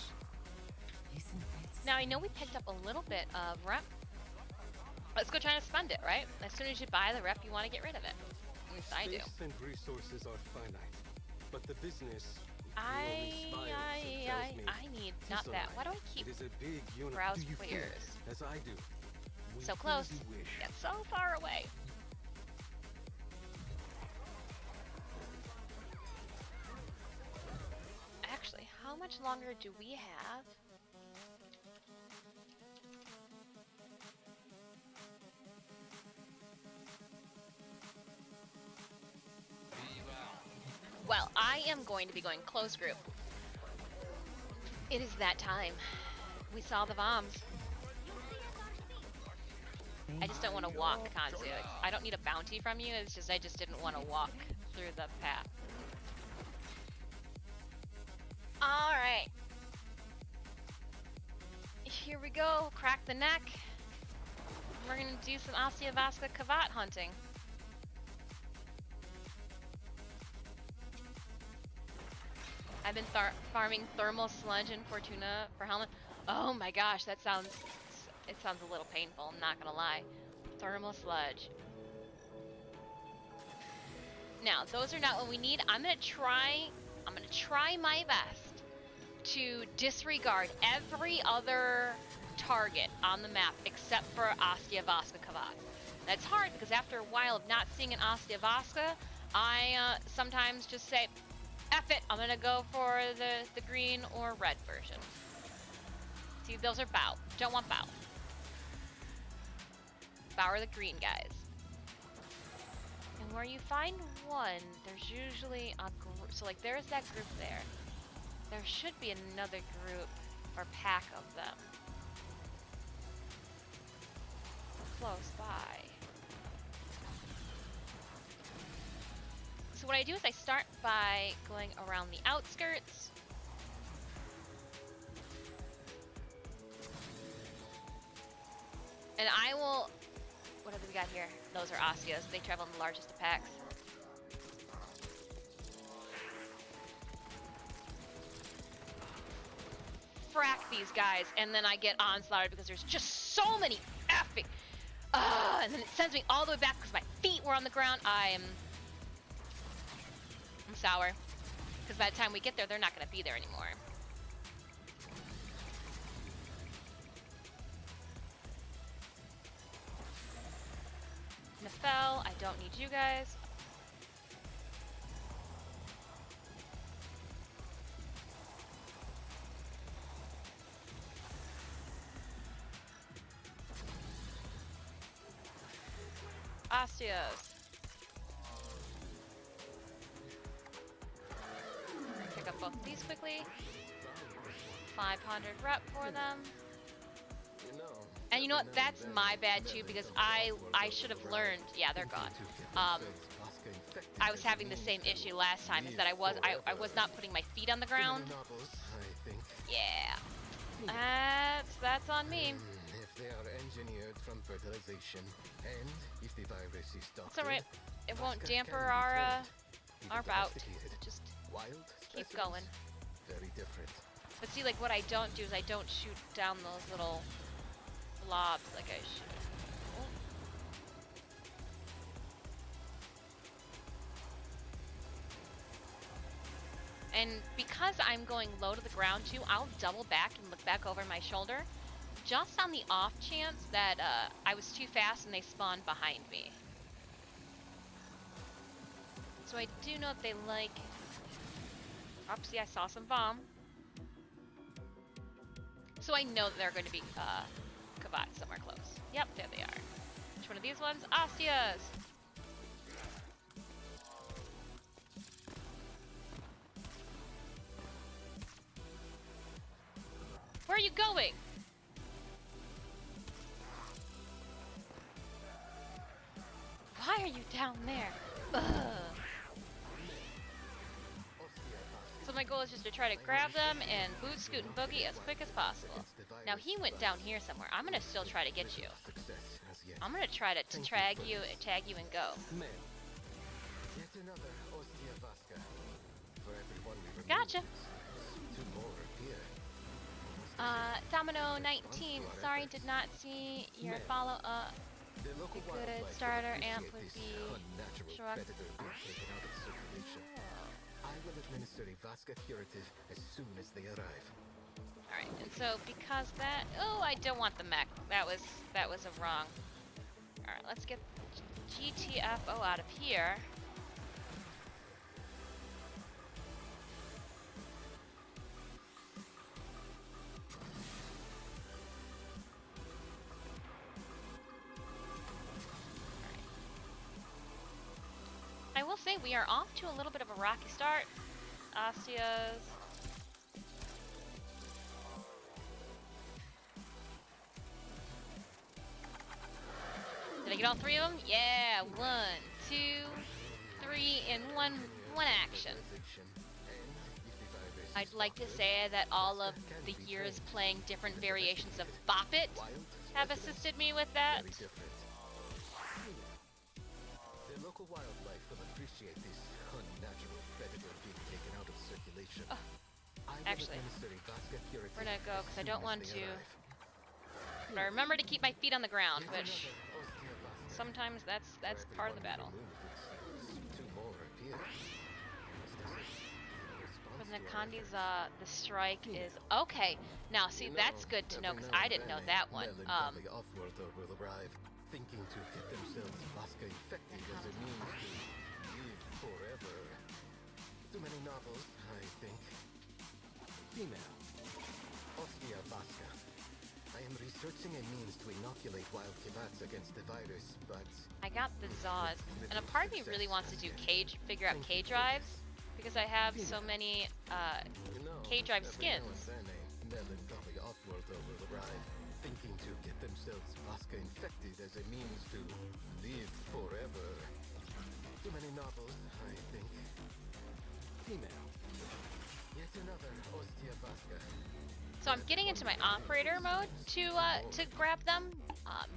Now I know we picked up a little bit of rep. Let's go try to spend it, right? As soon as you buy the rep, you want to get rid of it. At least I do. Space and resources are finite, but the business. I need not that. Why do I keep It is a big unit. browse Do you feel clears? it, as I do? So Weak close, as you wish. yet so far away. Actually, how much longer do we have? Well, I am going to be going close group. It is that time. We saw the bombs. I just don't want to walk, Kanzu. I don't need a bounty from you, it's just I just didn't want to walk through the path. Alright. Here we go, crack the neck. We're gonna do some Osteovaska Kavat hunting. I've been farming thermal sludge in Fortuna for helmet. Oh my gosh, it sounds a little painful, I'm not gonna lie. Thermal sludge. Now, those are not what we need. I'm gonna try my best to disregard every other target on the map except for Osteovaska Kavat. That's hard because after a while of not seeing an Osteovaska, I sometimes just say, F it, I'm gonna go for the green or red version. See, those are bow. Don't want bow. Bow are the green guys. And where you find one, there's usually a group. So like there's that group there. There should be another group or pack of them close by. So what I do is I start by going around the outskirts. And I will... What have we got here? Those are Osteos. They travel in the largest of packs. Frack these guys, and then I get onslaughted because there's just so many effing... and then it sends me all the way back because my feet were on the ground. I'm sour. Because by the time we get there, they're not going to be there anymore. Nefel, I don't need you guys. Osteos. Pick up both of these quickly. 500 rep for them. And you know what? That's my bad too because I should have learned. Yeah, they're gone. I was having the same issue last time. Is that I was not putting my feet on the ground. Yeah. That's on me. If they are engineered from fertilization, and if the virus is It's alright. It won't damper our bout. Just keep going. Very different. But see, like what I don't do is I don't shoot down those little blobs like I should. Oh. And because I'm going low to the ground too, I'll double back and look back over my shoulder, just on the off chance that I was too fast and they spawned behind me. So I do know that they like... Oops, see, I saw some bomb. So I know that they're going to be Kavat somewhere close. Yep, there they are. Which one of these ones? Osteas! Where are you going? Why are you down there? Ugh. So my goal is just to try to grab them and boot, scoot, and boogie as quick as possible. Now he went down here somewhere. I'm gonna still try to get you. I'm gonna try to tag you, and go. Gotcha. Domino 19. Sorry, did not see your follow up. A good starter amp would be Shrug. I will administer a Vaska curative as soon as they arrive. Alright, and so because that... Oh, I don't want the mech. That was a wrong. Alright, let's get GTFO out of here. I will say we are off to a little bit of a rocky start. Osteos. Did I get all three of them? Yeah, 1, 2, 3 in one action. I'd like to say that all of the years playing different variations of Bop It have assisted me with that. The local wildlife will appreciate this unnatural predator being taken out of circulation. Oh, actually, we're gonna go because I don't want to. But I remember to keep my feet on the ground, which sometimes that's part of the battle. For the Nakandi's, the strike is okay. Now, see, that's good to know because I didn't know that one. Thinking to get themselves Vasca infected as a means to live forever. Too many novels, I think. Female. Ostia Vasca. I am researching a means to inoculate wild kibats against the virus, but I got the Zaws, and a part of me really wants to do figure out K-drives, because I have so many K-drive skins. Melancholy off-worlder will arrive, thinking to get themselves Vasca infected as a means to live forever. Too many novels, I think. Female. Yet another Ostia Vasca. So I'm getting into my operator mode to grab them,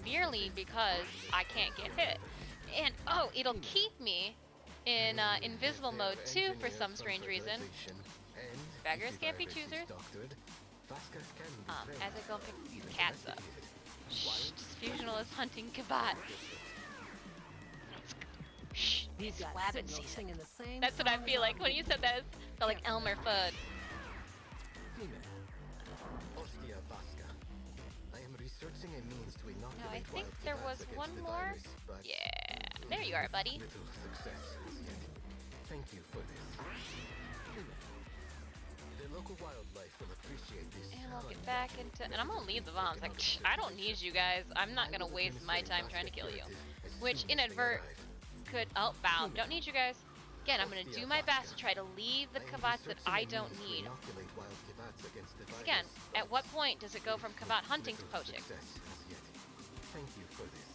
merely because I can't get hit. And oh, it'll keep me in invisible mode too for some strange reason. Beggars can't be choosers. As I go pick cats up. Shh, Disfusional is hunting Kabat. Shh, it's Wabbit season. That's what I feel like. When you said that, it felt like Elmer Fudd. Ostia Vasca. I am researching a means to inoculate No, I think wild there kibats was against one the more. virus, but Yeah, there you are, buddy. little success as yet. Thank you for this. The local wildlife will appreciate this. And we'll get back into. And I'm gonna leave the bombs. Like, I don't need you guys. I'm not gonna waste my time trying to kill you. Which inadvert could. Oh, bow. Don't need you guys. Again, I'm gonna do my best to try to leave the Kavats that I don't need. Again, at what point does it go from Kavat hunting to poaching? Thank you for this.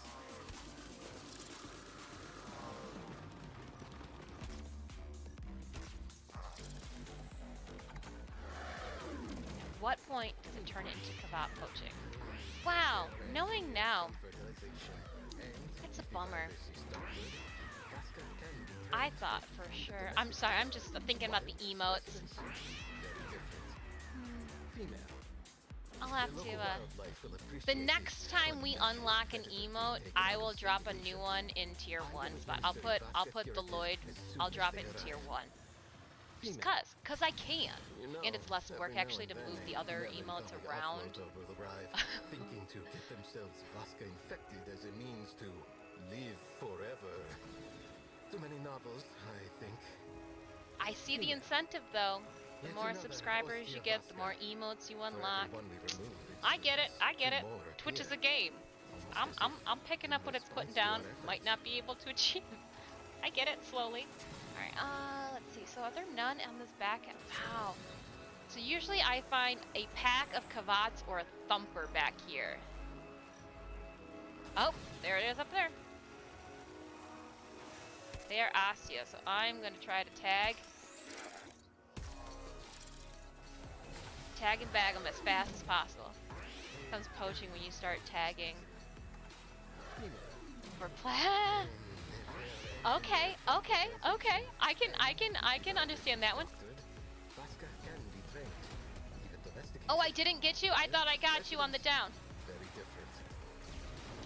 What point does it turn into Kavat poaching? Wow, knowing now, it's a bummer. I thought for sure. I'm sorry, I'm just thinking about the emotes. I'll have to, the next time we unlock an emote, I will drop a new one in tier 1 spot. I'll put the Lloyd, I'll drop it in tier 1. Just cause I can. And it's less work actually to move the other emotes around. Thinking to get themselves Vasca infected as a means to live forever. Too many novels, I think. I see the incentive though. The more subscribers you get, the more emotes you unlock. I get it. Twitch is a game. I'm picking up what it's putting down. Might not be able to achieve. I get it slowly. Alright, let's see. So are there none on this back end? Wow. So usually I find a pack of Kavats or a Thumper back here. Oh, there it is up there. They are Ostia, so I'm gonna try to tag and bag them as fast as possible. Comes poaching when you start tagging. For Okay. I can understand that one. Oh, I didn't get you? I thought I got you on the down.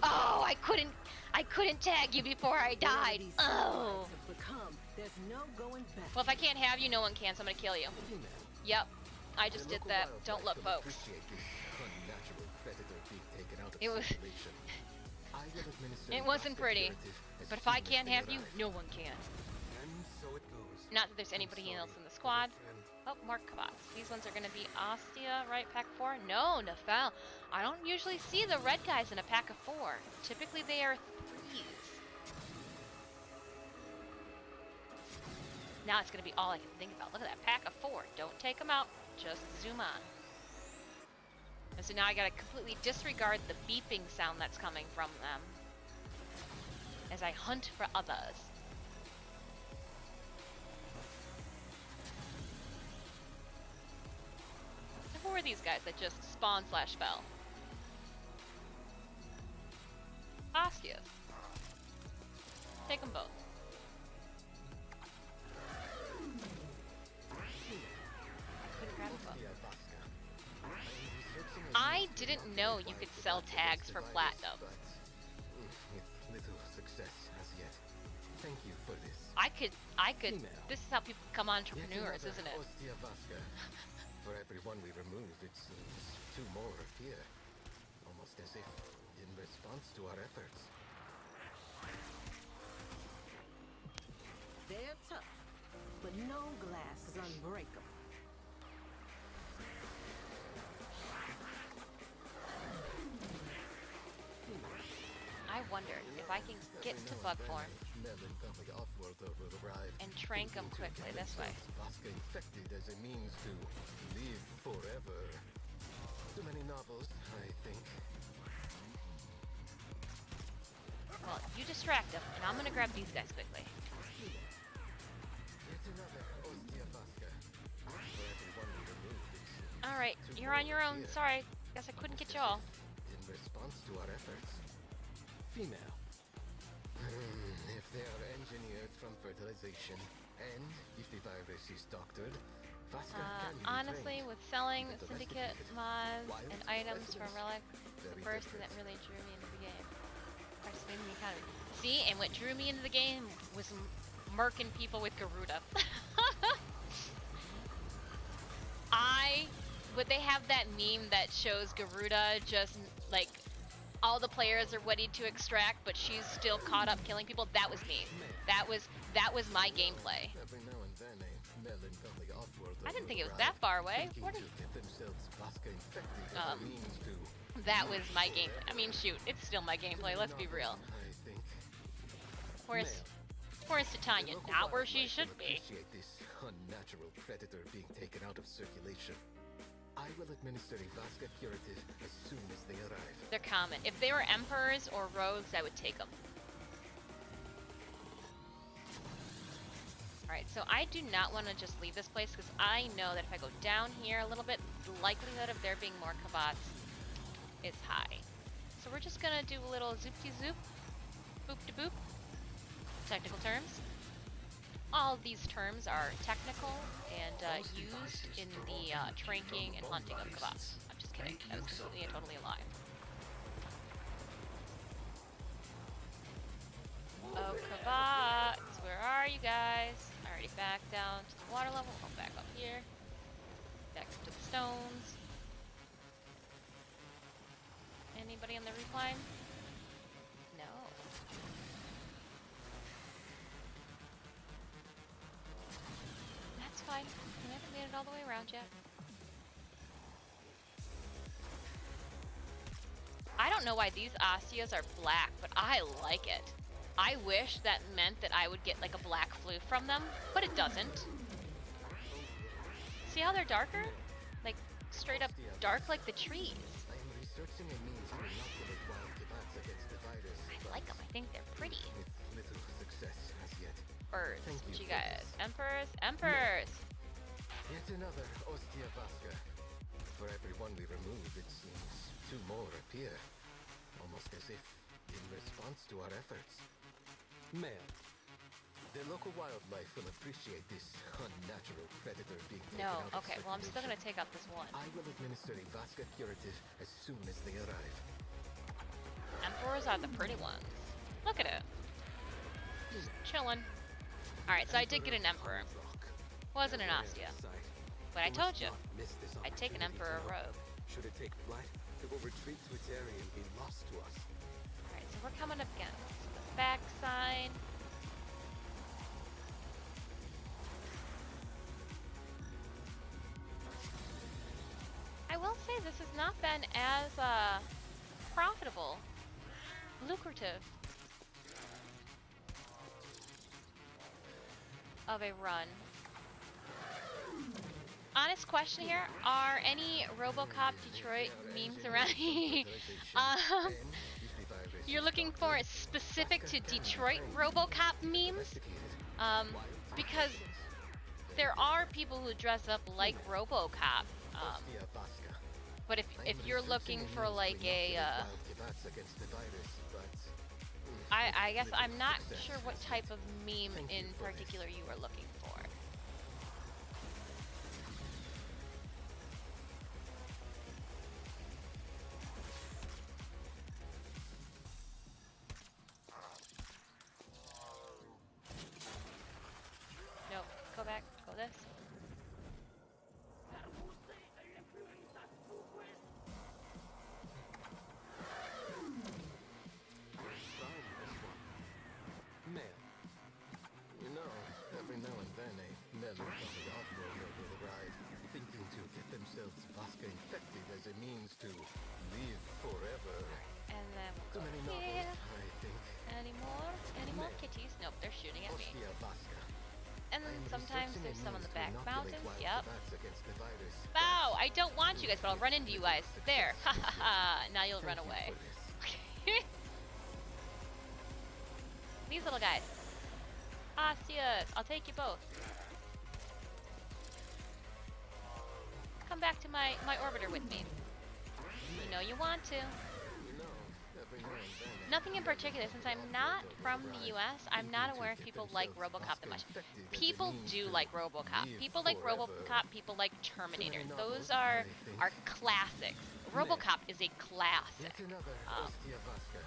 Oh, I couldn't tag you before I died. Oh. Well, if I can't have you, no one can, so I'm gonna kill you. Yep. I just did that. Don't look, folks. It was... It wasn't pretty. But if I can't have you, no one can. Not that there's anybody else in the squad. Oh, more Kavats. These ones are going to be Ostia, right? Pack 4? No, Nefel. I don't usually see the red guys in a pack of 4. Typically they are 3s. Now it's going to be all I can think about. Look at that pack of 4. Don't take them out. Just zoom on. And so now I got to completely disregard the beeping sound that's coming from them. as I hunt for others. So who are these guys that just spawn/fell? Osteus. Take them both. Couldn't grab them both. Hostia Vasca. I am researching a I means to didn't not know provide you could the sell virus tags for virus, platinum. but, with little success as yet. Thank you for this. I could. Female. This is how people become Yet entrepreneurs, another isn't it? Hostia Vasca. For every one we remove, it seems 2 more appear. Almost as if in response to our efforts. They're tough, but no glass is unbreakable. I wondered if I can get to bug form Melancholy off-worlder will arrive, and trank them thinking to quickly get this way. themselves Vasca infected as a means to live forever. Too many novels, I think. Well, you distract them, and I'm gonna grab these guys quickly. Yet another Hostia Vasca. For every one we remove, it seems All right, 2 you're on more your own. appear. Sorry, guess I couldn't get you all. In response to our efforts. Female. If they are engineered from fertilization, and if the virus is doctored, Vasca can be Honestly, trained. with selling Even Syndicate domesticated. mods Wild and items for specimens. Relic, the Very first thing that different. really drew me into the game. First thing in the economy. See, and what drew me into the game was murking people with Garuda. Would they have that meme that shows Garuda just like all the players are ready to extract, but she's still caught up killing people? That was me. That was my gameplay. Every now and then a melancholy off-worlder I didn't will think it was arrive, that far away. thinking What to are get themselves Vasca infected as a means to That was my gameplay. I mean, shoot, it's still my gameplay. Let's be real. I think. Where's Titania? The local Not where she wildlife should will be. appreciate this unnatural predator being taken out of circulation. I will administer a Vasca curative as soon as they arrive. They're common. If they were emperors or rogues, I would take them. Alright, so I do not want to just leave this place because I know that if I go down here a little bit, the likelihood of there being more Kabats is high. So we're just gonna do a little zoop-de-zoop, boop-de-boop. Technical terms. All these terms are technical and used in the tranking and hunting of Kabats. I'm just kidding. That was completely and totally a lie. Oh, Kabats, where are you guys? I already backed down to the water level. Oh, back up here. Back up to the stones. Anybody on the recline? No. That's fine. We haven't made it all the way around yet. I don't know why these Osteas are black, but I like it. I wish that meant that I would get like a black flute from them, but it doesn't. See how they're darker? Like straight up dark like the trees. I am researching a means to inoculate wild Kabats against the virus. I but like them. I think they're pretty. with little success as yet. Birds. Thank What you you for guys? this. Emperors? Emperors! Yet another Hostia Vasca. For every one we remove, it seems 2 more appear. Almost as if in response to our efforts. Male. The local wildlife will appreciate this unnatural predator being taken No, out of okay, well I'm still gonna circulation. take out this one. I will administer a Vasca curative as soon as they arrive. Emperors are the pretty ones. Look at it. Just chilling. Alright, so I did get an Emperor. Wasn't an Ostia. But I told you, I'd take an Emperor rogue. Should it take flight, it will retreat to its area and be lost to us. Alright, so we're coming up against the backside. I will say this has not been as profitable, lucrative of a run. Honest question here, are any RoboCop Detroit memes around? you're looking for specific to Detroit RoboCop memes, because there are people who dress up like RoboCop. But if you're looking for like a, I guess I'm not sure what type of meme in particular you are looking for. No, go back, go this. Male. You know, every now and then a member of the off-roader will arrive, thinking to get themselves Vasca infected as a means to live forever. And then Too we'll many go novels, here. I think. Any more kitties? Nope, they're shooting at me. Ostia Vasca. And then sometimes there's some on the back mountains. Wild Yep. bats against the virus. Bow! I don't want you guys, but I'll run into you guys. There. Ha ha ha. Now you'll run away. These little guys. Osteus. I'll take you both. Come back to my orbiter with me. You know you want to. You know, every now and then Nothing in particular. Since I'm not from the US, I'm not aware if people like RoboCop that much. People do like RoboCop. People like RoboCop, people like Terminator. Those are classics. RoboCop is a classic. yet another Um, Ostia Vasca.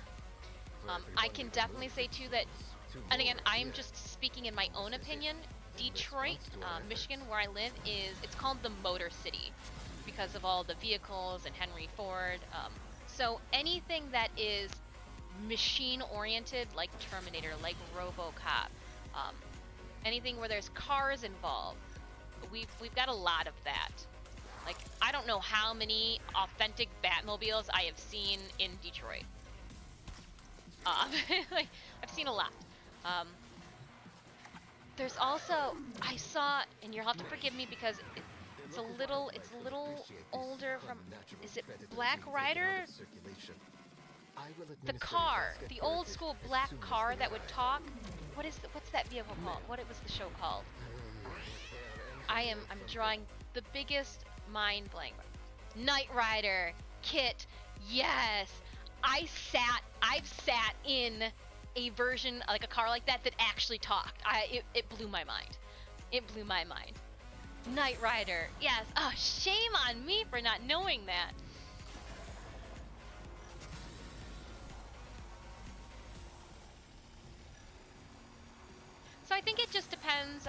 For I everyone can who definitely say too that, two and again, more I am here. just speaking in my own opinion. Detroit, Michigan, where I live, it's called the Motor City because of all the vehicles and Henry Ford. So anything that is machine-oriented, like Terminator, like RoboCop, anything where there's cars involved, we've got a lot of that. Like, I don't know how many authentic Batmobiles I have seen in Detroit. Like, I've seen a lot. There's also, I saw, and you'll have to forgive me because it's a little older from, is it Black Rider? The car, the old school black car that would talk. What's that vehicle called? What was the show called? I'm drawing the biggest mind blank. Knight Rider, Kit, yes. I've sat in a version, like a car like that actually talked. It blew my mind. It blew my mind. Knight Rider, yes. Oh, shame on me for not knowing that. So I think it just depends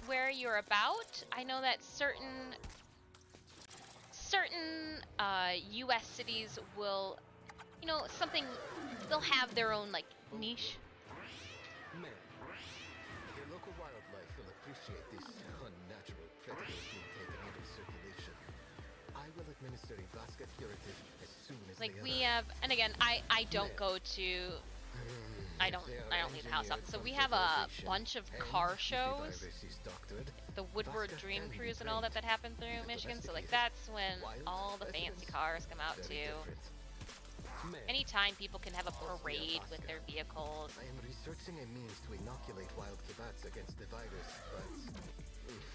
where you're about. I know that certain U.S. cities will, you know, they'll have their own like niche. Male. The local wildlife will appreciate this unnatural predator being taken out of circulation. I will administer a Vasca curative as soon as Like they we arrive. have, and again, I don't go to, I don't leave the house often. So we have a bunch of car shows, the Woodward Dream Cruise and all that happen through Michigan. So like that's when all the fancy cars come out too. Male. Anytime people can have a parade with their vehicles. I am researching a means to inoculate wild kibats against the virus, but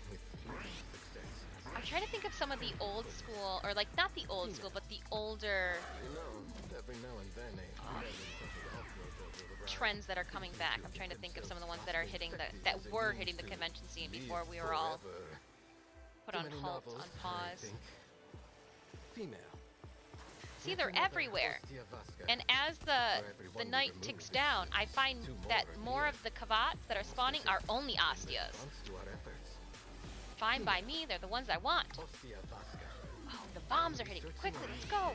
with little success. I'm trying to think of some of the old school, or like not the old school, but the older You know, every now and then a member of the off-roader will arrive. trends that are coming back. I'm trying to think of some of the ones that are hitting that were hitting the convention scene before we were all put on halt, on pause. Female. See, they're everywhere. And as the night ticks down, I find that more of the Kavats that are spawning are only Ostias. Fine by me, they're the ones I want. Oh, the bombs are hitting. Quickly, let's go.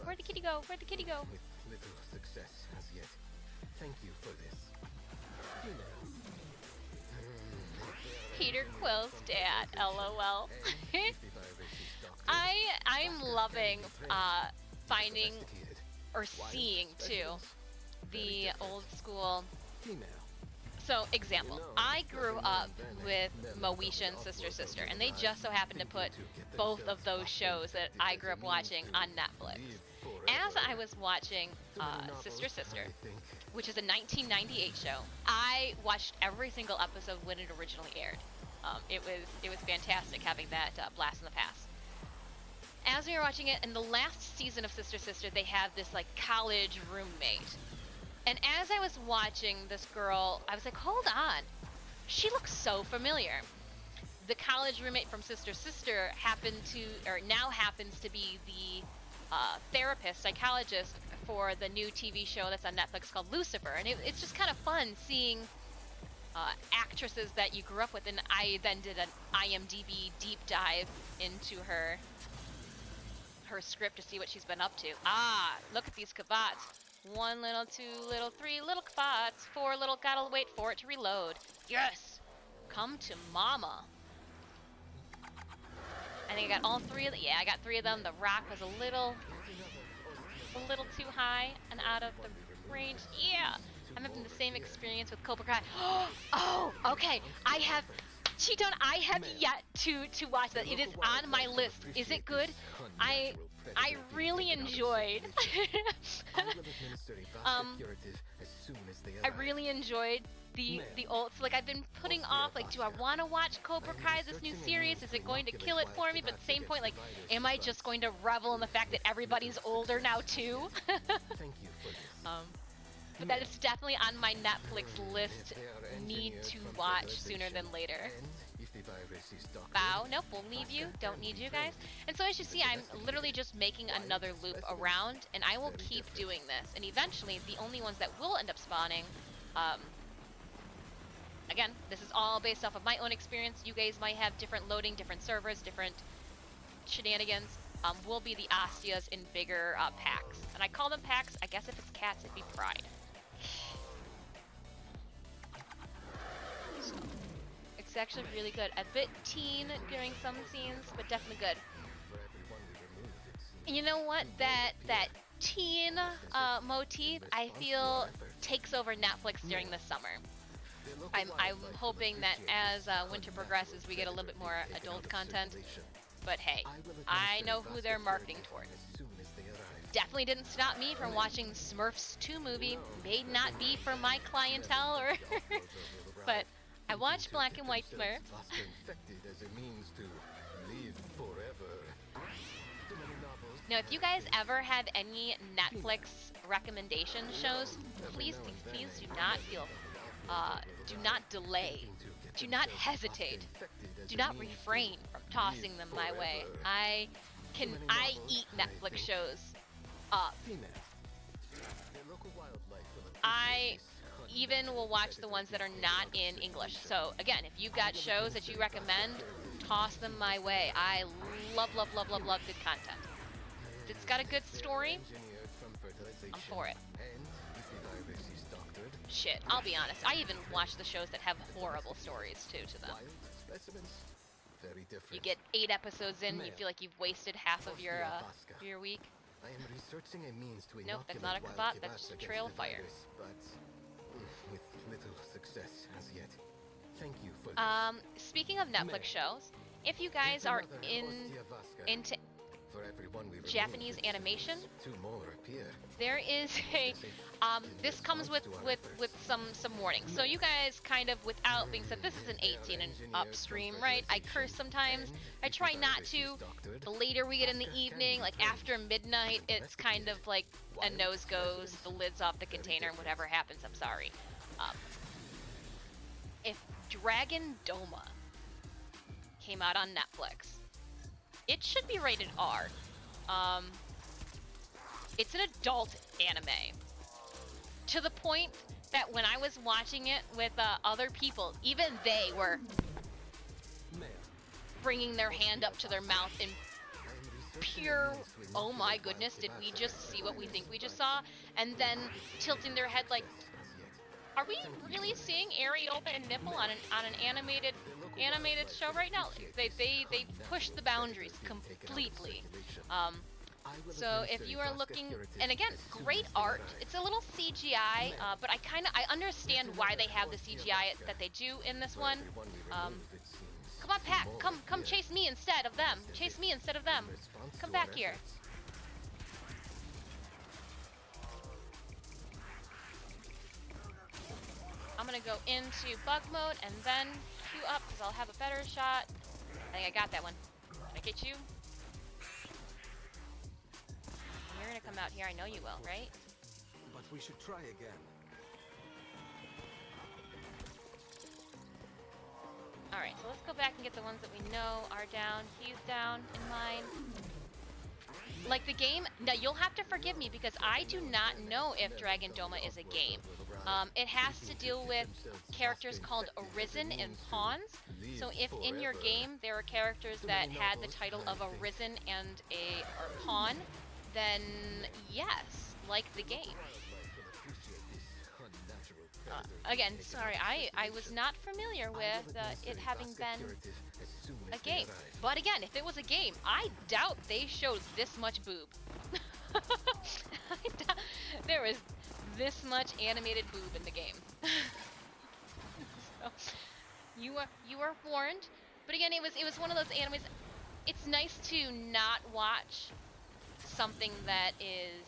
Where'd the kitty go? Where'd the kitty go? With little success as yet. Thank you for this. Peter Quill's dad, LOL. I'm loving finding or seeing too the old school. Female. So example, I grew up with Moesha and Sister, and they just so happened to put both of those shows that I grew up watching on Netflix. as I was watching Sister Sister, which is a 1998 show, I watched every single episode when it originally aired. It was fantastic having that blast in the past. As we were watching it, in the last season of Sister Sister, they have this like college roommate. And as I was watching this girl, I was like, hold on, she looks so familiar. The college roommate from Sister Sister now happens to be the therapist, psychologist for the new TV show that's on Netflix called Lucifer. And it's just kind of fun seeing actresses that you grew up with. And I then did an IMDb deep dive into her script to see what she's been up to. Ah, look at these kavats. 1 little, 2 little, 3 little kavats, 4 little, gotta wait for it to reload. Yes! Come to mama. I think I got all 3 of them. Yeah, I got 3 of them. The rock was a little too high and out of the range. Yeah! I'm having the same experience with Cobra Kai. Oh, okay. I have yet to watch that. It is on my list. Is it good? I really enjoyed. I really enjoyed the old. So like I've been putting off. Like, do I want to watch Cobra Kai, this new series? Is it going to kill it for me? But at the same point, like, am I just going to revel in the fact that everybody's older now too? But that is definitely on my Netflix list. Need to watch sooner than later. Bow. Nope, we'll leave you. Don't need you guys. And so as you see, I'm literally just making another loop around, and I will keep doing this. And eventually, the only ones that will end up spawning, again, this is all based off of my own experience. You guys might have different loading, different servers, different shenanigans. Will be the Ostias in bigger packs. And I call them packs. I guess if it's cats, it'd be pride. So, it's actually really good. A bit teen during some scenes, but definitely good. And you know what? That teen motif, I feel, takes over Netflix during the summer. I'm hoping that as winter progresses, we get a little bit more adult content. But hey, I know who they're marketing toward. Definitely didn't stop me from watching the Smurfs 2 movie. May not be for my clientele, or but I watched Black and White Smurfs. Now, if you guys ever have any Netflix recommendation shows, please do not feel, do not delay, do not hesitate, do not refrain from tossing them my way. I eat Netflix shows up. I even will watch the ones that are not in English. So again, if you've got shows that you recommend, toss them my way. I love good content. If it's got a good story, I'm for it. Shit, I'll be honest. I even watch the shows that have horrible stories too to them. You get 8 episodes in, you feel like you've wasted half of your week. Nope, that's not a kabat, that's just a trail of fire. With little success as yet. Thank you for speaking of Netflix shows, if you guys are into Japanese animation, there is a this comes with some warnings. So you guys kind of, without being said, this is an 18 and up stream, right? I curse sometimes. I try not to. The later we get in the evening, like after midnight, it's kind of like a nose goes, the lid's off the container, and whatever happens, I'm sorry. If Dragon Doma came out on Netflix, it should be rated R. It's an adult anime. To the point that when I was watching it with other people, even they were bringing their hand up to their mouth in pure, oh my goodness, did we just see what we think we just saw? And then tilting their head like, are we really seeing Eri open a nipple on an animated show right now? They push the boundaries completely. So if you are looking, and again, great art. It's a little CGI, but I understand why they have the CGI that they do in this one. Come on, Pat, come chase me instead of them. Chase me instead of them. Come back here. I'm gonna go into bug mode and then queue up because I'll have a better shot. I think I got that one. Did I get you? You're gonna come out here, I know you will, right? But we should try again. Alright, so let's go back and get the ones that we know are down. He's down in mine. Like the game, now you'll have to forgive me because I do not know if Dragon Doma is a game. It has to deal with characters called Arisen and Pawns. So if in your game there are characters that had the title of Arisen and or Pawn, then yes, like the game. Again, sorry, I was not familiar with it having been a game. But again, if it was a game, I doubt they showed this much boob. I doubt there was this much animated boob in the game. So, you are warned. But again, it was one of those animes. It's nice to not watch something that is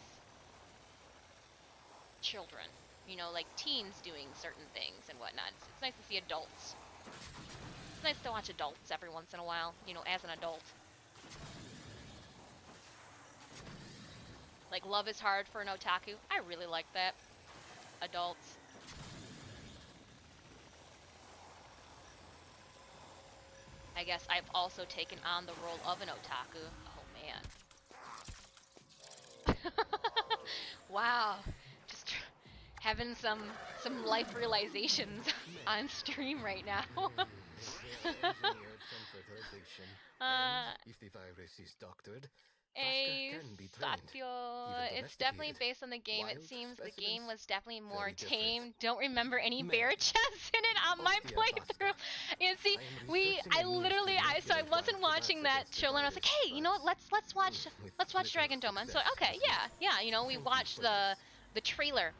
children. You know, like teens doing certain things and whatnot. It's nice to see adults. It's nice to watch adults every once in a while, you know, as an adult. Like, Love is Hard for an Otaku. I really like that. Adults. I guess I've also taken on the role of an otaku. Oh, man. Wow. Just having some life realizations on stream right now. If the virus is doctored, Satyo. It's definitely based on the game. It seems the game was definitely more tame. Don't remember any bear chests in it on my playthrough. And see, I wasn't watching that show and I was like, hey, you know what? Let's watch Dragon Doma. And so okay, yeah, you know, we watched the trailer.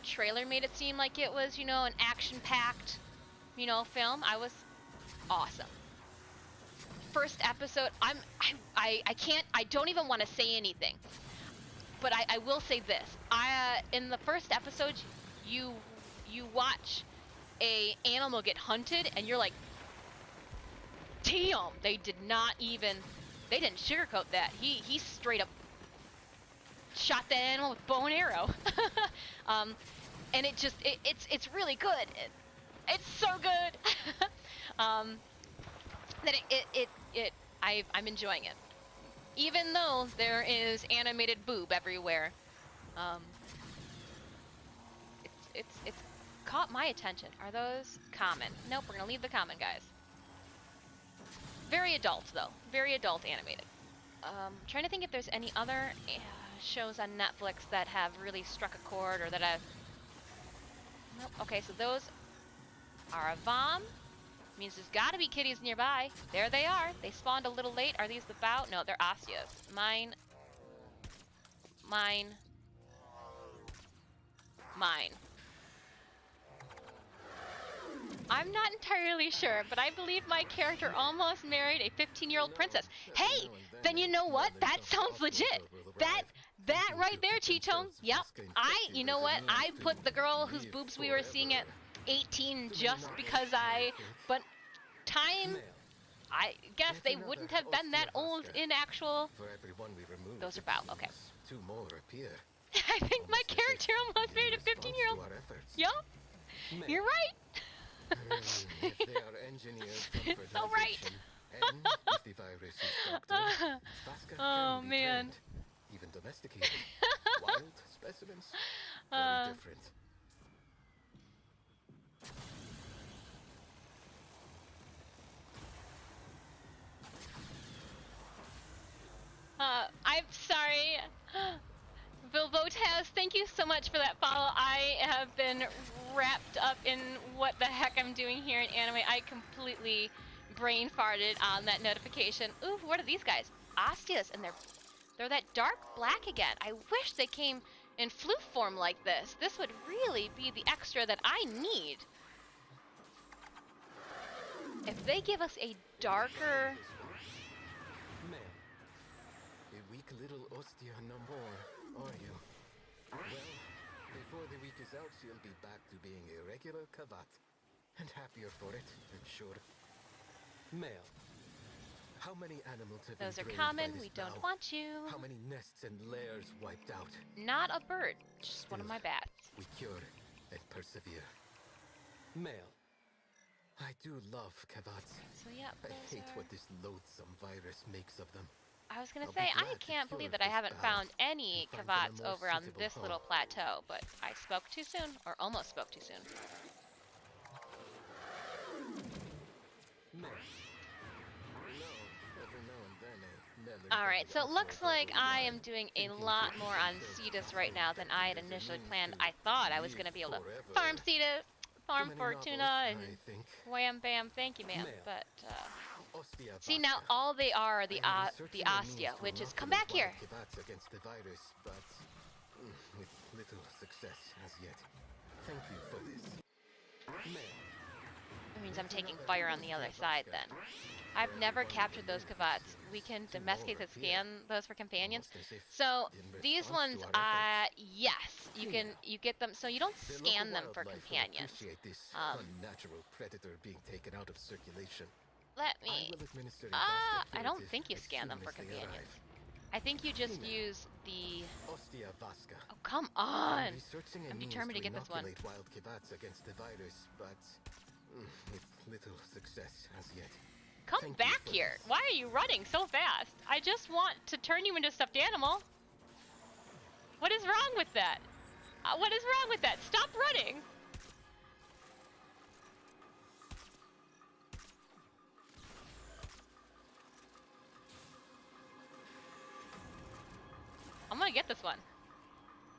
Trailer made it seem like it was, you know, an action-packed, you know, film. I was awesome. First episode, I don't even want to say anything, but I will say this. In the first episode, you watch a animal get hunted and you're like, damn, they didn't sugarcoat that. He straight up shot that animal with bow and arrow. And it's really good. It's so good. That I'm enjoying it, even though there is animated boob everywhere. It's caught my attention. Are those common? Nope, we're gonna leave the common, guys. Very adult though, very adult animated. Trying to think if there's any other shows on Netflix that have really struck a chord or that I've. Nope. Okay, so those are a vom. Means there's gotta be kitties nearby. There they are. They spawned a little late. Are these the bow? No, they're Osteos. Mine. I'm not entirely sure, but I believe my character almost married a 15-year-old princess. Hey, then you know what? That sounds legit. That right there, Cheetone. Yep. You know what? I put the girl whose boobs we were seeing at 18 just because but time, I guess they wouldn't have been that old in actual. Those are bow. Okay. Two more appear. I think my character almost married a 15-year-old. Yup. You're right. If they are engineered for So right. and if the virus is doctored, Vasca can be man. trained, even domesticated. Wild specimens, very different. I'm sorry. Vilvotaz, thank you so much for that follow. I have been wrapped up in what the heck I'm doing here in anime. I completely brain farted on that notification. Ooh, what are these guys? Osteus, and they're that dark black again. I wish they came in floof form like this. This would really be the extra that I need. If they give us a darker... A weak little Ostia no more, are you? Well, before the week is out, she'll be back to being a regular Kavat. And happier for it, I'm sure. Male. How many animals have Those been are drained by common. this We don't bow? want you. How many nests and lairs wiped out? Not a bird. Just one of my bats. We cure and persevere. Male. I do love Kavats. So yeah, I those hate are... what this loathsome virus makes of them. I was gonna I'll say, be I glad to can't cure believe that I this haven't bow found any and find them a Kavats more over on suitable this home. little plateau, but I spoke too soon, or almost spoke too soon. Male. Alright, so it looks like I am doing a lot more on Cetus right now than I had initially planned. I thought I was gonna be able to farm Cetus, farm Fortuna, and wham bam, thank you ma'am, but see now all they are the Ostia, which is come back here. Against the virus, but with little success as yet. Thank you for this. Male. That means I'm taking fire on the other side then. I've never captured those Kavats. We can domesticate and scan those for companions. So these ones, yes, you get them. So you don't scan them for companions. This unnatural predator being taken out of circulation. Let me. I don't think you scan them for companions. I think you just use the. Oh come on! I'm determined to get this one. Wild Kivats against the virus, but with little success as yet. Come back here! Why are you running so fast? I just want to turn you into a stuffed animal. What is wrong with that? What is wrong with that? Stop running! I'm gonna get this one.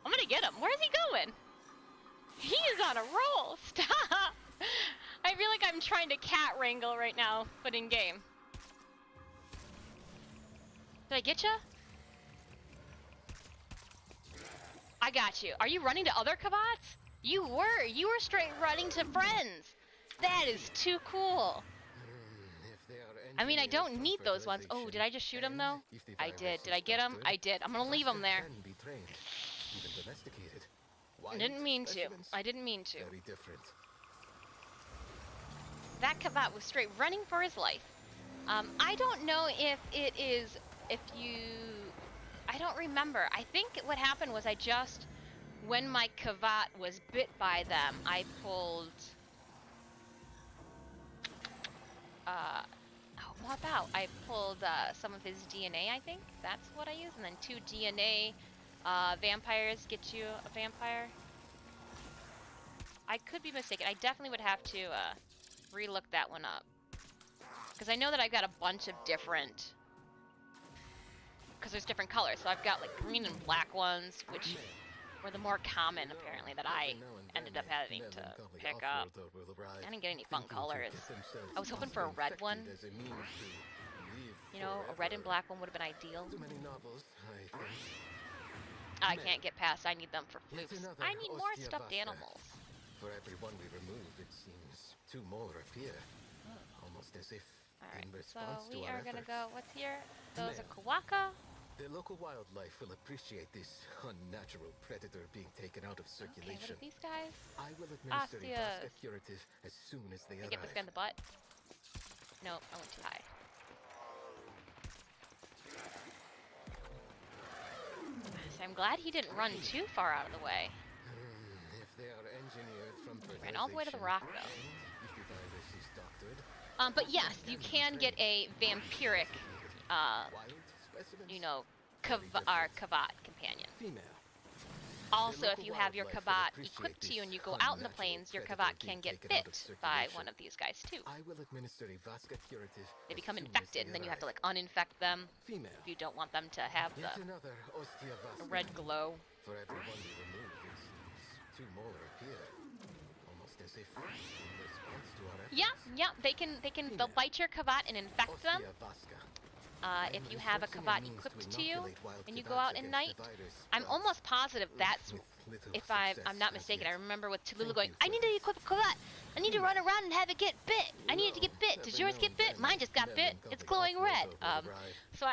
I'm gonna get him. Where's he going? He is on a roll! Stop! I feel like I'm trying to cat wrangle right now, but in game. Did I get ya? I got you. Are you running to other Kavats? You were straight running to friends. That is too cool. I mean, I don't need those ones. Oh, did I just shoot him though? I did. Did I get him? I did. I'm gonna leave him there. I didn't mean to. I didn't mean to. Very different. That Kavat was straight running for his life. I don't know if it is, I don't remember. I think what happened was when my Kavat was bit by them, I pulled, I pulled some of his DNA, I think. That's what I used, and then 2 DNA vampires get you a vampire. I could be mistaken. I definitely would have to, relook that one up, because I know that I've got a bunch of different, because there's different colors, so I've got like green and black ones, which were the more common apparently that I ended up having to pick up. I didn't get any fun colors. I was hoping for a red one. You know, a red and black one would have been ideal. I can't get past. I need them for flukes. I need more stuffed animals. For every one we remove, it seems 2 more appear. Almost as if in response so we to our are gonna efforts. go. What's here? Those are Kawaka. The local wildlife will appreciate this unnatural predator being taken out of Okay, what circulation. are these guys? I will administer a Osteos. Vasca curative as soon as they I get this guy in arrive. the butt. Nope, I went too high. So I'm glad he didn't run too far out of the way. If they are engineered from Ran all the way to the fertilization, rock, though. and if the virus is doctored, But yes, you can get a vampiric, wild specimens, you know, Kavat companion. Female. Also, if you have your Kavat equipped to you and you go out in the plains, your Kavat can get bit by one of these guys too. I will administer a Vasca curative. They as become soon as infected, they and then you have to arrive. like uninfect them Female. if you don't want them to have Yet the another Ostia Vasca. red glow. For every one we remove, it seems 2 more appear. Almost as if in response to our efforts. Yeah, they'll bite your Kavat and infect them. Ostia Vasca. If you have a Kavat equipped to you and you go out at night, I'm almost positive that's, if I'm not mistaken, I remember with Tallulah going, I need to equip a Kavat. I need to run around and have it get bit. I need it to get bit. Does yours get bit? Mine just got bit. It's glowing red. So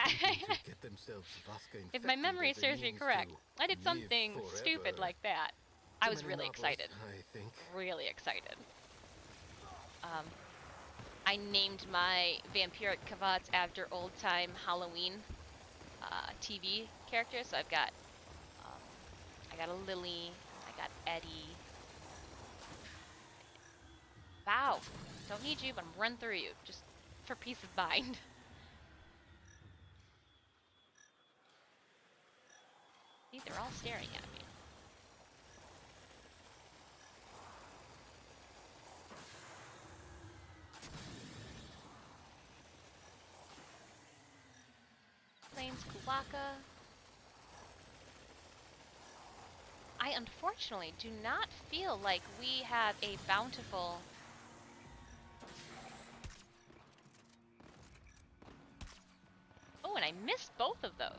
if my memory serves me correct, I did something stupid like that. I Too was many really novels, excited. I think. Really excited. I named my vampiric Kavats after old-time Halloween TV characters. So I got a Lily, I got Eddie. Wow, don't need you, but I'm run through you just for peace of mind. See, they're all staring at me. Plains Kuwaka. I unfortunately do not feel like we have a bountiful... Oh, and I missed both of those.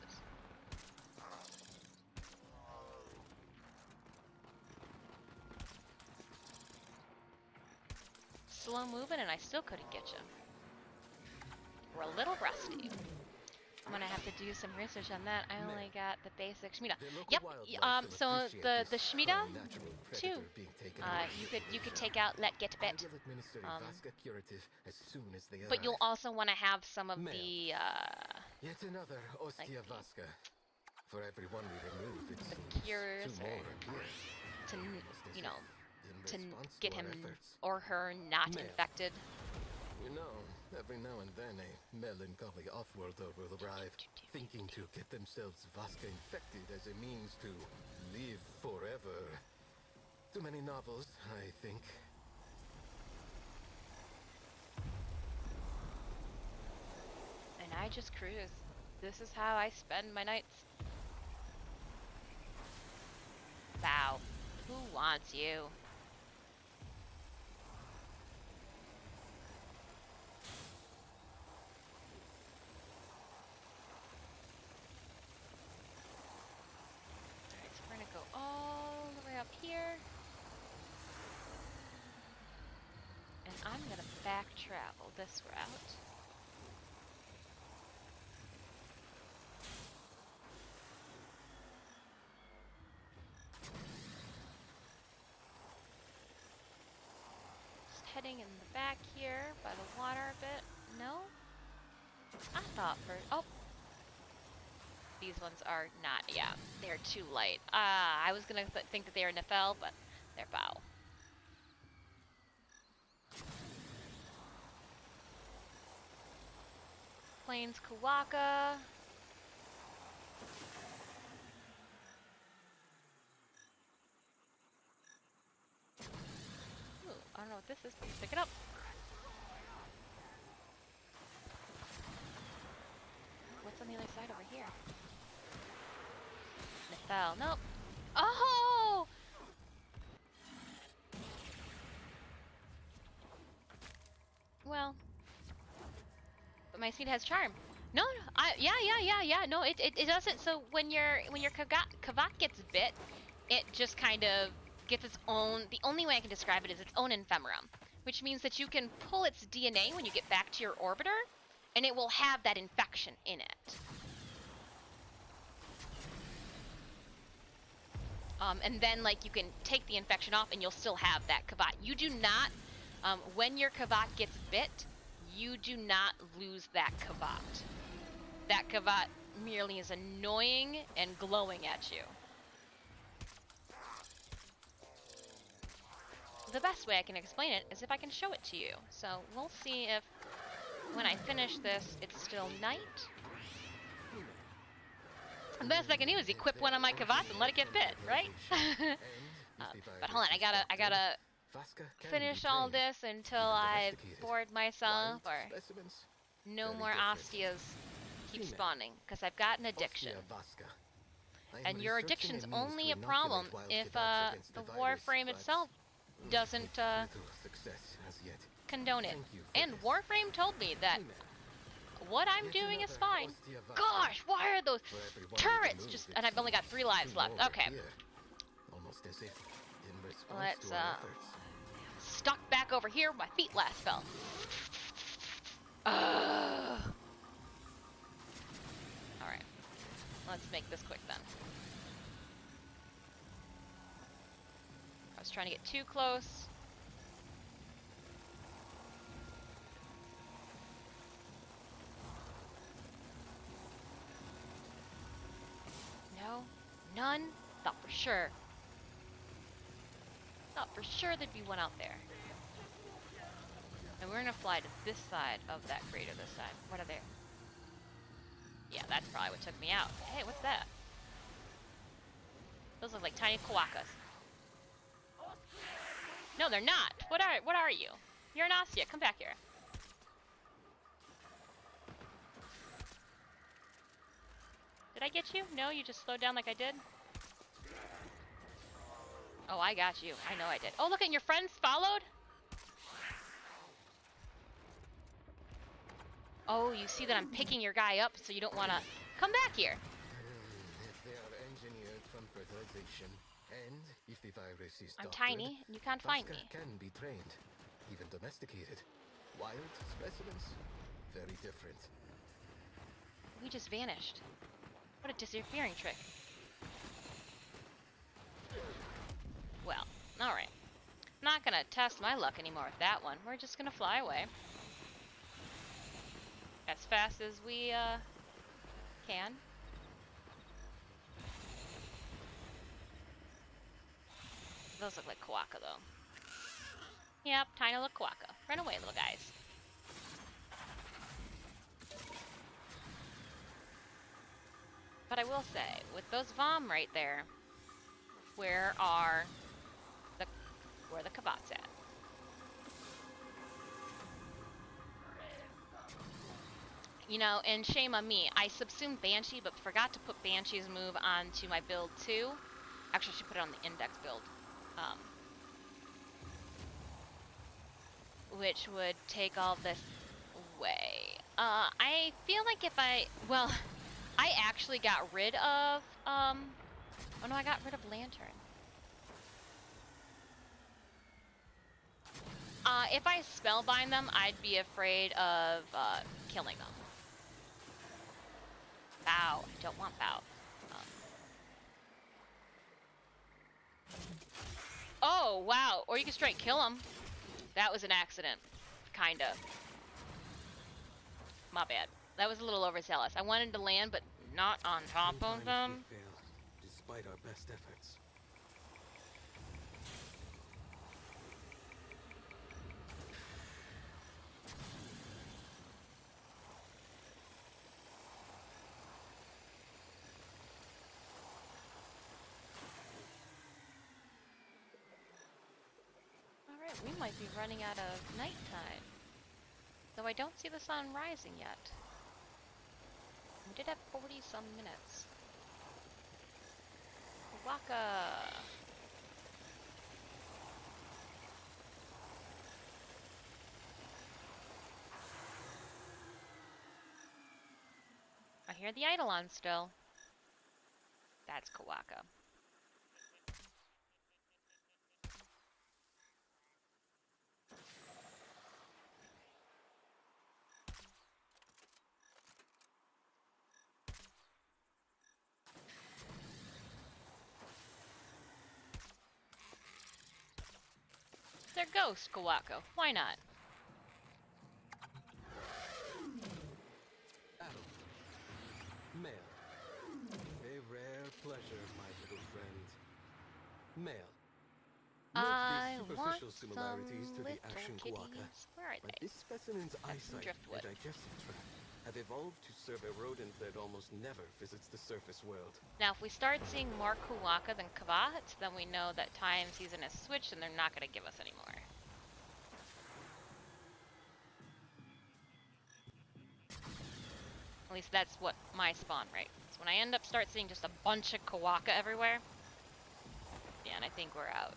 Slow moving and I still couldn't get you. We're a little rusty. I'm gonna have to do some research on that. I only got the basic Shmita. The local Yep. wildlife will So appreciate the this Shmita unnatural too. predator being taken away. You could take out Let Get I Bit, will administer a Vaska curative as soon as they but you'll arrive. also want to have some of Male. the Yet another Ostia like- Vaska. For every one we remove, it The seems cures two or- more appear. to Almost as you know if to in response get to our him efforts. or her not Male. infected. You know, every now and then a melancholy off-worlder will arrive, thinking to get themselves Vaska infected as a means to live forever. Too many novels, I think. And I just cruise. This is how I spend my nights. Bow. Who wants you? Alright, so we're gonna go all the way up here. And I'm gonna back travel this route. Just heading in the back here by the water a bit. No? I thought for... Oh! These ones are not... Yeah, they're too light. I was gonna think that they were Nefel, but they're Bow. Plains Kuwaka. Ooh, I don't know what this is. Let's pick it up. What's on the other side over here? Nefel. Nope. Oh! Well. But my seed has charm. No, no, yeah. No, it doesn't. So when your Kavat gets bit, it just kind of gets its own. The only way I can describe it is its own ephemerum, which means that you can pull its DNA when you get back to your orbiter, and it will have that infection in it. And then like you can take the infection off, and you'll still have that Kavat. You do not, when your Kavat gets bit, you do not lose that Kavat. That Kavat merely is annoying and glowing at you. The best way I can explain it is if I can show it to you. So we'll see if, when I finish this, it's still night. The best I can do is equip one of my Kavats and let it get bit, right? But hold on, I gotta finish all this until I bored myself, or no more Ostias keep spawning, because I've got an addiction. And your addiction's only a problem if the Warframe itself doesn't condone it. And Warframe told me that what I'm doing is fine. Gosh, why are those turrets just... And I've only got 3 lives left. Okay. Let's stuck back over here. My feet last fell. Alright. Let's make this quick then. was trying to get too close. No? None? Thought for sure. Thought for sure there'd be one out there. And we're gonna fly to this side of that crater this time. What are they? Yeah, that's probably what took me out. Hey, what's that? Those look like tiny koakas. No, they're not. What are you? You're an Ostia. Come back here. Did I get you? No, you just slowed down like I did? Oh, I got you. I know I did. Oh, look, and your friends followed? Oh, you see that I'm picking your guy up, so you don't want to... Come back here. If they are engineered from fertilization, and if the virus is I'm doctored, tiny, and you can't find Vasca me. can be trained, even domesticated. Wild specimens, very different. We just vanished. What a disappearing trick. Well, alright. Not gonna test my luck anymore with that one. We're just gonna fly away. As fast as we, can. Those look like koaka, though. Yep, tiny little koaka. Run away, little guys. But I will say, with those Vom right there, where the Kavat's at? You know, and shame on me, I subsumed Banshee, but forgot to put Banshee's move onto my build too. Actually, I should put it on the index build. Which would take all this away. I feel like if I actually got rid of, oh no, I got rid of Lantern. If I spellbind them, I'd be afraid of, killing them. Bow. I don't want bow. Oh, wow. Or you can straight kill them. That was an accident. Kinda. My bad. That was a little overzealous. I wanted to land, but not on top of Sometimes them. we fail, despite our best efforts. Alright, we might be running out of nighttime. Though I don't see the sun rising yet. We did have 40-some minutes. Waka! I hear the Eidolon still. That's Kawaka. They're ghosts, Kawako. Why not? Adam. Male. A rare pleasure, my little friend. Male. Note I the want superficial similarities some to the little action Kuaka. kitties. Where are But they? this specimen's That's some eyesight driftwood. and digestive tract have evolved to serve a rodent that almost never visits the surface world. Now, if we start seeing more Kuwaka than Kavat, then we know that time season has switched and they're not going to give us anymore. At least that's what my spawn rate is. When I end up start seeing just a bunch of Kawaka everywhere, yeah, and I think we're out.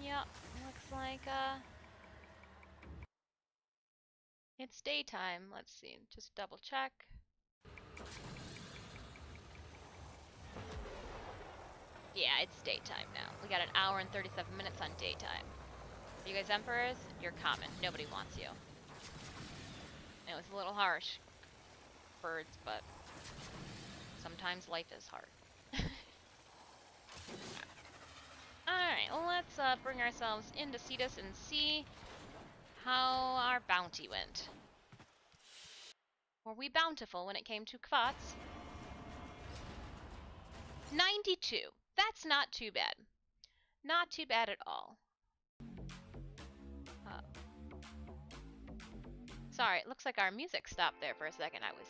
Yep, looks like, it's daytime. Let's see, just double check. Yeah, it's daytime now. We got an hour and 37 minutes on daytime. You guys Emperors, you're common. Nobody wants you. It was a little harsh, birds, but sometimes life is hard. Alright, well, let's bring ourselves into Cetus and see how our bounty went. Were we bountiful when it came to Kvatz? 92. That's not too bad. Not too bad at all. Sorry, it looks like our music stopped there for a second. I was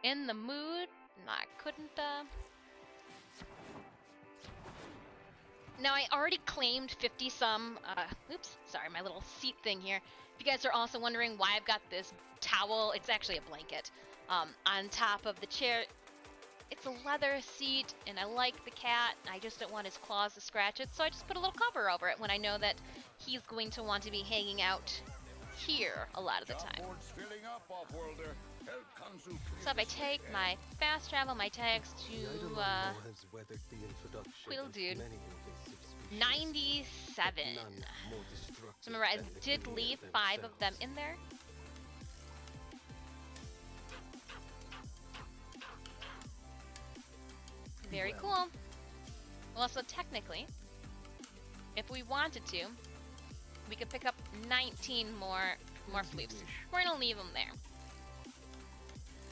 in the mood and I couldn't, Now, I already claimed 50 some, oops, sorry, my little seat thing here. If you guys are also wondering why I've got this towel, it's actually a blanket, on top of the chair. It's a leather seat, and I like the cat. I just don't want his claws to scratch it, so I just put a little cover over it when I know that he's going to want to be hanging out here a lot of the time. So if I take my fast travel, my tags to, Quill Dude, 97. So remember, I did leave 5 of them in there. Very cool. Well, so technically, if we wanted to, we could pick up 19 more floops. We're gonna leave them there.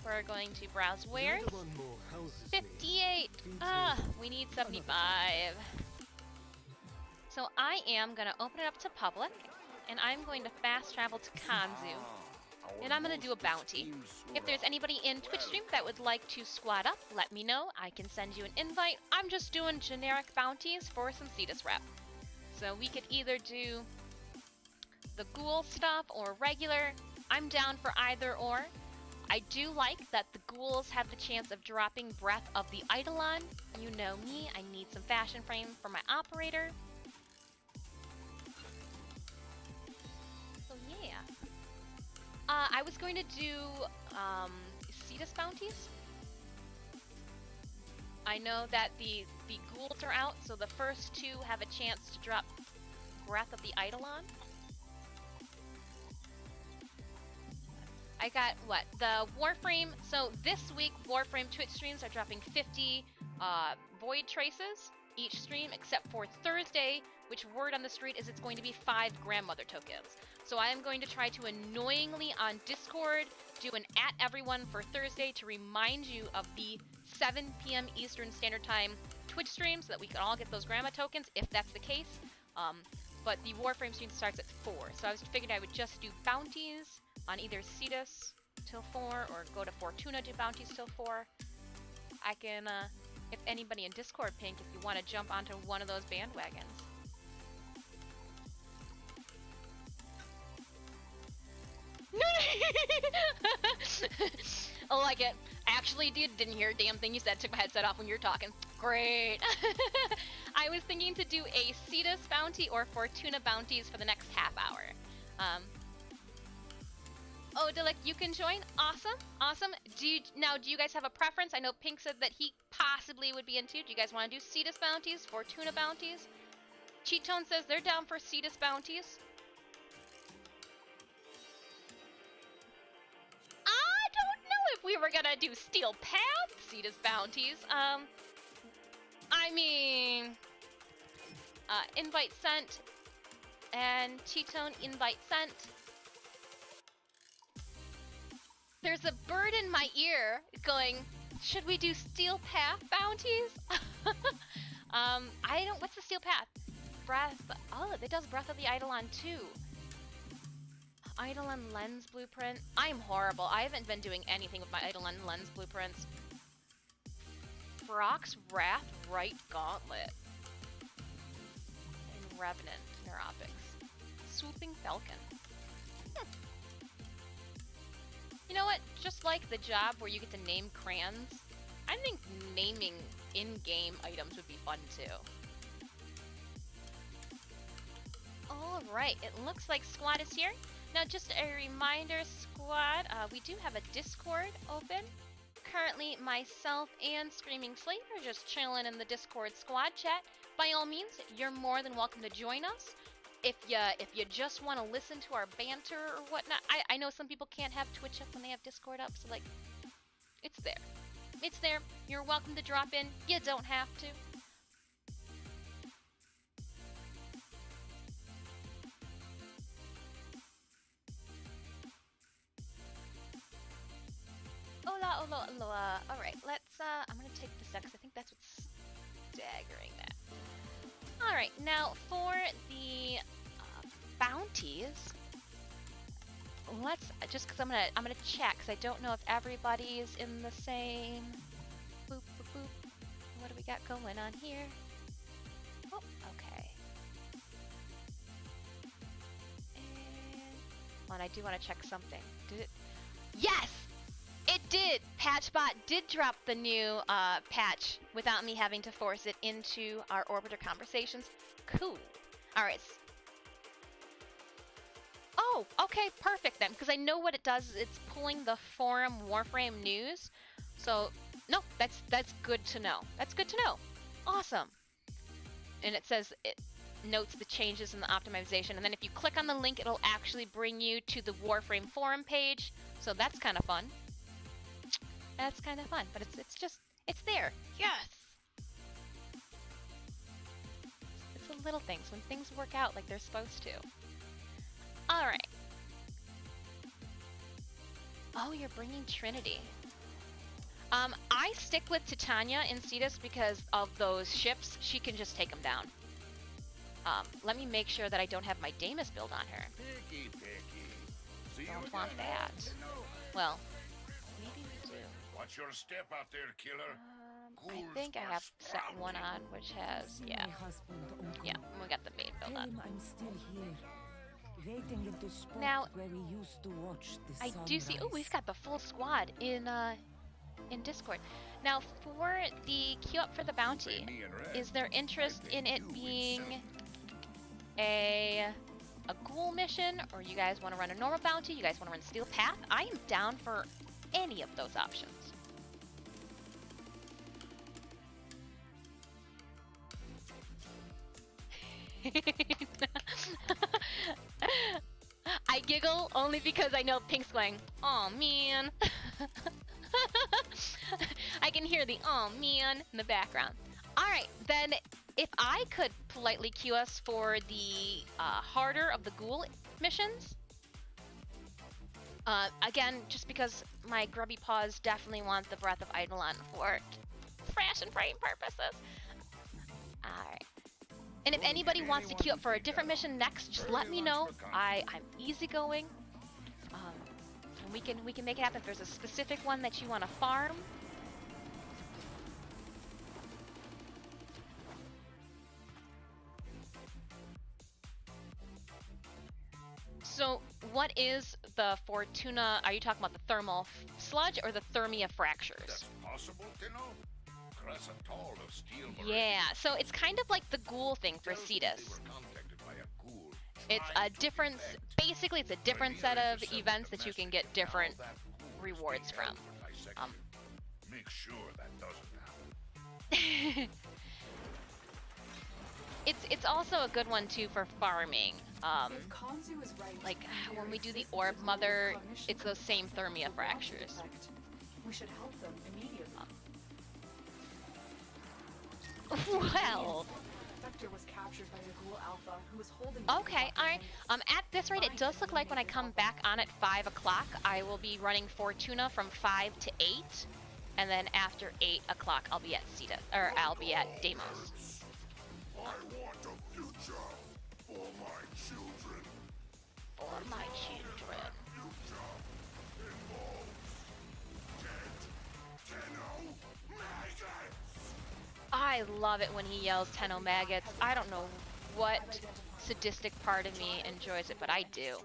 We're going to browse wares. 58. We need 75. So I am gonna open it up to public, and I'm going to fast travel to Kanzu. And I'm gonna do a bounty. If there's anybody in Twitch stream that would like to squad up, let me know. I can send you an invite. I'm just doing generic bounties for some Cetus rep. So we could either do the ghoul stuff or regular. I'm down for either or. I do like that the ghouls have the chance of dropping Breath of the Eidolon. You know me, I need some fashion frame for my operator. So yeah. I was going to do Cetus bounties. I know that the ghouls are out, so the first 2 have a chance to drop Breath of the Eidolon. I got, what, the Warframe. So this week, Warframe Twitch streams are dropping 50 Void Traces each stream, except for Thursday, which word on the street is it's going to be 5 Grandmother tokens. So I am going to try to annoyingly on Discord do an @everyone for Thursday to remind you of the 7 p.m. Eastern Standard Time Twitch stream so that we can all get those Grandma tokens if that's the case. But the Warframe stream starts at 4, so I was figured I would just do bounties on either Cetus till 4 or go to Fortuna, do bounties till 4. I can, if anybody in Discord, Pink, if you want to jump onto one of those bandwagons. I like it. Actually, dude, didn't hear a damn thing you said. Took my headset off when you were talking. Great. I was thinking to do a Cetus bounty or Fortuna bounties for the next half hour. Oh, Dilek, you can join. Awesome, awesome. Do you guys have a preference? I know Pink said that he possibly would be into. Do you guys want to do Cetus bounties, Fortuna bounties? Cheat Tone says they're down for Cetus bounties. I don't know if we were gonna do Steel Path Cetus bounties. I mean, invite sent, and Cheat Tone invite sent. There's a bird in my ear going, should we do Steel Path bounties? I don't, what's the Steel Path? Breath, oh, it does Breath of the Eidolon too. Eidolon Lens Blueprint. I'm horrible. I haven't been doing anything with my Eidolon Lens Blueprints. Brock's Wrath Right Gauntlet. And Revenant Neuropics. Swooping Falcon. You know what? Just like the job where you get to name crayons, I think naming in-game items would be fun too. Alright, it looks like Squad is here. Now just a reminder, Squad, we do have a Discord open. Currently, myself and Screaming Slate are just chilling in the Discord Squad chat. By all means, you're more than welcome to join us. if you just want to listen to our banter or whatnot, I know some people can't have Twitch up when they have Discord up, so like, it's there. It's there. You're welcome to drop in. You don't have to. Hola. All right, let's. I'm gonna take the sex. I think that's what's staggering that. All right, now for the bounties, let's just because I'm gonna check because I don't know if everybody's in the same. Boop boop boop. What do we got going on here? Oh, okay. And I do want to check something. Did it? Yes. It did! Patchbot did drop the new patch without me having to force it into our Orbiter conversations. Cool. Alright. Oh, okay, perfect then, because I know what it does. It's pulling the forum Warframe news. So, no, that's good to know. That's good to know. Awesome. And it says it notes the changes in the optimization, and then if you click on the link, it'll actually bring you to the Warframe forum page. So that's kind of fun. That's kind of fun, but it's there. Yes! It's the little things, when things work out like they're supposed to. Alright. Oh, you're bringing Trinity. I stick with Titania in Cetus because of those ships. She can just take them down. Let me make sure that I don't have my Deimos build on her. Picky. See Don't you want again, that. Antenna. Well, maybe we do. Watch your step out there, killer. I think I have set one on, which has, See yeah. my husband, Uncle. Yeah, we got the main build Tell on. him I'm still here, waiting at the spot Now, where we used to watch the I do see. Oh, we've sunrise. got the full squad in Discord. Now, for the queue up for the bounty, Me and Red. is there interest I in bet it you being would a ghoul mission, or you guys want to run a normal bounty? You guys want to run Steel Path? I am down for any of those options. I giggle only because I know Pink's going, "Aw, man." I can hear the "aw, man" in the background. Alright, then if I could politely queue us for the harder of the ghoul missions. Again, just because my grubby paws definitely want the Breath of Eidolon for fresh and frame purposes. Alright. And if anybody wants to queue up for a different mission next, just let me know. I'm easygoing. And we can make it happen if there's a specific one that you want to farm. So, what is the Fortuna? Are you talking about the thermal sludge or the thermia fractures? That's possible, Tino. Crescentol of steel. Yeah, so it's kind of like the ghoul thing for Cetus. It's a different, basically it's a different set of events that you can get different rewards from. Make sure that doesn't happen. It's also a good one too for farming. If Kanzu is right, Like their when we do the existence orb of mother, cognition it's those same thermia will fractures. affect. We should help them immediately. Well, Vector was captured by the Ghoul Alpha, who was holding. okay, alright. At this rate, it does look like when I come back on at 5 o'clock, I will be running Fortuna from 5 to 8, and then after 8 o'clock, I'll be at Cetus, or I'll be at Deimos. I want a future for my children. For my children. Future involves dead Tenno maggots. I love it when he yells Tenno maggots. I don't know what sadistic part of me enjoys it, but I do.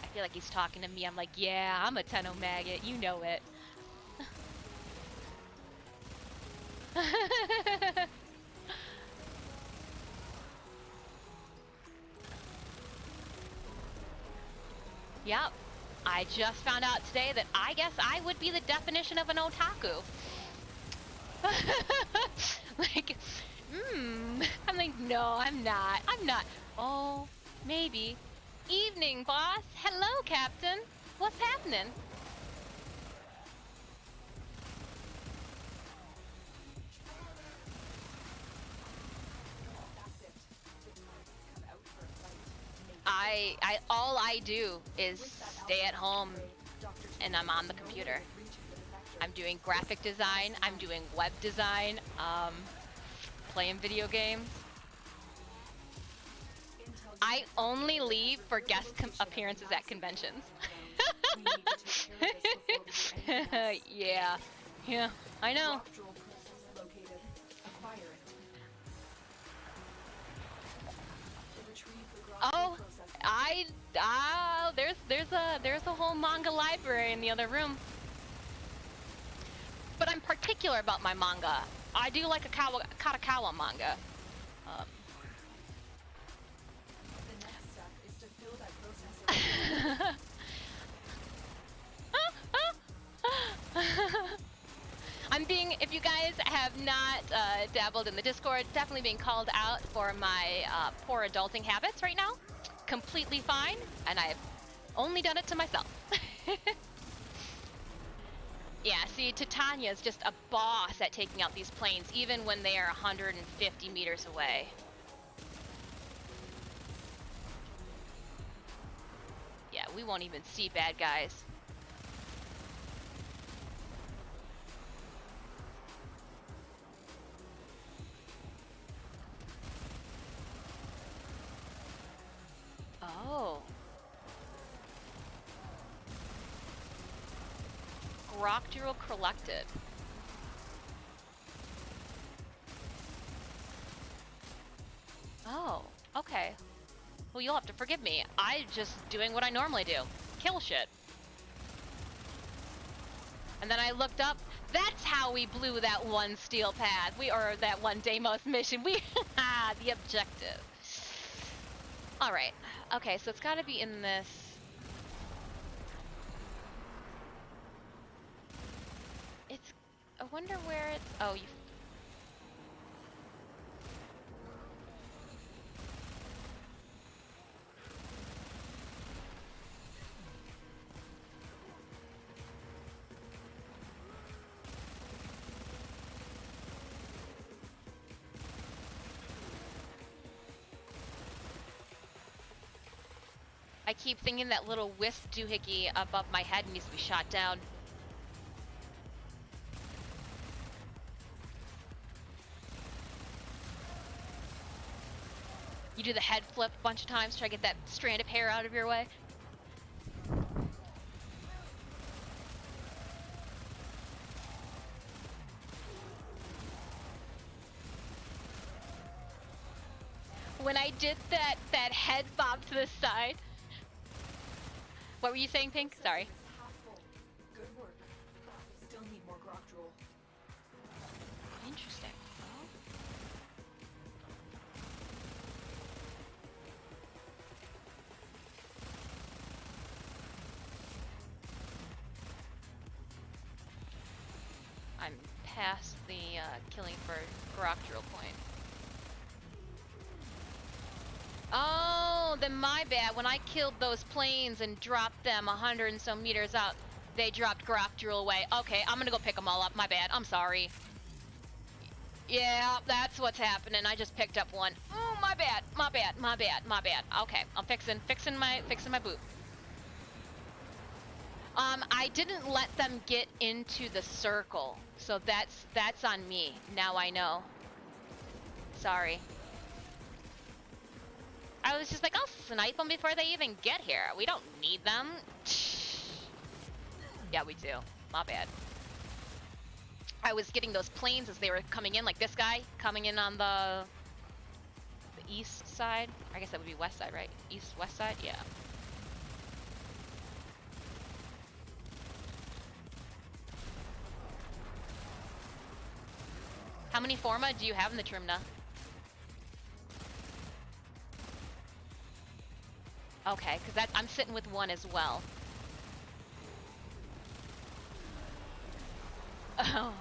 I feel like he's talking to me. I'm like, yeah, I'm a Tenno maggot. You know it. Yep. I just found out today that I guess I would be the definition of an otaku. Like, I'm like, no, I'm not. I'm not. Oh, maybe. Evening, boss. Hello, Captain. What's happening? That's it. The time has come out for a fight. All I do is stay at home and I'm on the computer. I'm doing graphic design, I'm doing web design, playing video games. I only leave for guest appearances at conventions. We need to take care of this before we do anything else. Yeah, I know. Rock drool processor located. Acquire it. Retrieve the rock Oh, processor. there's a whole manga library in the other room. But I'm particular about my manga. I do like a Katakawa manga. The next step is to fill that processor. If you guys have not dabbled in the Discord, definitely being called out for my poor adulting habits right now. Completely fine, and I've only done it to myself. Yeah, see, Titania's just a boss at taking out these planes, even when they are 150 meters away. Yeah, we won't even see bad guys. Oh. Groctural collected. Oh, okay. Well, you'll have to forgive me. I just doing what I normally do. Kill shit. And then I looked up. That's how we blew that one steel pad. Or that one Deimos mission. The objective. All right. Okay, so it's got to be in this. It's. I wonder where it's. Oh, you. I keep thinking that little wisp doohickey above my head needs to be shot down. You do the head flip a bunch of times, try to get that strand of hair out of your way. When I did that head bob to the side. What were you saying, Pink? Sorry. Half full. Good work. Still need more grok drool. Interesting. I'm past the killing for grok drill point. Oh, then my bad. When I killed those planes and dropped them 100 and so meters out, they dropped grok drill away. Okay, I'm gonna go pick them all up. My bad. I'm sorry. Yeah, that's what's happening. I just picked up one. Oh, my bad. My bad. My bad. My bad. Okay, I'm fixing my boot. I didn't let them get into the circle, so that's on me. Now I know. Sorry. I was just like, I'll snipe them before they even get here. We don't need them. Yeah, we do. My bad. I was getting those planes as they were coming in, like this guy coming in on the east side. I guess that would be west side, right? East, west side? Yeah. How many forma do you have in the Trimna? Okay, because I'm sitting with one as well. Oh.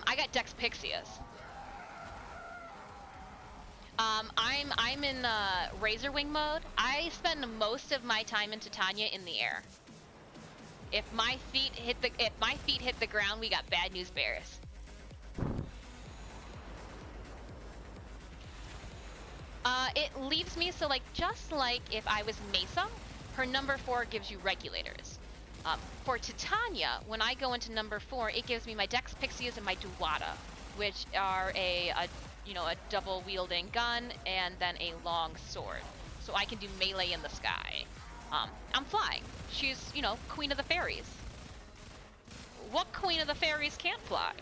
I got Dex Pixius. Pixias. I'm in Razorwing mode. I spend most of my time in Titania in the air. If my feet hit the ground, we got bad news bears. It leaves me so like just like if I was Mesa, her number 4 gives you regulators. For Titania, when I go into number 4, it gives me my Dex Pixias and my Duwata, which are a double wielding gun and then a long sword. So I can do melee in the sky. I'm flying. She's, queen of the fairies. What queen of the fairies can't fly?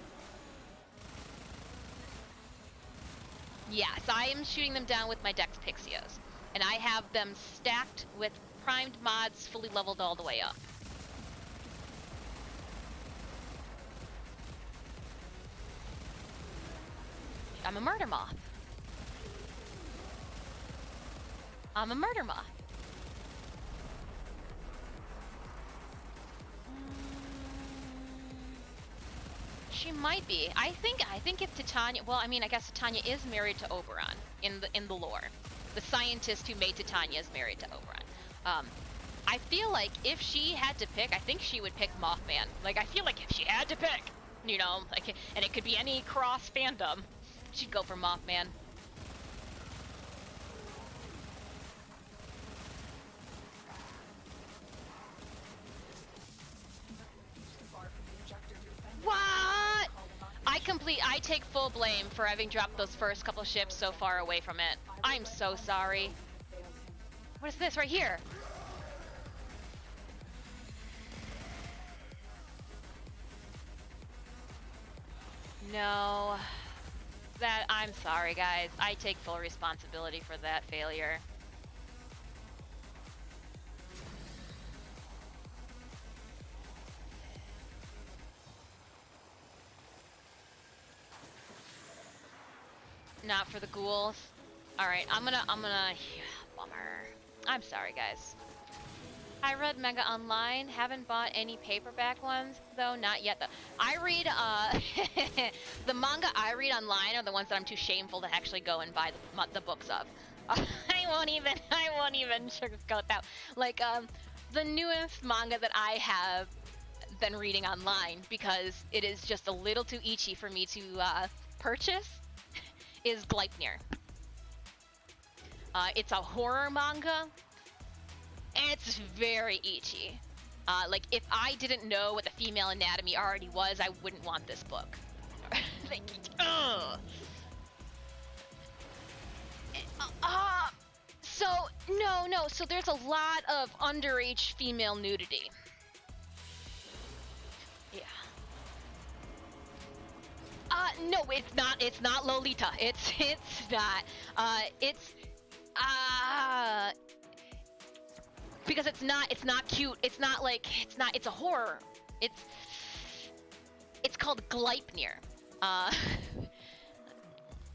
Yes, I am shooting them down with my Dex Pixias. And I have them stacked with primed mods, fully leveled all the way up. I'm a murder moth. I'm a murder moth. She might be. I think if Titania, well, I mean, I guess Titania is married to Oberon in the lore. The scientist who made Titania is married to Oberon. I feel like if she had to pick, I think she would pick Mothman. Like, I feel like if she had to pick, like, and it could be any cross fandom, she'd go for Mothman. What? I take full blame for having dropped those first couple ships so far away from it. I'm so sorry. What is this right here? No. I'm sorry, guys. I take full responsibility for that failure. Not for the ghouls. Alright, I'm gonna, bummer. I'm sorry, guys. I read Mega Online, haven't bought any paperback ones, though, not yet, though. I read, the manga I read online are the ones that I'm too shameful to actually go and buy the books of. I won't even sugarcoat that. Like, the newest manga that I have been reading online, because it is just a little too ecchi for me to, purchase, is Gleipnir. It's a horror manga. It's very ecchi. Like, if I didn't know what the female anatomy already was, I wouldn't want this book. Like, no, so there's a lot of underage female nudity. Yeah. No, it's not Lolita. It's not. Because it's not cute. It's a horror. It's called Gleipnir.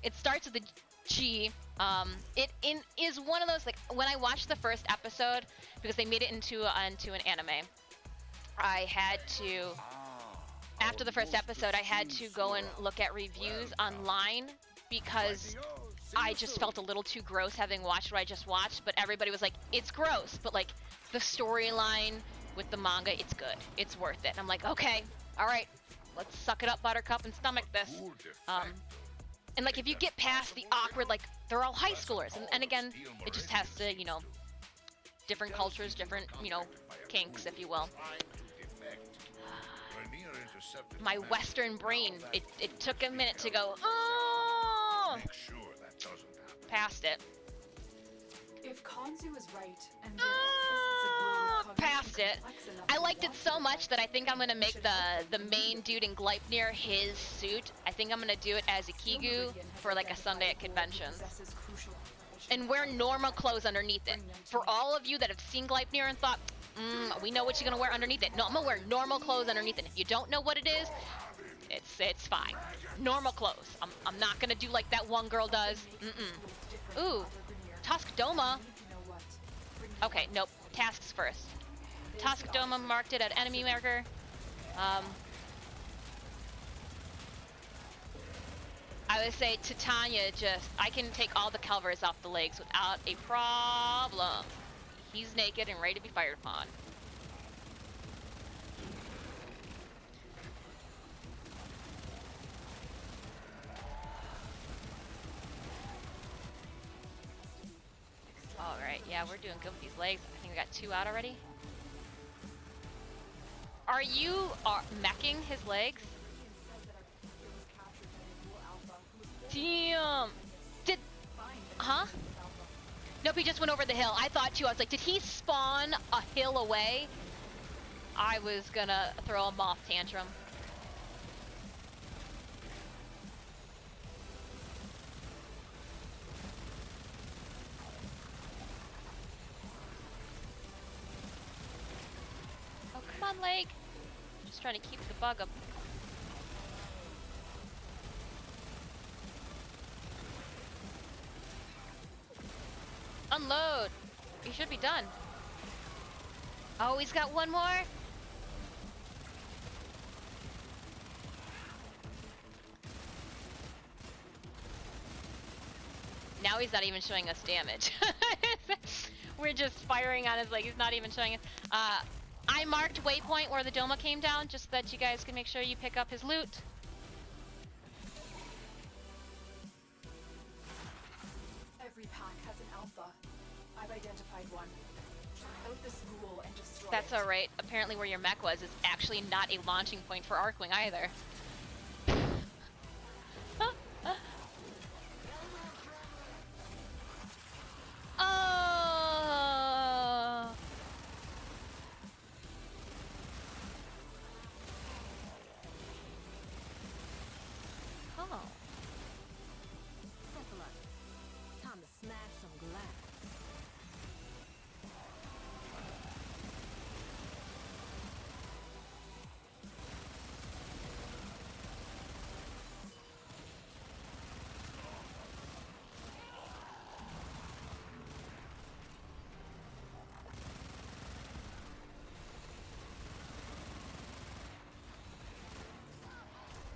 It starts with a G. It is one of those, like, when I watched the first episode, because they made it into an anime, I had to, after the first episode, I had to go and look at reviews online, because I just felt a little too gross having watched what I just watched, but everybody was like, it's gross, but like, the storyline with the manga, it's good. It's worth it. And I'm like, okay, alright, let's suck it up, Buttercup, and stomach this. And like, if you get past the awkward, like, they're all high schoolers, and again, it just has to, different cultures, different, kinks, if you will. My Western brain, it took a minute to go, oh! Past it. If Kanzu is right, and past it. I liked it so much that I think I'm gonna make the main dude in Gleipnir his suit. I think I'm gonna do it as a Kigu for like a Sunday at conventions. And wear normal clothes underneath it. For all of you that have seen Gleipnir and thought, we know what you're gonna wear underneath it. No, I'm gonna wear normal clothes underneath it. If you don't know what it is, it's fine. Normal clothes. I'm not gonna do like that one girl does. Ooh, Tusk Doma. Okay, nope. Tasks first. Tusk Doma marked it at enemy marker. I would say Titania I can take all the covers off the legs without a problem. He's naked and ready to be fired upon. Alright, yeah, we're doing good with these legs. I think we got 2 out already. Are you meching his legs? Damn! Huh? Nope, he just went over the hill. I thought too, I was like, did he spawn a hill away? I was gonna throw a moth tantrum. Oh, come on, leg. Just trying to keep the bug up. Unload. He should be done. Oh, he's got one more. Now he's not even showing us damage. We're just firing on his leg. He's not even showing us. I marked waypoint where the Doma came down, just so that you guys can make sure you pick up his loot. Every pack has an alpha. I've identified one. Check out this ghoul and destroy That's it. alright. Apparently where your mech was is actually not a launching point for Arcwing either. Oh! Oh. Time to smash some glass.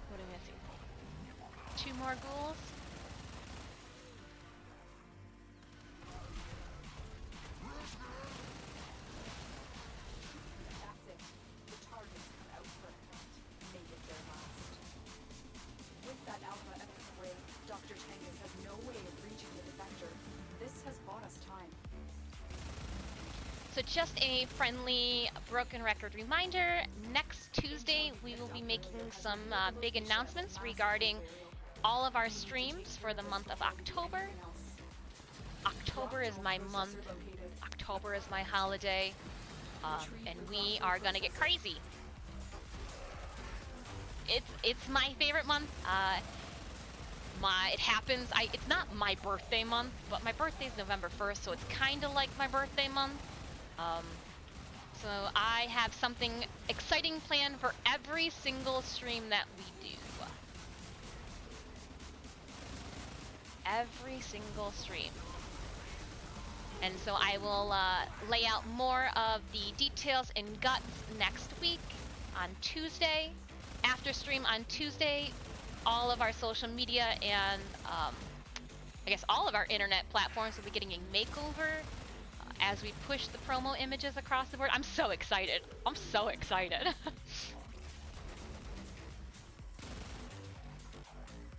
What are we missing? 2 more ghouls? That's it. The targets come out for a hunt. Make it their last. With that alpha out of the way, Dr. Tangus has no way of reaching the defector. This has bought us time. So just a friendly broken record reminder, next Tuesday we will be making some big announcements regarding all of our streams for the month of October. October is my month, October is my holiday, and we are gonna get crazy. It's my favorite month. It's not my birthday month, but my birthday's November 1st, so it's kind of like my birthday month. So I have something exciting planned for every single stream that we do. Every single stream. And so I will lay out more of the details and guts next week on Tuesday. After stream on Tuesday, all of our social media and I guess all of our internet platforms will be getting a makeover as we push the promo images across the board. I'm so excited. I'm so excited.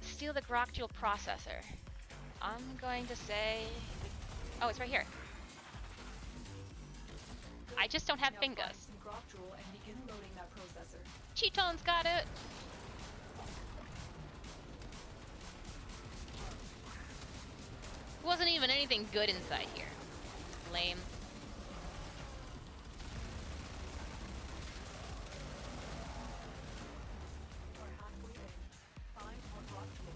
Steal the Grok Jewel processor. I'm going to say... Oh, it's right here. I just don't have Now fingers. find some Grok Drool and begin loading that processor. Cheetone's got it. Wasn't even anything good inside here. Lame. We're halfway in. Find more Grok Drool.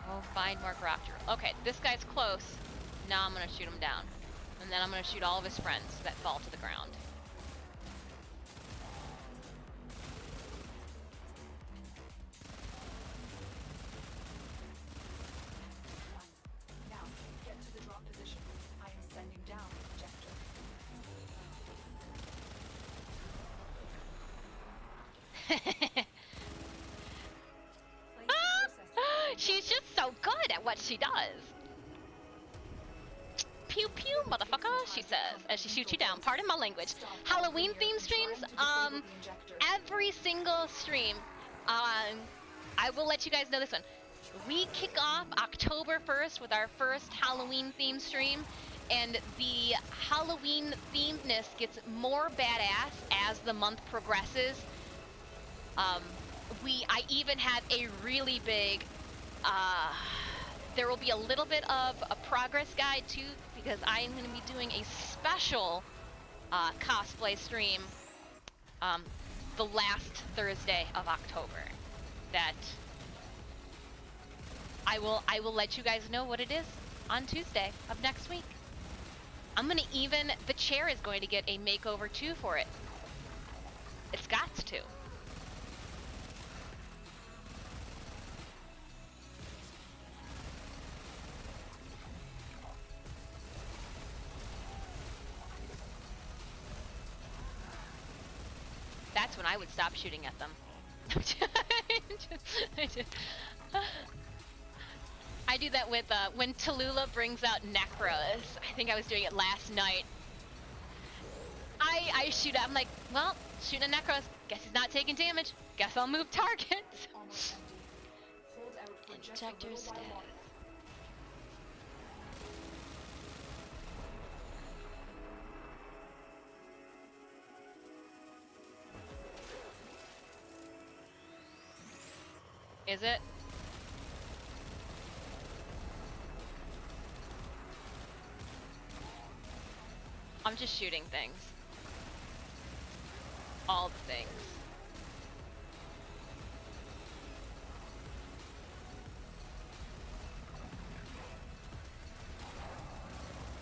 Oh, find more Grok Jewel. Okay, this guy's close. Now I'm gonna shoot him down. And then I'm gonna shoot all of his friends that fall to the ground. Now, get to the drop position. I am sending down the projector. Place the processor at what she does. Pew pew, motherfucker, she says, as she shoots you down. Pardon my language. Halloween theme streams, every single stream, I will let you guys know this one. We kick off October 1st with our first Halloween theme stream, and the Halloween themedness gets more badass as the month progresses. I even have a really big, there will be a little bit of a progress guide too, because I am going to be doing a special cosplay stream the last Thursday of October. That I will let you guys know what it is on Tuesday of next week. I'm gonna the chair is going to get a makeover too for it. It's got to. That's when I would stop shooting at them. I do that with when Tallulah brings out Necros. I think I was doing it last night. I shoot at, I'm like, well, shooting at Necros. Guess he's not taking damage. Guess I'll move targets. Injector status. Is it? I'm just shooting things. All the things.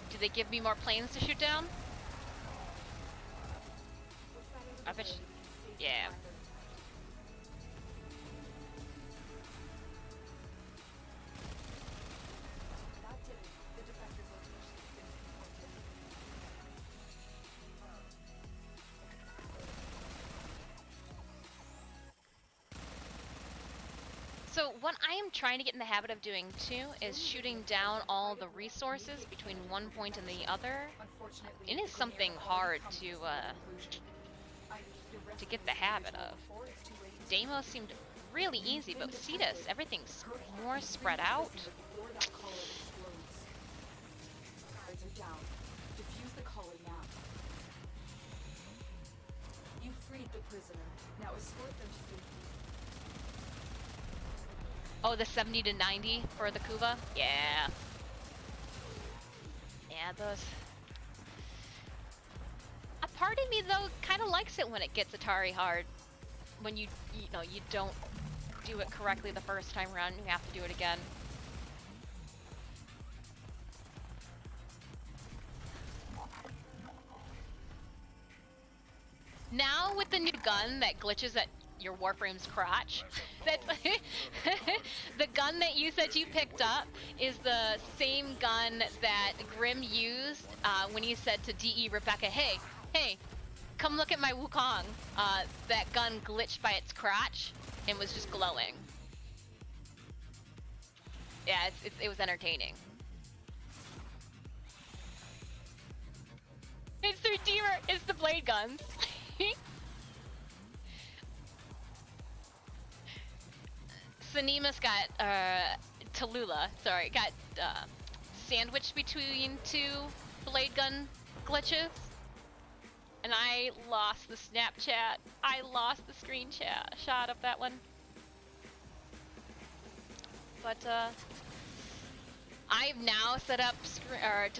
Do they give me more planes to shoot down? I bet yeah. So what I am trying to get in the habit of doing too is shooting down all the resources between one point and the other. It is something hard to get the habit of. Deimos seemed really easy, but Cetus, everything's more spread out. You freed the prisoner. Now escort them to safety. Oh, the 70 to 90 for the Kuva? Yeah. Yeah, those... A part of me, though, kind of likes it when it gets Atari hard. When you know, you don't do it correctly the first time around, you have to do it again. Now, with the new gun that glitches at your Warframe's crotch, that's the gun that you said you picked up is the same gun that Grim used when he said to DE Rebecca, hey, come look at my Wukong. That gun glitched by its crotch and was just glowing. Yeah, it was entertaining. It's the Redeemer. It's the blade guns. Sanimus got, Tallulah, sorry, got, sandwiched between two blade gun glitches. And I lost the Snapchat. I lost the shot of that one. But, I've now set up to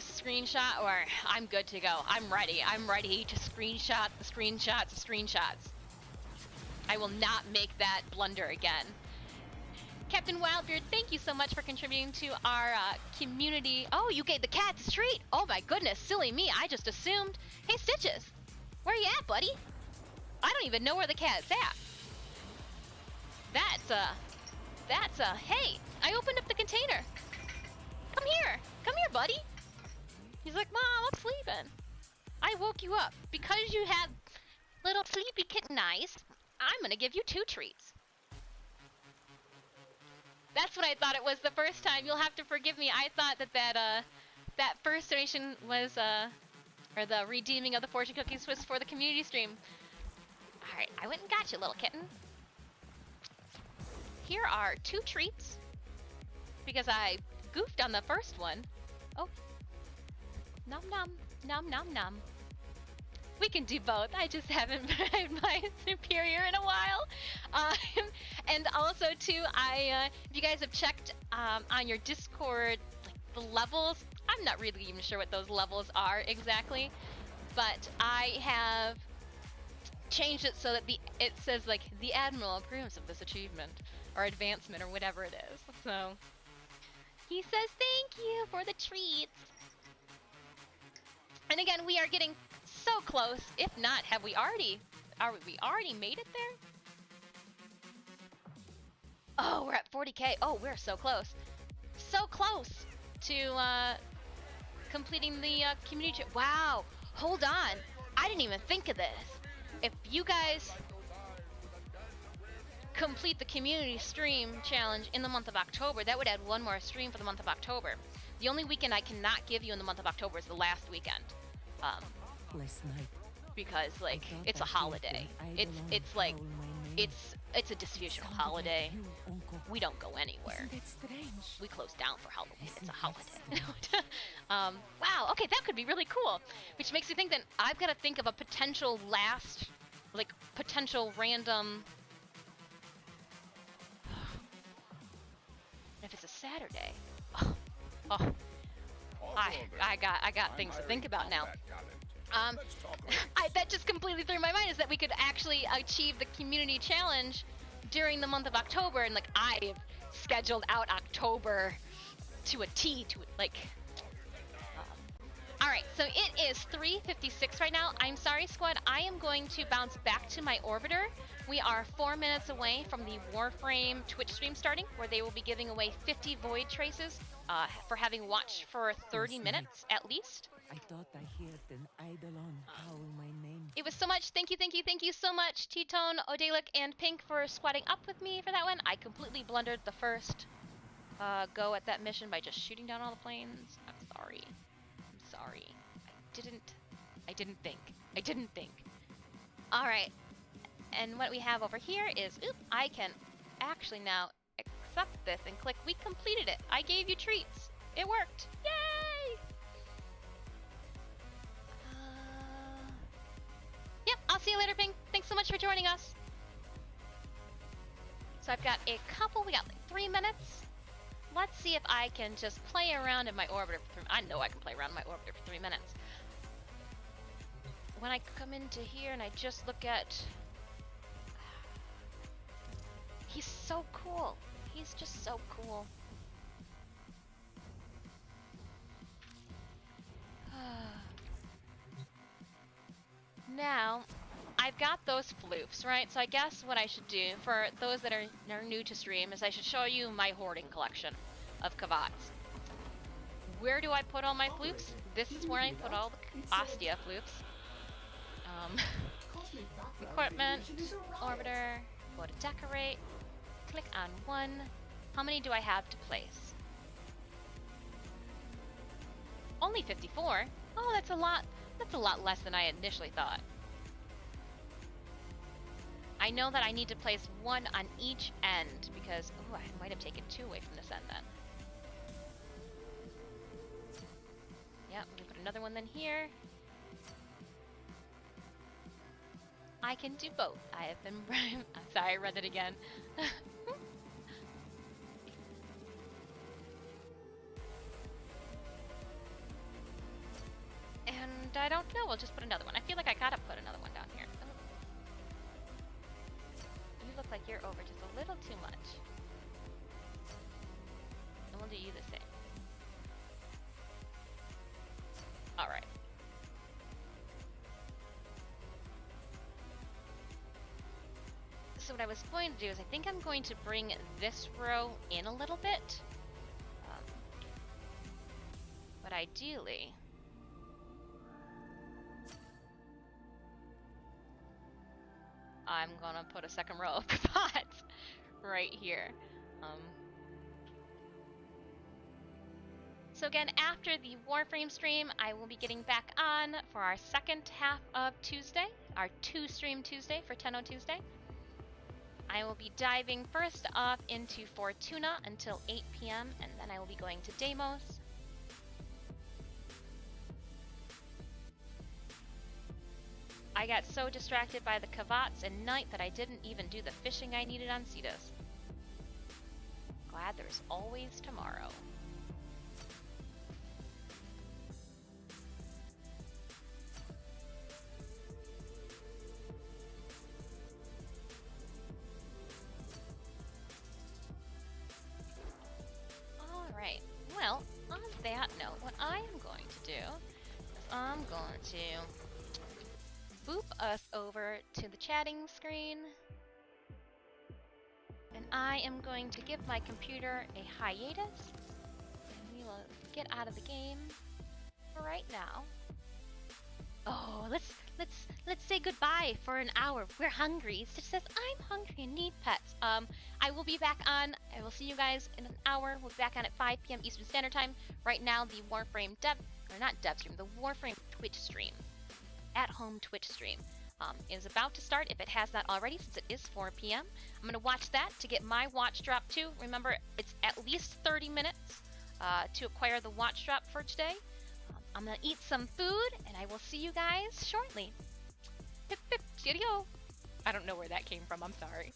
screenshot, or I'm good to go. I'm ready to screenshot the screenshots of screenshots. I will not make that blunder again. Captain Wildbeard, thank you so much for contributing to our community. Oh, you gave the cats a treat. Oh my goodness, silly me. I just assumed. Hey, Stitches, where you at, buddy? I don't even know where the cat's at. Hey, I opened up the container. Come here, buddy. He's like, Mom, I'm sleeping. I woke you up. Because you have little sleepy kitten eyes, I'm gonna give you 2 treats. That's what I thought it was the first time. You'll have to forgive me. I thought that first donation was or the redeeming of the fortune cookies was for the community stream. All right, I went and got you, little kitten. Here are 2 treats because I goofed on the first one. Oh, nom nom nom nom nom. We can do both. I just haven't met my superior in a while. And also too, if you guys have checked on your Discord, like the levels, I'm not really even sure what those levels are exactly, but I have changed it so that it says like the Admiral approves of this achievement or advancement or whatever it is. So he says thank you for the treats. And again, we are getting so close. If not, have we already made it there? Oh, we're at 40k. Oh, we're so close. So close to completing the community. Wow. Hold on. I didn't even think of this. If you guys complete the community stream challenge in the month of October, that would add 1 more stream for the month of October. The only weekend I cannot give you in the month of October is the last weekend. Last night, Because like it's a holiday. It's like it's a disfusional holiday. We don't go anywhere. Isn't that strange? We close down for Halloween. It's a holiday. Wow. Okay, that could be really cool. Which makes me think that I've got to think of a potential potential random. If it's a Saturday. Oh. I got things to think about now. That just completely threw my mind is that we could actually achieve the community challenge during the month of October, and like I've scheduled out October to a T to like. All right, so it is 3:56 right now. I'm sorry, squad. I am going to bounce back to my orbiter. We are 4 minutes away from the Warframe Twitch stream starting, where they will be giving away 50 void traces for having watched for 30 minutes at least. I thought I heard an eidolon howl my name. It was so much. Thank you so much, T-Tone, Odalic, and Pink for squatting up with me for that one. I completely blundered the first go at that mission by just shooting down all the planes. I'm sorry. I didn't think. All right. And what we have over here is, I can actually now accept this and click, we completed it. I gave you treats. It worked. Yay! Yep, I'll see you later, Ping. Thanks so much for joining us. So I've got we got like 3 minutes. Let's see if I can just play around in my orbiter for I know I can play around in my orbiter for 3 minutes. When I come into here and I just look at... He's so cool. He's just so cool. Now, I've got those floofs, right? So I guess what I should do for those that are new to stream is I should show you my hoarding collection of Kavats. Where do I put all my floofs? This is where I put all the Ostia floofs. Equipment, orbiter, go to decorate, click on one. How many do I have to place? Only 54. Oh, that's a lot less than I initially thought. I know that I need to place 1 on each end because, I might have taken 2 away from this end then. Yep, we put another one then here. I can do both. I have been... I'm sorry, I read it again. And I don't know, we'll just put another one. I feel like I gotta put another one down here. Oh. You look like you're over just a little too much. And we'll do you the same. Alright. So what I was going to do is I think I'm going to bring this row in a little bit. But ideally... I'm gonna put a second row of pots right here. So again, after the Warframe stream, I will be getting back on for our second half of Tuesday, our 2-stream Tuesday for 10 Tuesday. I will be diving first off into Fortuna until 8 p.m. and then I will be going to Deimos. I got so distracted by the Kavats and night that I didn't even do the fishing I needed on Cetus. Glad there's always tomorrow. Alright, well, on that note, what I am going to do is I'm going to boop us over to the chatting screen. And I am going to give my computer a hiatus. And we will get out of the game for right now. Oh, let's say goodbye for an hour. We're hungry. Stitch says, I'm hungry and need pets. I will be back on. I will see you guys in an hour. We'll be back on at 5 p.m. Eastern Standard Time. Right now, the Warframe the Warframe Twitch stream, at home Twitch stream, is about to start, if it has not already, since it is 4 p.m. I'm going to watch that to get my watch drop too. Remember, it's at least 30 minutes to acquire the watch drop for today. I'm going to eat some food, and I will see you guys shortly. Hip hip, cheerio. I don't know where that came from, I'm sorry.